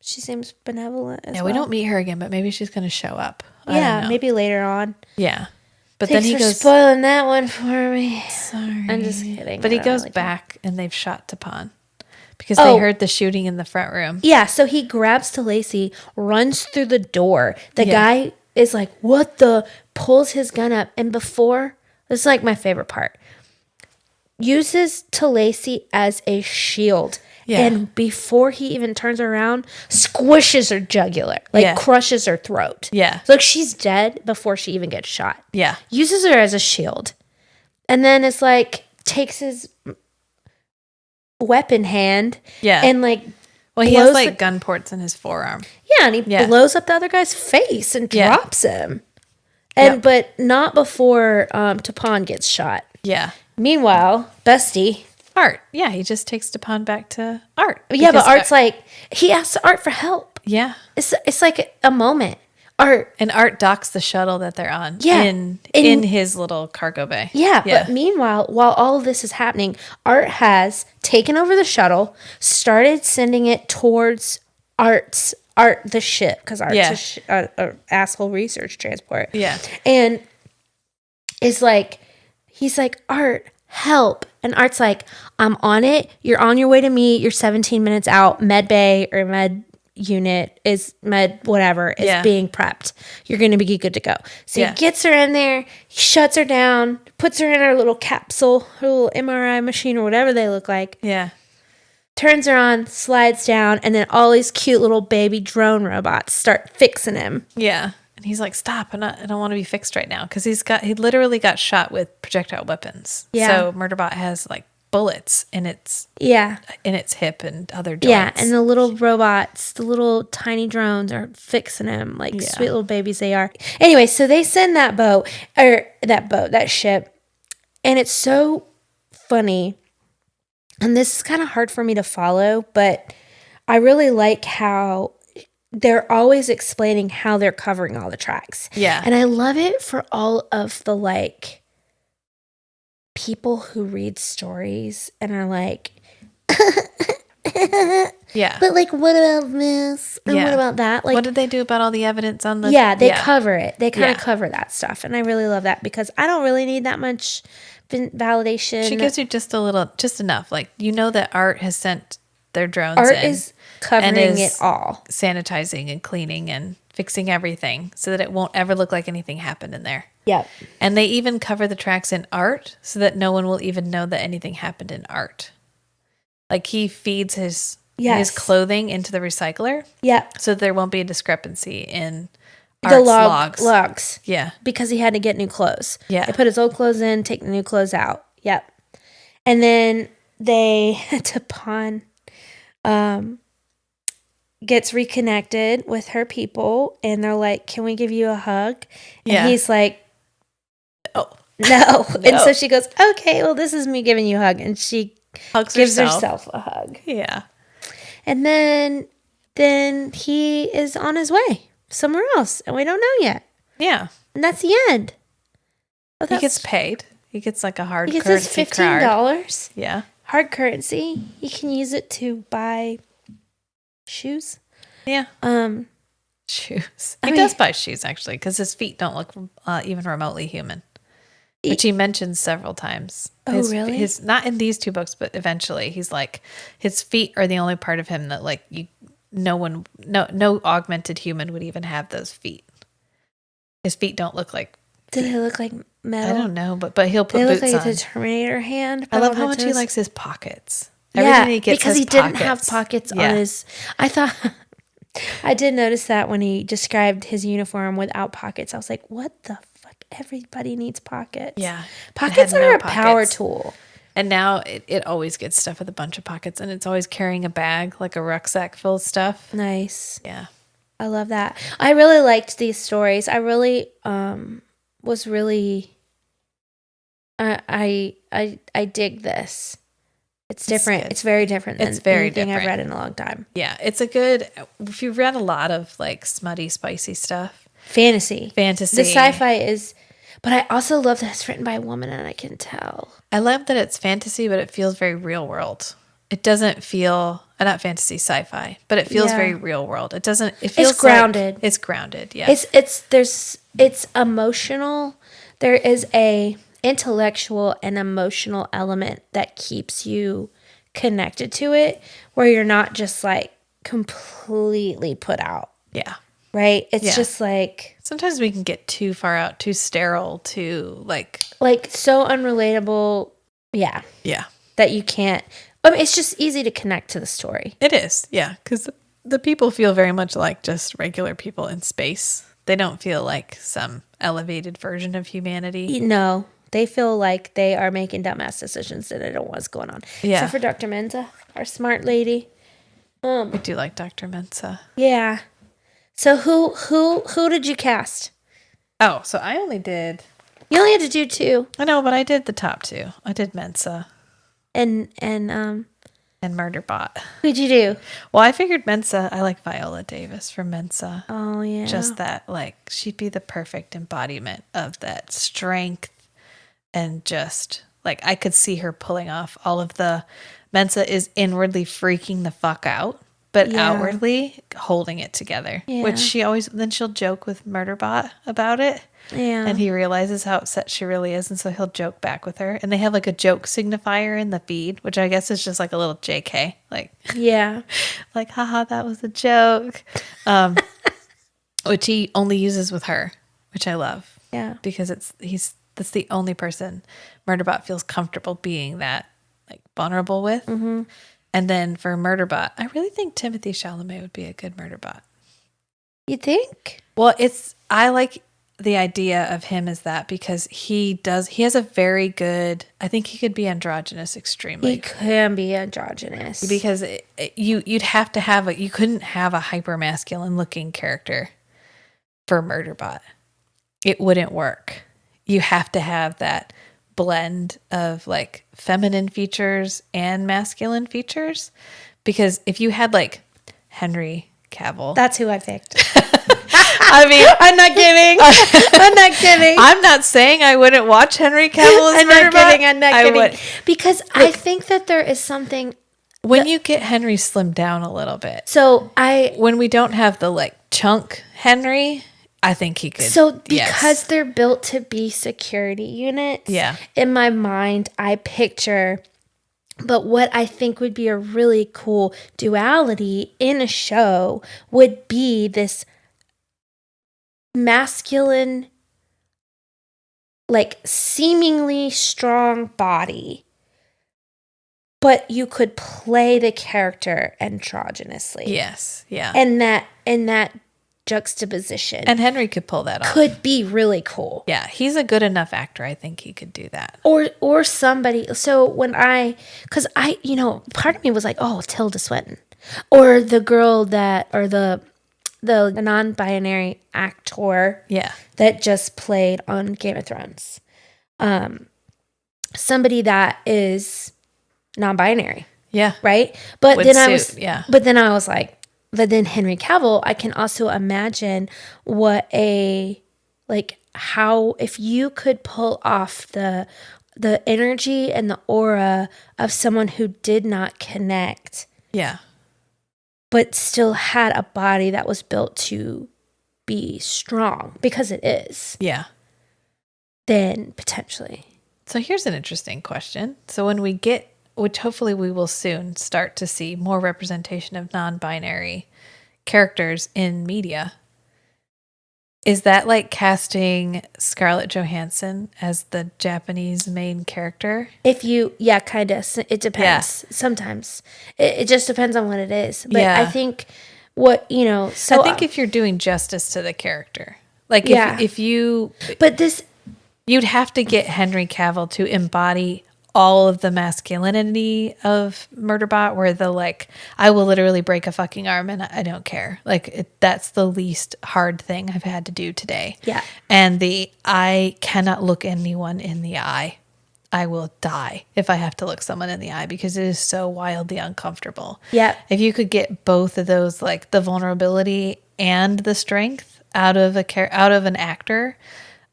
She seems benevolent as well. We don't meet her again, but maybe she's going to show up. Yeah, maybe later on. Yeah. But Thanks then he for goes, spoiling that one for me. sorry. I'm just kidding. But I he don't goes really back and they've shot Tapon because they heard the shooting in the front room. Yeah, so he grabs to Lacey, runs through the door. The Yeah. guy is like, what the? Pulls his gun up. And before, this is like my favorite part, uses to Lacey as a shield. Yeah. And before he even turns around, squishes her jugular, like crushes her throat. Yeah. Like she's dead before she even gets shot. Yeah. Uses her as a shield. And then it's like, takes his weapon hand. Yeah. And like, well, he has like gun ports in his forearm. Yeah, and he blows up the other guy's face and drops him. And but not before Tapon gets shot. Yeah. Meanwhile, Bestie. Art. Yeah, he just takes Tapon back to Art. Yeah, but Art's like, he asks Art for help. Yeah. It's like a moment. Art. And Art docks the shuttle that they're on in his little cargo bay. Yeah, but meanwhile, while all of this is happening, Art has taken over the shuttle, started sending it towards the ship, because Art's a asshole research transport. Yeah. And is like, he's like, Art, help. And Art's like, I'm on it. You're on your way to me. You're 17 minutes out. Med bay or med unit is whatever is being prepped. You're going to be good to go. So he gets her in there. He shuts her down, puts her in her little capsule, her little MRI machine or whatever they look like. Yeah. Turns her on, slides down, and then all these cute little baby drone robots start fixing him. Yeah. And he's like, stop, I don't want to be fixed right now. Because he literally got shot with projectile weapons. Yeah. So Murderbot has like bullets in its hip and other joints. Yeah, and the little robots, the little tiny drones are fixing him like sweet little babies they are. Anyway, so they send that ship, and it's so funny. And this is kind of hard for me to follow, but I really like how they're always explaining how they're covering all the tracks. Yeah. And I love it for all of the like people who read stories and are like, yeah. But like, what about this? And what about that? Like, what did they do about all the evidence on the... Yeah, they cover it. They kind of cover that stuff. And I really love that because I don't really need that much validation. She gives you just enough. Like, you know that Art has sent their drones Art in. is covering it all. Sanitizing and cleaning and fixing everything so that it won't ever look like anything happened in there. Yep. And they even cover the tracks in Art so that no one will even know that anything happened in Art. Like, he feeds his clothing into the recycler. Yep. So there won't be a discrepancy in the Art's logs. Yeah. Because he had to get new clothes. Yeah. They put his old clothes in, take the new clothes out. Yep. And then Tapon gets reconnected with her people, and they're like, can we give you a hug? And he's like, no. And so she goes, okay, well, this is me giving you a hug. And she gives herself a hug. Yeah. And then he is on his way somewhere else, and we don't know yet. Yeah. And that's the end. He gets paid. He gets like a hard currency card. He gets his $15. Yeah. Hard currency. He can use it to buy shoes. Yeah. Shoes. He does buy shoes, actually, because his feet don't look even remotely human. Which he mentions several times. Really? Not in these two books, but eventually he's like, his feet are the only part of him that like no augmented human would even have those feet. His feet don't look like. Do they look like metal? I don't know, but he'll put boots on. They look like it's a Terminator hand. I love how much he likes his pockets. Yeah, because he didn't have pockets on his. I did notice that when he described his uniform without pockets. I was like, what the fuck? Everybody needs pockets. Yeah. Pockets are a power tool. And now it always gets stuff with a bunch of pockets, and it's always carrying a bag, like a rucksack full of stuff. Nice. Yeah. I love that. I really liked these stories. I really was really I dig this. It's different. It's very different than anything I've read in a long time. Yeah, it's a good, if you've read a lot of like smutty, spicy stuff. Fantasy. The sci-fi is, but I also love that it's written by a woman, and I can tell. I love that it's fantasy, but it feels very real world. It doesn't feel, not fantasy, sci-fi, but it feels very real world. It feels grounded. It's grounded, yeah. It's emotional. there is a intellectual and emotional element that keeps you connected to it, where you're not just like completely put out. Yeah. Right? It's just like... Sometimes we can get too far out, too sterile, too like so unrelatable. Yeah. Yeah. That you can't... I mean, it's just easy to connect to the story. It is. Yeah. Because the people feel very much like just regular people in space. They don't feel like some elevated version of humanity. No. They feel like they are making dumbass decisions and they don't know what's going on. Yeah. Except for Dr. Menza, our smart lady. We do like Dr. Mensa. Yeah. So who did you cast? Oh, so I only did... You only had to do 2. I know, but I did the top 2. I did Mensa. And Murderbot. who'd you do? Well, I figured Mensa, I like Viola Davis from Mensa. Oh, yeah. Just that, like, she'd be the perfect embodiment of that strength and just, like, I could see her pulling off all of the... Mensa is inwardly freaking the fuck out, but outwardly holding it together. Yeah. Which she always... Then she'll joke with Murderbot about it. Yeah. And he realizes how upset she really is, and so he'll joke back with her. And they have like a joke signifier in the feed, which I guess is just like a little JK. Like, yeah. Like, haha, that was a joke. Which he only uses with her, which I love. Yeah. Because that's the only person Murderbot feels comfortable being that like vulnerable with. Mm-hmm. And then for Murderbot, I really think Timothée Chalamet would be a good Murderbot. You think? Well, I like the idea of him as that because he has a very good, I think he could be androgynous extremely. He can be androgynous. Because you'd have to have you couldn't have a hyper masculine looking character for Murderbot. It wouldn't work. You have to have that blend of like feminine features and masculine features. Because if you had like Henry Cavill. That's who I picked. I mean, I'm not kidding. I'm not kidding. I'm not saying I wouldn't watch Henry Cavill as Murderbot. I'm not kidding. Because I think that there is something... When you get Henry slimmed down a little bit. So when we don't have the like chunk Henry, I think he could. So because they're built to be security units, in my mind, I picture... But what I think would be a really cool duality in a show would be this masculine, like seemingly strong body, but you could play the character androgynously. Yes, yeah. And that juxtaposition. And Henry could pull that off. Could be really cool. Yeah, he's a good enough actor. I think he could do that. Or somebody. So because part of me was like, oh, Tilda Swinton. Or the girl the non-binary actor that just played on Game of Thrones. Somebody that is non-binary. Yeah. Right? But then I was like, but then Henry Cavill, I can also imagine how if you could pull off the energy and the aura of someone who did not connect. Yeah. But still had a body that was built to be strong, because it is. Yeah. Then potentially. So here's an interesting question. So when we get, which hopefully we will soon start to see more representation of non-binary characters in media, is that like casting Scarlett Johansson as the Japanese main character? Kind of. It depends. Yeah. Sometimes. It just depends on what it is. But I think I think if you're doing justice to the character, like if you... But this... You'd have to get Henry Cavill to embody all of the masculinity of Murderbot, where I will literally break a fucking arm and I don't care. That's the least hard thing I've had to do today. Yeah. And I cannot look anyone in the eye. I will die if I have to look someone in the eye, because it is so wildly uncomfortable. Yeah. If you could get both of those, like the vulnerability and the strength out of an actor,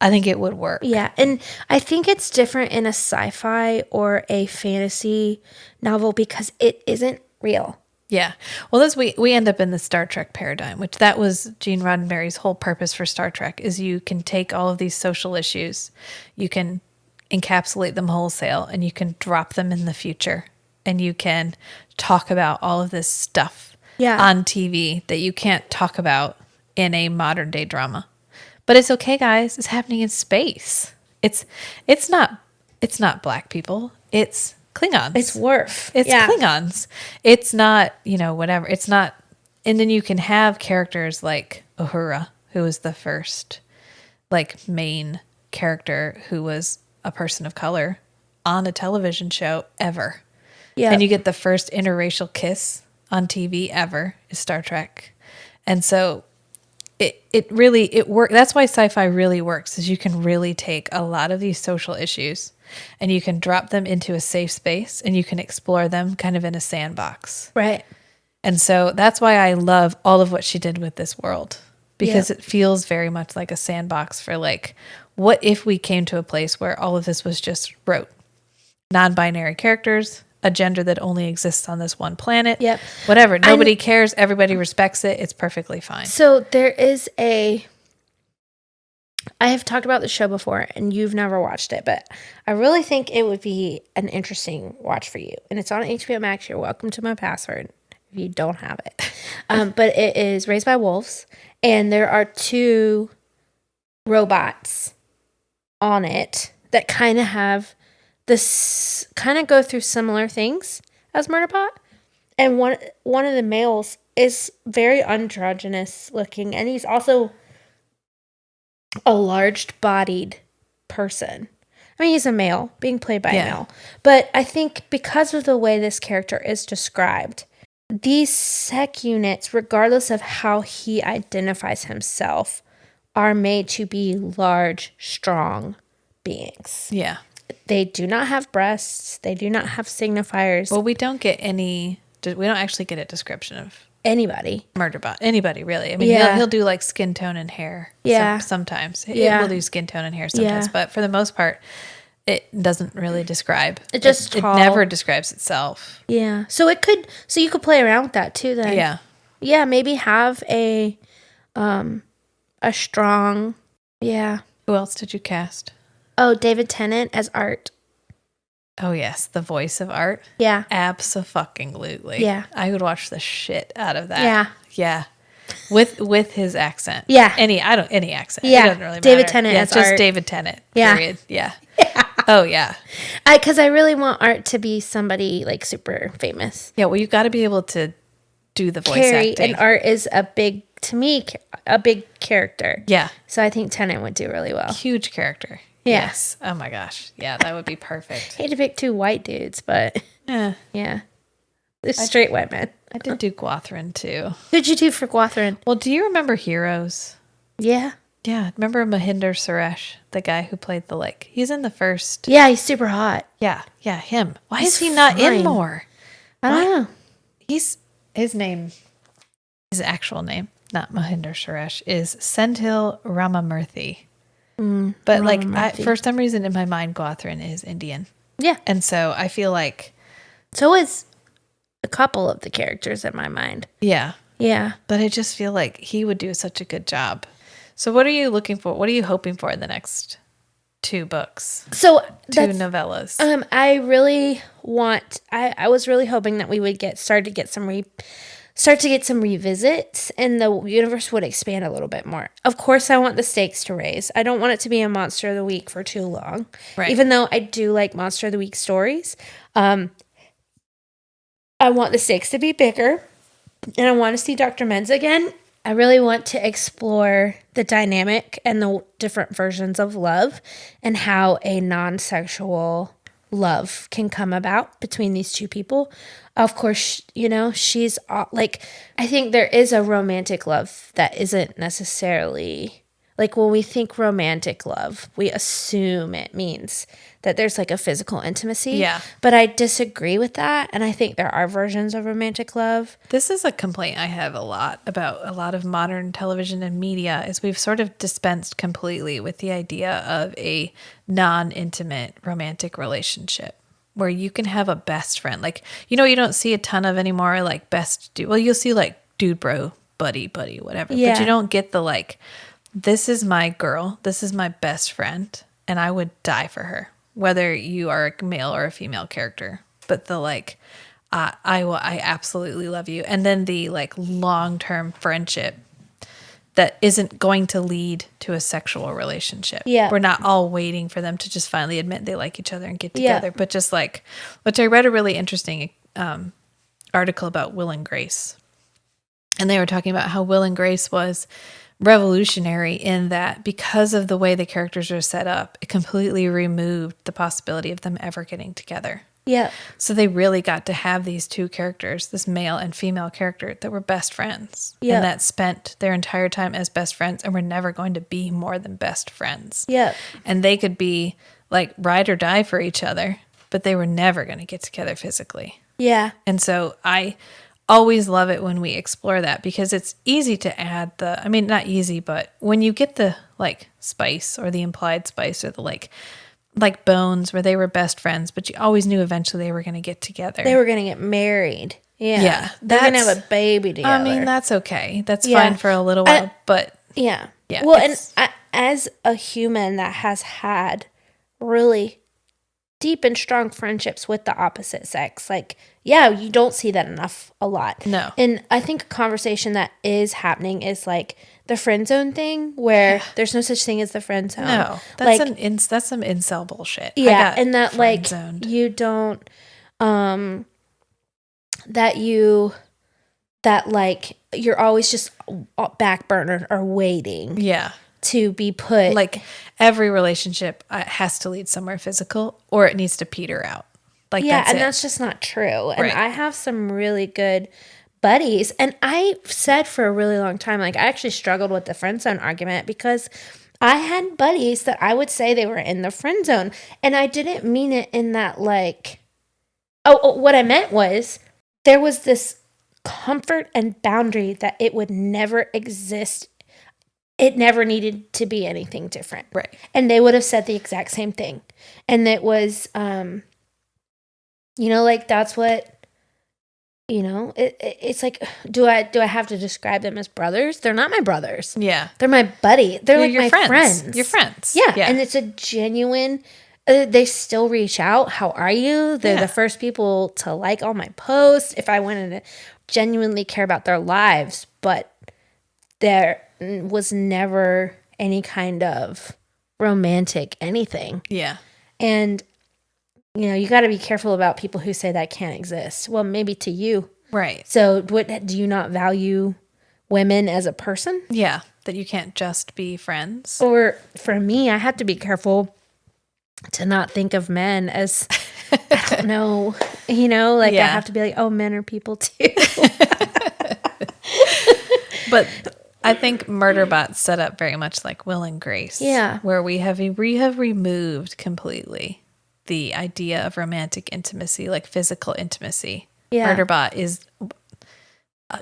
I think it would work. Yeah, and I think it's different in a sci-fi or a fantasy novel because it isn't real. Yeah. Well, we end up in the Star Trek paradigm, which that was Gene Roddenberry's whole purpose for Star Trek is you can take all of these social issues, you can encapsulate them wholesale, and you can drop them in the future, and you can talk about all of this stuff on TV that you can't talk about in a modern day drama. But it's okay, guys. It's happening in space. It's not black people. It's Klingons. It's Worf. It's Klingons. It's not, whatever. It's not. And then you can have characters like Uhura, who was the first, like, main character who was a person of color on a television show ever. Yeah. And you get the first interracial kiss on TV ever is Star Trek. And so it really works. That's why sci-fi really works, is you can really take a lot of these social issues and you can drop them into a safe space and you can explore them kind of in a sandbox. Right. And so that's why I love all of what she did with this world, because it feels very much like a sandbox for, like, what if we came to a place where all of this was just rote, non-binary characters, a gender that only exists on this one planet. Yep. Whatever. Nobody cares. Everybody respects it. It's perfectly fine. So there is I have talked about the show before and you've never watched it, but I really think it would be an interesting watch for you. And it's on HBO Max. You're welcome to my password if you don't have it. But it is Raised by Wolves, and there are 2 robots on it that kind of go through similar things as Murderbot. And one of the males is very androgynous looking, and he's also a large-bodied person. I mean, he's a male, being played by a male. But I think because of the way this character is described, these sec units, regardless of how he identifies himself, are made to be large, strong beings. Yeah. They do not have breasts. They do not have signifiers. Well, we don't actually get a description of anybody. Murderbot. Anybody, really. I mean, he'll do, like, skin tone and hair. Yeah. Sometimes. It will do skin tone and hair sometimes. But for the most part, it doesn't really describe. It never describes itself. Yeah. So you could play around with that too then. Yeah. Yeah, maybe have a strong, Who else did you cast? Oh, David Tennant as Art. Oh, yes. The voice of Art. Yeah. Abso-fucking-lutely. Yeah. I would watch the shit out of that. Yeah. Yeah. With his accent. Yeah. Any accent. Yeah. It doesn't really matter. David Tennant as just Art. David Tennant. Yeah. Period. Yeah. Oh, yeah. Because I really want Art to be somebody, like, super famous. Yeah, well, you got to be able to do the voice acting. And Art is a big character. Yeah. So I think Tennant would do really well. Huge character. Yeah. Yes. Oh, my gosh. Yeah, that would be perfect. Hate to pick 2 white dudes, but yeah. They're straight white men. I did do Gwathrin, too. Who'd you do for Gwathrin? Well, do you remember Heroes? Yeah. Yeah. Remember Mahinder Suresh, the guy who played the lake? He's in the first. Yeah, he's super hot. Yeah. Yeah, him. Why is he not in more? I don't know. His actual name, not Mahinder Suresh, is Senthil Ramamurthy. But for some reason in my mind, Gwathrin is Indian. Yeah. And so I feel like. So is a couple of the characters in my mind. Yeah. Yeah. But I just feel like he would do such a good job. So what are you looking for? What are you hoping for in the next 2 books? So 2 novellas. I really want, I was really hoping that we would start to get some revisits and the universe would expand a little bit more. Of course, I want the stakes to raise. I don't want it to be a Monster of the Week for too long. Right. Even though I do like Monster of the Week stories. I want the stakes to be bigger. And I want to see Dr. Menz again. I really want to explore the dynamic and the different versions of love and how a non-sexual love can come about between these 2 people. Of course, she's like, I think there is a romantic love that isn't necessarily like when we think romantic love, we assume it means that there's like a physical intimacy. Yeah. But I disagree with that. And I think there are versions of romantic love. This is a complaint I have a lot about a lot of modern television and media is we've sort of dispensed completely with the idea of a non-intimate romantic relationship. where you can have a best friend. Like, you know, you don't see a ton of anymore, like best dude. Well, you'll see like dude, bro, buddy, whatever. Yeah. But you don't get the like, this is my girl. This is my best friend. And I would die for her, whether you are a male or a female character. But the like, I absolutely love you. And then the like long-term friendship that isn't going to lead to a sexual relationship. Yeah. We're not all waiting for them to just finally admit they like each other and get Yeah. together. But just like, which I read a really interesting article about Will and Grace. And they were talking about how Will and Grace was revolutionary in that because of the way the characters are set up, it completely removed the possibility of them ever getting together. Yeah. So they really got to have these two characters, this male and female character, that were best friends. Yeah. And that spent their entire time as best friends and were never going to be more than best friends. Yeah. And they could be like ride or die for each other, but they were never going to get together physically. Yeah. And so I always love it when we explore that because it's easy to add the, I mean, not easy, but when you get the like spice or the implied spice or the like Bones where they were best friends, but you always knew eventually they were going to get together. They were going to get married. Yeah. Yeah. They're going to have a baby together. I mean, that's okay. That's Yeah. fine for a little while, but yeah. Yeah, Well, and as a human that has had really deep and strong friendships with the opposite sex, like, yeah, you don't see that a lot. No. And I think a conversation that is happening is like the friend zone thing where there's no such thing as the friend zone. no, that's like, that's some incel bullshit. yeah, and that like friend-zoned. you don't that like you're always just back burner or waiting Yeah. to be put Like every relationship has to lead somewhere physical or it needs to peter out. Like yeah, that's and it. that's just not true. And Right. I have some really good buddies, and I said for a really long time, like I actually struggled with the friend zone argument because I had buddies that I would say they were in the friend zone, and I didn't mean it in that like, what I meant was there was this comfort and boundary that it would never exist. It never needed to be anything different. Right. And they would have said the exact same thing. And it was, like that's what, it's like, do I have to describe them as brothers? They're not my brothers. Yeah. They're my buddy. They're like your my friends. Your friends. Yeah. And it's a genuine, they still reach out. How are you? They're Yeah. the first people to like all my posts. If I wanted to genuinely care about their lives, but there was never any kind of romantic anything. Yeah. And, you got to be careful about people who say that can't exist. Well, maybe to you. Right. So do you not value women as a person? Yeah. That you can't just be friends. Or for me, I have to be careful to not think of men as, I don't know, I have to be like, oh, men are people too. But I think Murderbot set up very much like Will and Grace. Yeah. Where we have removed completely the idea of romantic intimacy, like physical intimacy. Yeah. Murderbot is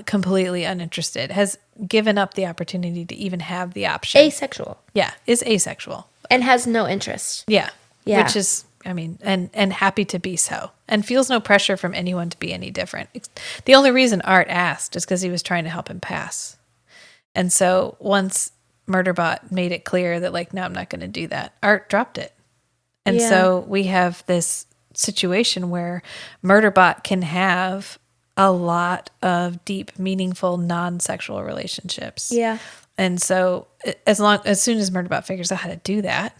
completely uninterested, has given up the opportunity to even have the option. Asexual. Yeah, is asexual. And has no interest. Yeah. Yeah. Which is, I mean, and happy to be so. And feels no pressure from anyone to be any different. The only reason Art asked is because he was trying to help him pass. And so once Murderbot made it clear that like, no, I'm not going to do that, Art dropped it. And Yeah. so we have this situation where Murderbot can have a lot of deep, meaningful, non-sexual relationships. Yeah. And so as soon as Murderbot figures out how to do that,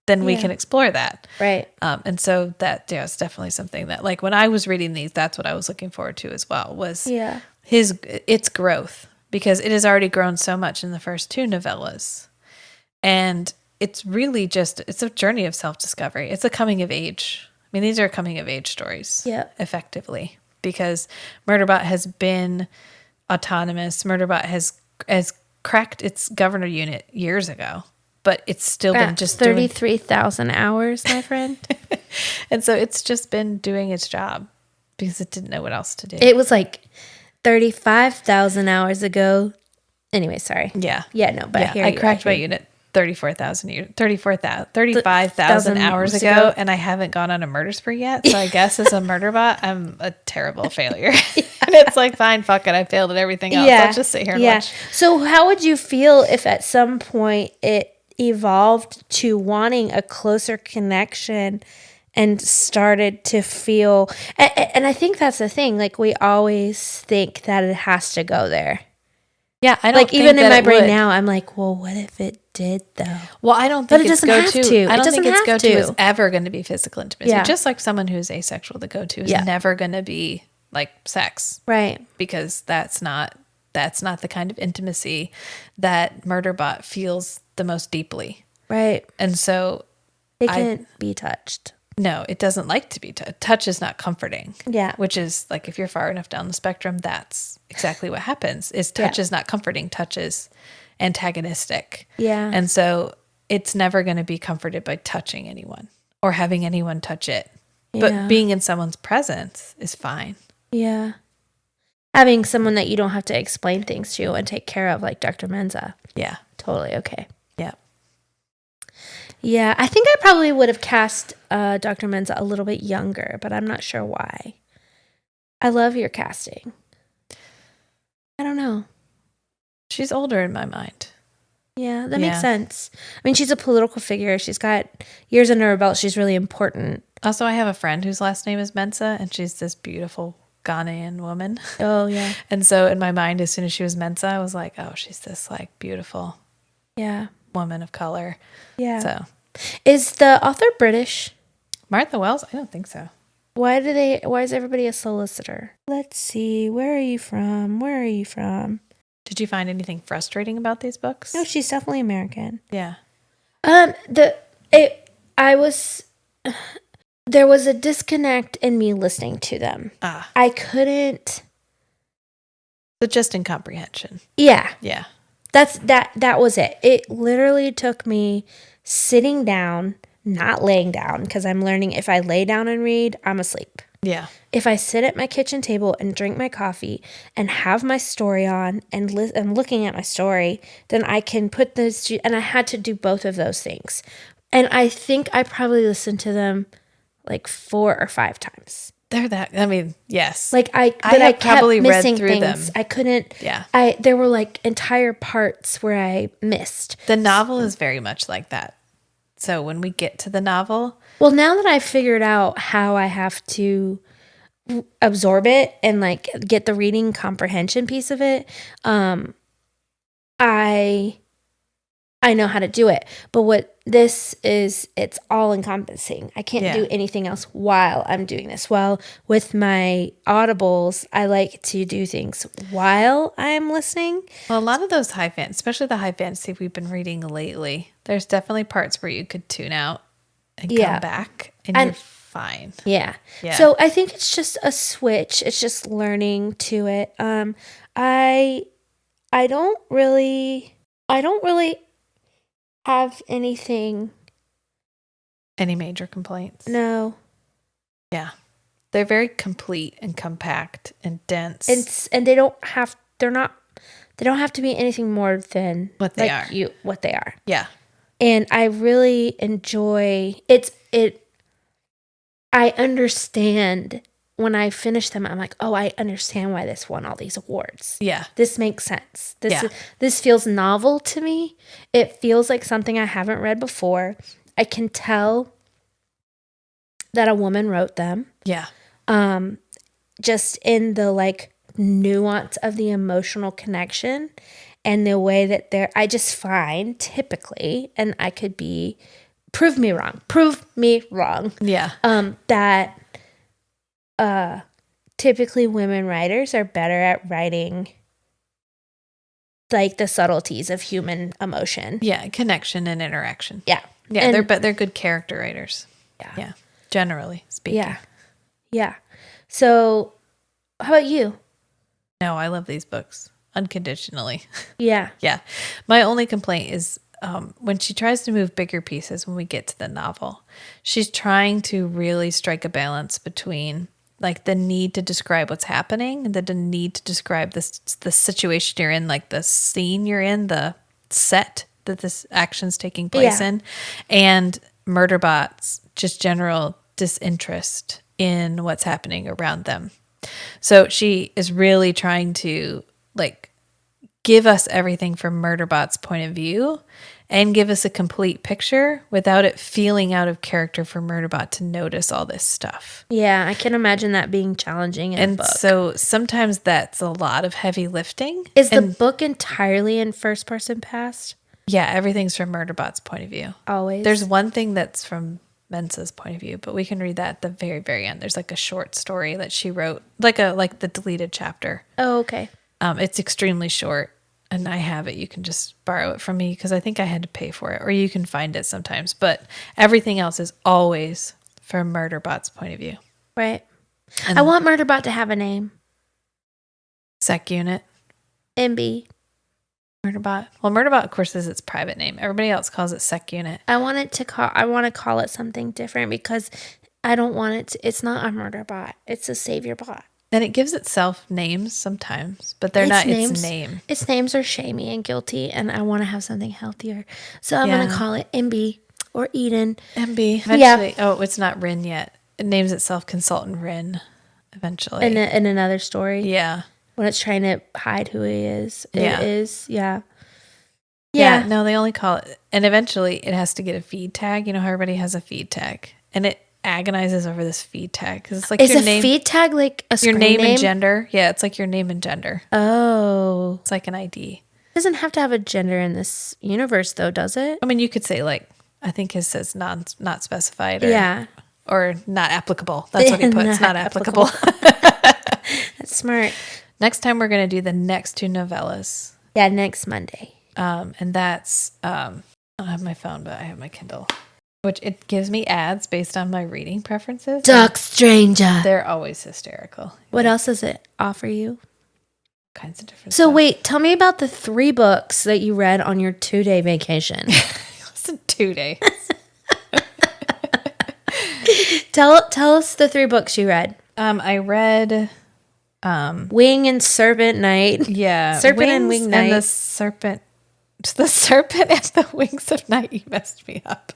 then we Yeah. can explore that. Right. And so that is definitely something that like when I was reading these, that's what I was looking forward to as well was Yeah. its growth, because it has already grown so much in the first two novellas. And it's really it's a journey of self-discovery. It's a coming of age. I mean, these are coming of age stories. Yeah. Effectively, because Murderbot has been autonomous. Murderbot has cracked its governor unit years ago, but it's still been just 33,000 hours, my friend. and so it's just been doing its job because it didn't know what else to do. It was like 35,000 hours ago. Anyway, sorry. Yeah. Yeah, no, but Yeah, I cracked my unit 35,000 hours ago, and I haven't gone on a murder spree yet. So I guess as a murderbot, I'm a terrible failure. And it's like, fine, fuck it. I failed at everything else. I'll just sit here and watch. So how would you feel if at some point it evolved to wanting a closer connection and started to feel, and I think that's the thing, like we always think that it has to go there. Yeah, I don't like think even in that my it brain would. now, I'm like, well, what if it did though? Well, I don't But think it its doesn't have go-to. to. I It don't doesn't think its have go-to to. is ever going to be physical intimacy. Yeah. Just like someone who's asexual, the go-to is never going to be like sex, Right. because that's not the kind of intimacy that Murderbot feels the most deeply. Right. And so It can't be touched. no, it doesn't like to be touched. Touch is not comforting. Yeah. Which is like, if you're far enough down the spectrum, that's exactly what happens. Is touch is not comforting. Touch is antagonistic. Yeah. And so it's never going to be comforted by touching anyone or having anyone touch it. Yeah. But being in someone's presence is fine. Yeah. Having someone that you don't have to explain things to and take care of, like Dr. Menza. Yeah. Totally okay. Yeah. Yeah, I think I probably would have cast Dr. Menza a little bit younger, but I'm not sure why. I love your casting. I don't know. She's older in my mind. Yeah, that makes sense. I mean, she's a political figure. She's got years under her belt. She's really important. Also, I have a friend whose last name is Mensa, and she's this beautiful Ghanaian woman. Oh, yeah. And so in my mind, as soon as she was Mensa, I was like, oh, she's this like beautiful woman of color. Yeah. So is the author British? Martha Wells? I don't think so. Why is everybody a solicitor? Let's see. Where are you from? Did you find anything frustrating about these books? No, she's definitely American. Yeah. There was a disconnect in me listening to them. I couldn't. So just incomprehension. Yeah. Yeah. That was it. It literally took me sitting down, not laying down, because I'm learning if I lay down and read, I'm asleep. Yeah. If I sit at my kitchen table and drink my coffee and have my story on and I'm looking at my story, then I can put this, and I had to do both of those things. And I think I probably listened to them like 4 or 5 times. They're that, I mean, yes. Like I kept probably missing read through things. them. I couldn't. Yeah. There were like entire parts where I missed. The novel is very much like that. So when we get to the novel. Well, now that I've figured out how I have to absorb it and like get the reading comprehension piece of it, I know how to do it. But what this is, it's all encompassing. I can't do anything else while I'm doing this. Well, with my audibles, I like to do things while I'm listening. Well, a lot of those especially the high fantasy we've been reading lately, there's definitely parts where you could tune out and come back and you're fine. Yeah. So I think it's just a switch. It's just learning to it. I don't really have any major complaints? No. Yeah. They're very complete and compact and dense. And they don't have to be anything more than what they are. What they are. Yeah. And I really enjoy it. I understand when I finish them. I'm like, oh, I understand why this won all these awards. Yeah. This makes sense. This feels novel to me. It feels like something I haven't read before. I can tell that a woman wrote them. Yeah. Just in the like nuance of the emotional connection and the way that I just find typically, and I could be, prove me wrong. Yeah. That typically women writers are better at writing like the subtleties of human emotion. Yeah, connection and interaction. Yeah. Yeah, they're good character writers. Yeah. Generally speaking. Yeah. So, how about you? No, I love these books unconditionally. Yeah. Yeah. My only complaint is when she tries to move bigger pieces when we get to the novel, she's trying to really strike a balance between like the need to describe what's happening and the need to describe the situation you're in, like the scene you're in, the set that this action's taking place Yeah. in, and Murderbot's just general disinterest in what's happening around them. So she is really trying to like give us everything from Murderbot's point of view and give us a complete picture without it feeling out of character for Murderbot to notice all this stuff. Yeah, I can imagine that being challenging in a And book. so sometimes that's a lot of heavy lifting. Is the book entirely in first person past? Yeah, everything's from Murderbot's point of view. Always. There's one thing that's from Mensa's point of view, but we can read that at the very, very end. There's like a short story that she wrote, like the deleted chapter. Oh, okay. It's extremely short, and I have it. You can just borrow it from me because I think I had to pay for it, or you can find it sometimes. But everything else is always from Murderbot's point of view. Right. And I want Murderbot to have a name. Sec unit. MB. Murderbot. Well, Murderbot, of course, is its private name. Everybody else calls it Sec unit. I want to call it something different because I don't want it to, it's not a Murderbot. It's a savior bot. And it gives itself names sometimes, but they're not its name. Its names are shamey and guilty, and I want to have something healthier. So I'm going to call it MB or Eden. MB. Eventually. Yeah. Oh, it's not Rin yet. It names itself Consultant Rin eventually. In another story. Yeah. When it's trying to hide who he is. Yeah. It is. Yeah. Yeah. No, they only call it. And eventually it has to get a feed tag. You know how everybody has a feed tag. And it agonizes over this feed tag because it's like your name. Is a feed tag like a your name and gender? Yeah, it's like your name and gender. Oh, it's like an ID. It doesn't have to have a gender in this universe, though, does it? I mean, you could say like I think his says not specified. Or not applicable. That's what he puts. Not applicable. That's smart. Next time we're gonna do the next two novellas. Yeah, next Monday. And that's I don't have my phone, but I have my Kindle. Which it gives me ads based on my reading preferences. Duck Stranger. They're always hysterical. What else does it offer you? Kinds of different So stuff. wait, tell me about the 3 books that you read on your 2-day vacation. Listen, 2 days. Tell us the 3 books you read. I read Wing and Serpent Night. Yeah. Serpent and Wing Night. And the serpent and the wings of night. You messed me up.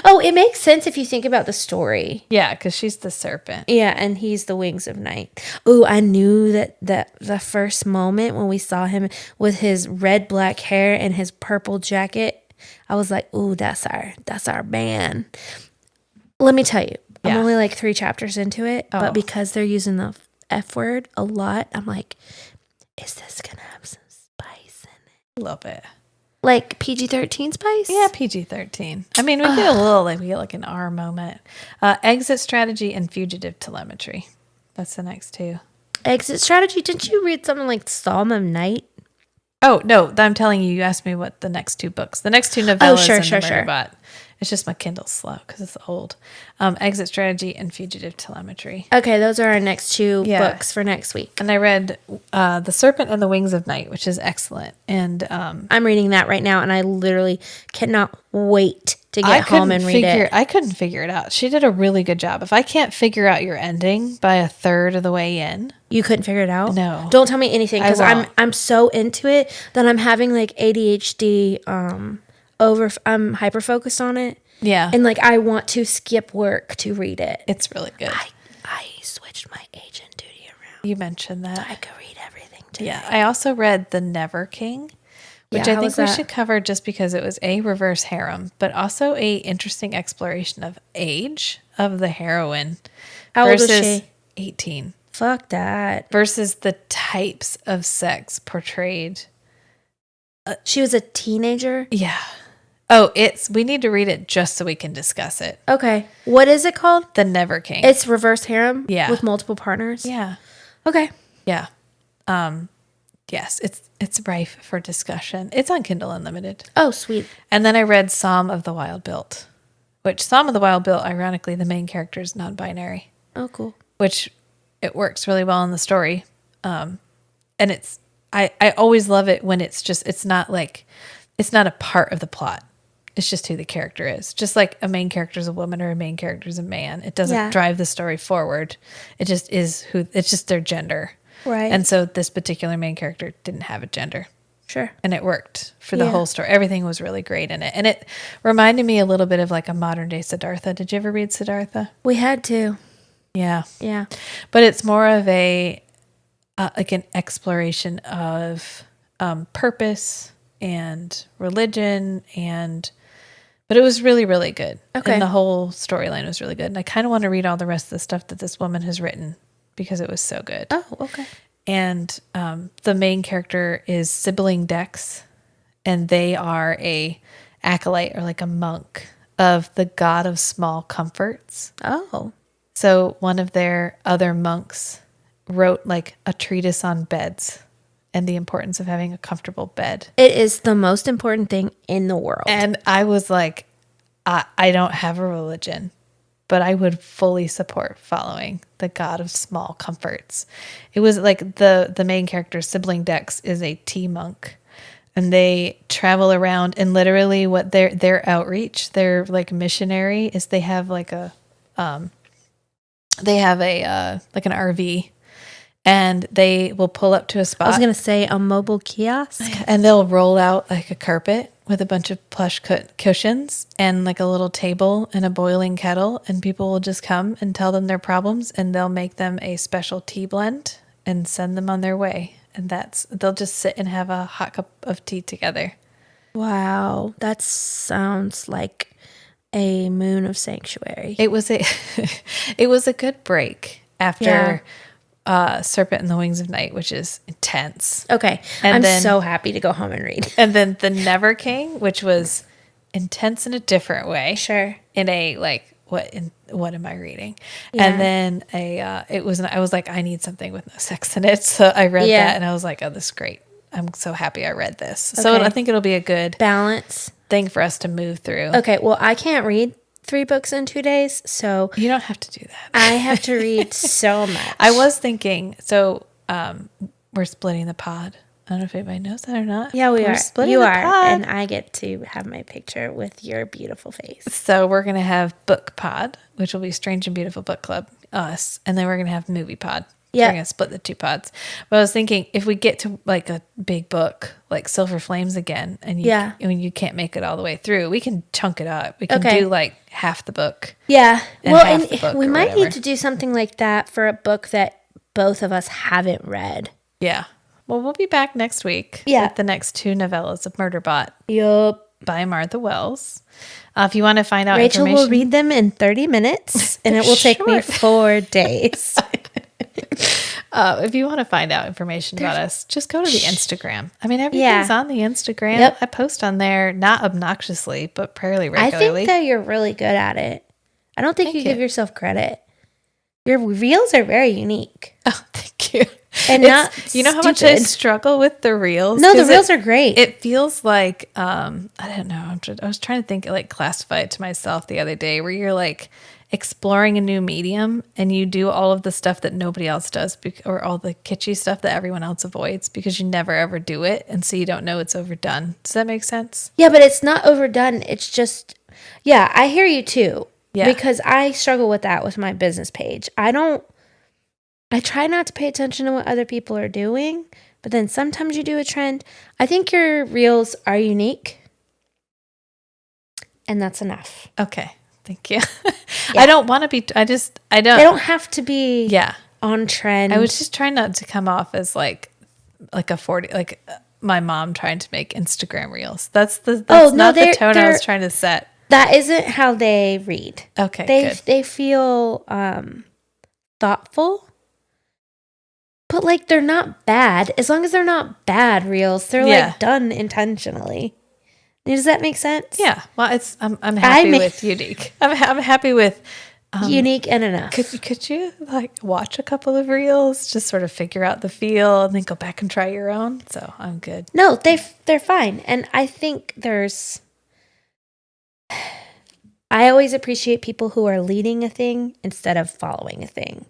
Oh, it makes sense if you think about the story. Yeah, because she's the serpent. Yeah, and he's the wings of night. Oh, I knew that the first moment when we saw him with his red black hair and his purple jacket, I was like, "Ooh, that's our man." Let me tell you, I'm only like 3 chapters into it, but because they're using the F word a lot, I'm like, is this gonna have some spice in it? A little bit. Like PG-13 spice? Yeah, PG-13. I mean, we get a little, we get like an R moment. Exit strategy and fugitive telemetry. That's the next 2. Exit strategy? Didn't you read something like Psalm of Night? Oh, no, I'm telling you, you asked me what the next 2 books. The next 2 novellas sure. Murderbot. It's just my Kindle's slow because it's old. Exit strategy and fugitive telemetry. Okay, those are our next 2 books for next week. And I read The Serpent and the Wings of Night, which is excellent. And I'm reading that right now, and I literally cannot wait to get home and read it. I couldn't figure it out. She did a really good job. If I can't figure out your ending by a third of the way in. You couldn't figure it out? No. Don't tell me anything because I'm so into it that I'm having like ADHD I'm hyper focused on it. Yeah. And like I want to skip work to read it. It's really good. I switched my agent duty around. You mentioned that. So I could read everything today. Yeah. I also read The Never King, which I think we should cover just because it was a reverse harem, but also a interesting exploration of age of the heroine. How old was she? 18. Fuck that. Versus the types of sex portrayed. She was a teenager? Yeah. Oh, we need to read it just so we can discuss it. Okay. What is it called? The Never King. It's reverse harem? Yeah. With multiple partners? Yeah. Okay. Yeah. Yes, it's rife for discussion. It's on Kindle Unlimited. Oh, sweet. And then I read Psalm of the Wild Built, which Psalm of the Wild Built, ironically, the main character is non-binary. Oh, cool. Which it works really well in the story. And I always love it when it's not a part of the plot. It's just who the character is. Just like a main character is a woman or a main character is a man. It doesn't drive the story forward. It just is it's just their gender. Right. And so this particular main character didn't have a gender. Sure. And it worked for the whole story. Everything was really great in it. And it reminded me a little bit of like a modern day Siddhartha. Did you ever read Siddhartha? We had to. Yeah. Yeah. But it's more of a, like an exploration of purpose and religion but it was really, really good. Okay. And the whole storyline was really good. And I kind of want to read all the rest of the stuff that this woman has written because it was so good. Oh, okay. And the main character is sibling Dex, and they are a acolyte or like a monk of the god of small comforts. Oh. So one of their other monks wrote like a treatise on beds and the importance of having a comfortable bed. It is the most important thing in the world. And I was like, I don't have a religion, but I would fully support following the god of small comforts. It was like the main character, sibling Dex, is a tea monk, and they travel around, and literally what their outreach, their like missionary is they have like a like an RV, and they will pull up to a spot. I was going to say a mobile kiosk. And they'll roll out like a carpet with a bunch of plush cushions and like a little table and a boiling kettle. And people will just come and tell them their problems, and they'll make them a special tea blend and send them on their way. And they'll just sit and have a hot cup of tea together. Wow. That sounds like a moon of sanctuary. It was a good break after Serpent and the Wings of Night, which is intense. Okay. I'm so happy to go home and read. And then The Never King, which was intense in a different way. Sure. In a like, what am I reading? Yeah. And then I was like, I need something with no sex in it. So I read that and I was like, oh, this is great. I'm so happy I read this. So I think it'll be a good balance thing for us to move through. Okay. Well, I can't read 3 books in 2 days, so you don't have to do that. I have to read so much. I was thinking, so we're splitting the pod. I don't know if anybody knows that or not. Yeah, we We're are. splitting You the are, pod. and I get to have my picture with your beautiful face. So we're gonna have book pod, which will be Strange and Beautiful Book Club, us, and then we're gonna have movie pod. Yeah, we're gonna split the 2 pods. But I was thinking, if we get to like a big book like Silver Flames again, and you can't make it all the way through, we can chunk it up. We can do like half the book. Yeah, And we might need to do something like that for a book that both of us haven't read. Yeah. Well, we'll be back next week with the next 2 novellas of Murderbot. Yup. By Martha Wells. If you want to find out Rachel information, will read them in 30 minutes, and it will take me 4 days. If you want to find out information about us, just go to the Instagram. I mean, everything's on the Instagram. Yep. I post on there, not obnoxiously, but fairly regularly. I think that you're really good at it. I don't think you give yourself credit. Your reels are very unique. Oh, thank you. And not you know how much I struggle with the reels? No, the reels are great. It feels like, I don't know. I was trying to think, like, classify it to myself the other day, where you're like exploring a new medium and you do all of the stuff that nobody else does, or all the kitschy stuff that everyone else avoids because you never ever do it. And so you don't know it's overdone. Does that make sense? Yeah, but it's not overdone. It's just, I hear you too. Yeah. Because I struggle with that with my business page. I try not to pay attention to what other people are doing, but then sometimes you do a trend. I think your reels are unique, and that's enough. Okay. Thank you. I don't want to be, I don't. They don't have to be on trend. I was just trying not to come off as like a 40, like my mom trying to make Instagram reels. That's not the tone I was trying to set. That isn't how they read. Okay, they feel thoughtful. But, like, they're not bad. As long as they're not bad reels, they're, like, done intentionally. Does that make sense? Yeah. Well, I'm happy with unique. I'm happy with... unique and enough. Could you, like, watch a couple of reels, just sort of figure out the feel, and then go back and try your own? So, I'm good. No, they're fine. And I think I always appreciate people who are leading a thing instead of following a thing.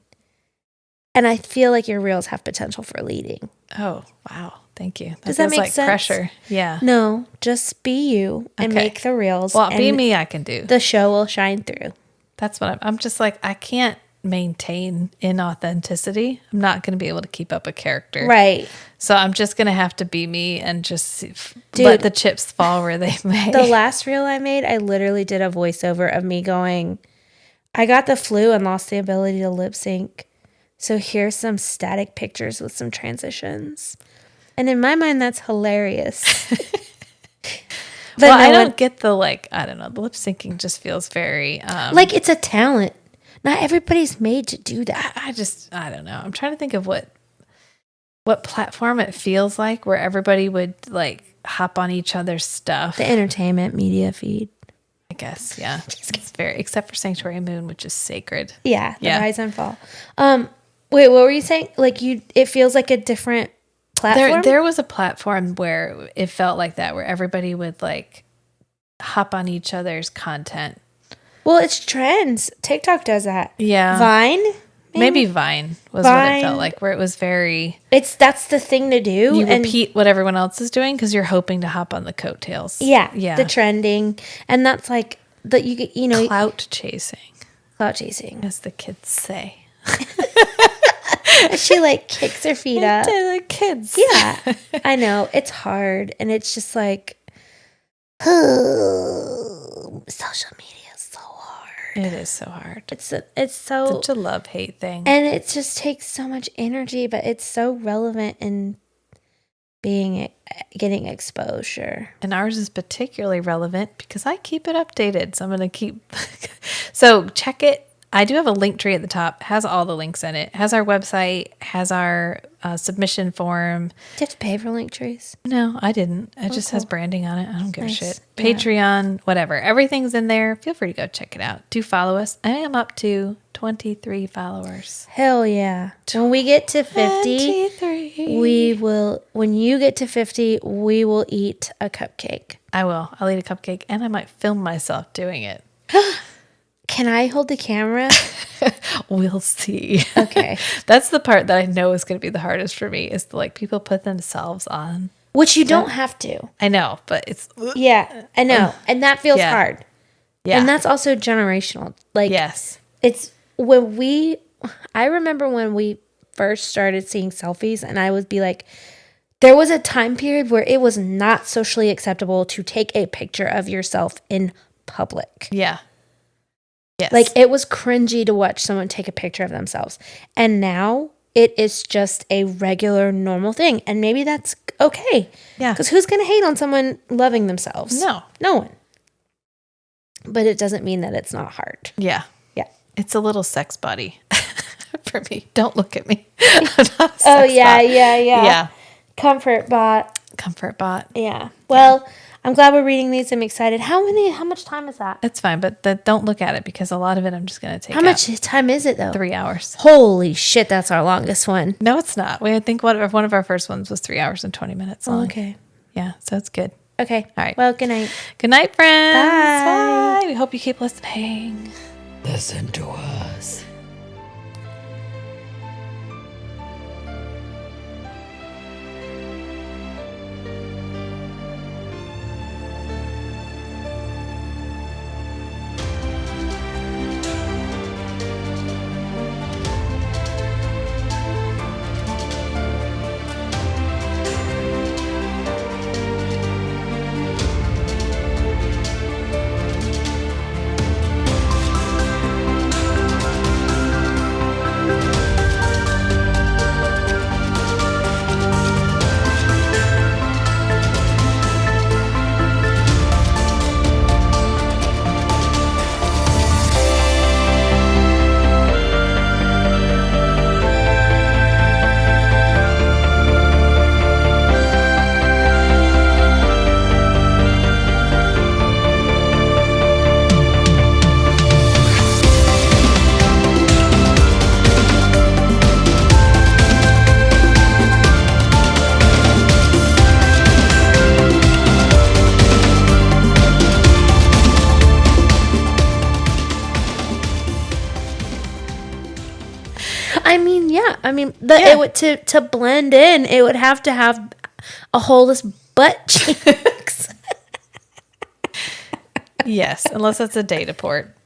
And I feel like your reels have potential for leading. Oh, wow. Thank you. Does that make like sense? Pressure. Yeah. No, just be you and make the reels. Well, be me, I can do. The show will shine through. That's what I'm just like, I can't maintain inauthenticity. I'm not going to be able to keep up a character. Right. So I'm just going to have to be me and just Dude, let the chips fall where they may. The last reel I made, I literally did a voiceover of me going, I got the flu and lost the ability to lip sync. So here's some static pictures with some transitions. And in my mind, that's hilarious. Well, I don't get the, like, I don't know, the lip syncing just feels very... like it's a talent. Not everybody's made to do that. I don't know. I'm trying to think of what platform it feels like where everybody would, like, hop on each other's stuff. The entertainment media feed. I guess, yeah. It's very, except for Sanctuary Moon, which is sacred. Yeah, the rise and fall. Wait, what were you saying? Like, it feels like a different platform? There was a platform where it felt like that, where everybody would, like, hop on each other's content. Well, it's trends. TikTok does that. Yeah. Vine? Maybe Vine was what it felt like, where it was very... That's the thing to do. You repeat what everyone else is doing because you're hoping to hop on the coattails. Yeah. The trending. And that's like, you know... Clout chasing. Clout chasing. As the kids say. She, like, kicks her feet up. The kids. Yeah. I know. It's hard. And it's just like... social media. It is so hard. It's so such a love-hate thing. And it just takes so much energy, but it's so relevant in getting exposure. And ours is particularly relevant because I keep it updated. So I'm going to keep... So check it. I do have a link tree at the top. Has all the links in it. Has our website. Has our submission form. Do you have to pay for link trees? No, I didn't. It just has branding on it. I don't give a shit. Yeah. Patreon, whatever. Everything's in there. Feel free to go check it out. Do follow us. I am up to 23 followers. Hell yeah. When we get to 50, 23. When you get to 50, we will eat a cupcake. I will. I'll eat a cupcake and I might film myself doing it. Can I hold the camera? We'll see. Okay. That's the part that I know is going to be the hardest for me is to, like, people put themselves on. Which you don't have to. I know, but it's... Yeah, I know. And that feels hard. Yeah. And that's also generational. Like, yes. It's I remember when we first started seeing selfies and I would be like, there was a time period where it was not socially acceptable to take a picture of yourself in public. Yeah. Yes. Like, it was cringy to watch someone take a picture of themselves. And now it is just a regular, normal thing. And maybe that's okay. Yeah. Because who's going to hate on someone loving themselves? No. No one. But it doesn't mean that it's not hard. Yeah. Yeah. It's a little sex body for me. Don't look at me. Oh, yeah, yeah. Yeah. Comfort bot. Yeah. Well, I'm glad we're reading these. I'm excited. How much time is that? It's fine, but don't look at it because a lot of it I'm just going to take How much time is it, though? 3 hours. Holy shit, that's our longest one. No, it's not. I think one of our first ones was 3 hours and 20 minutes long. Oh, okay. Yeah, so it's good. Okay. All right. Well, good night. Good night, friends. Bye. Bye. We hope you keep listening. Listen to us. It would to blend in. It would have to have a holeless butt cheeks. Yes, unless that's a data port.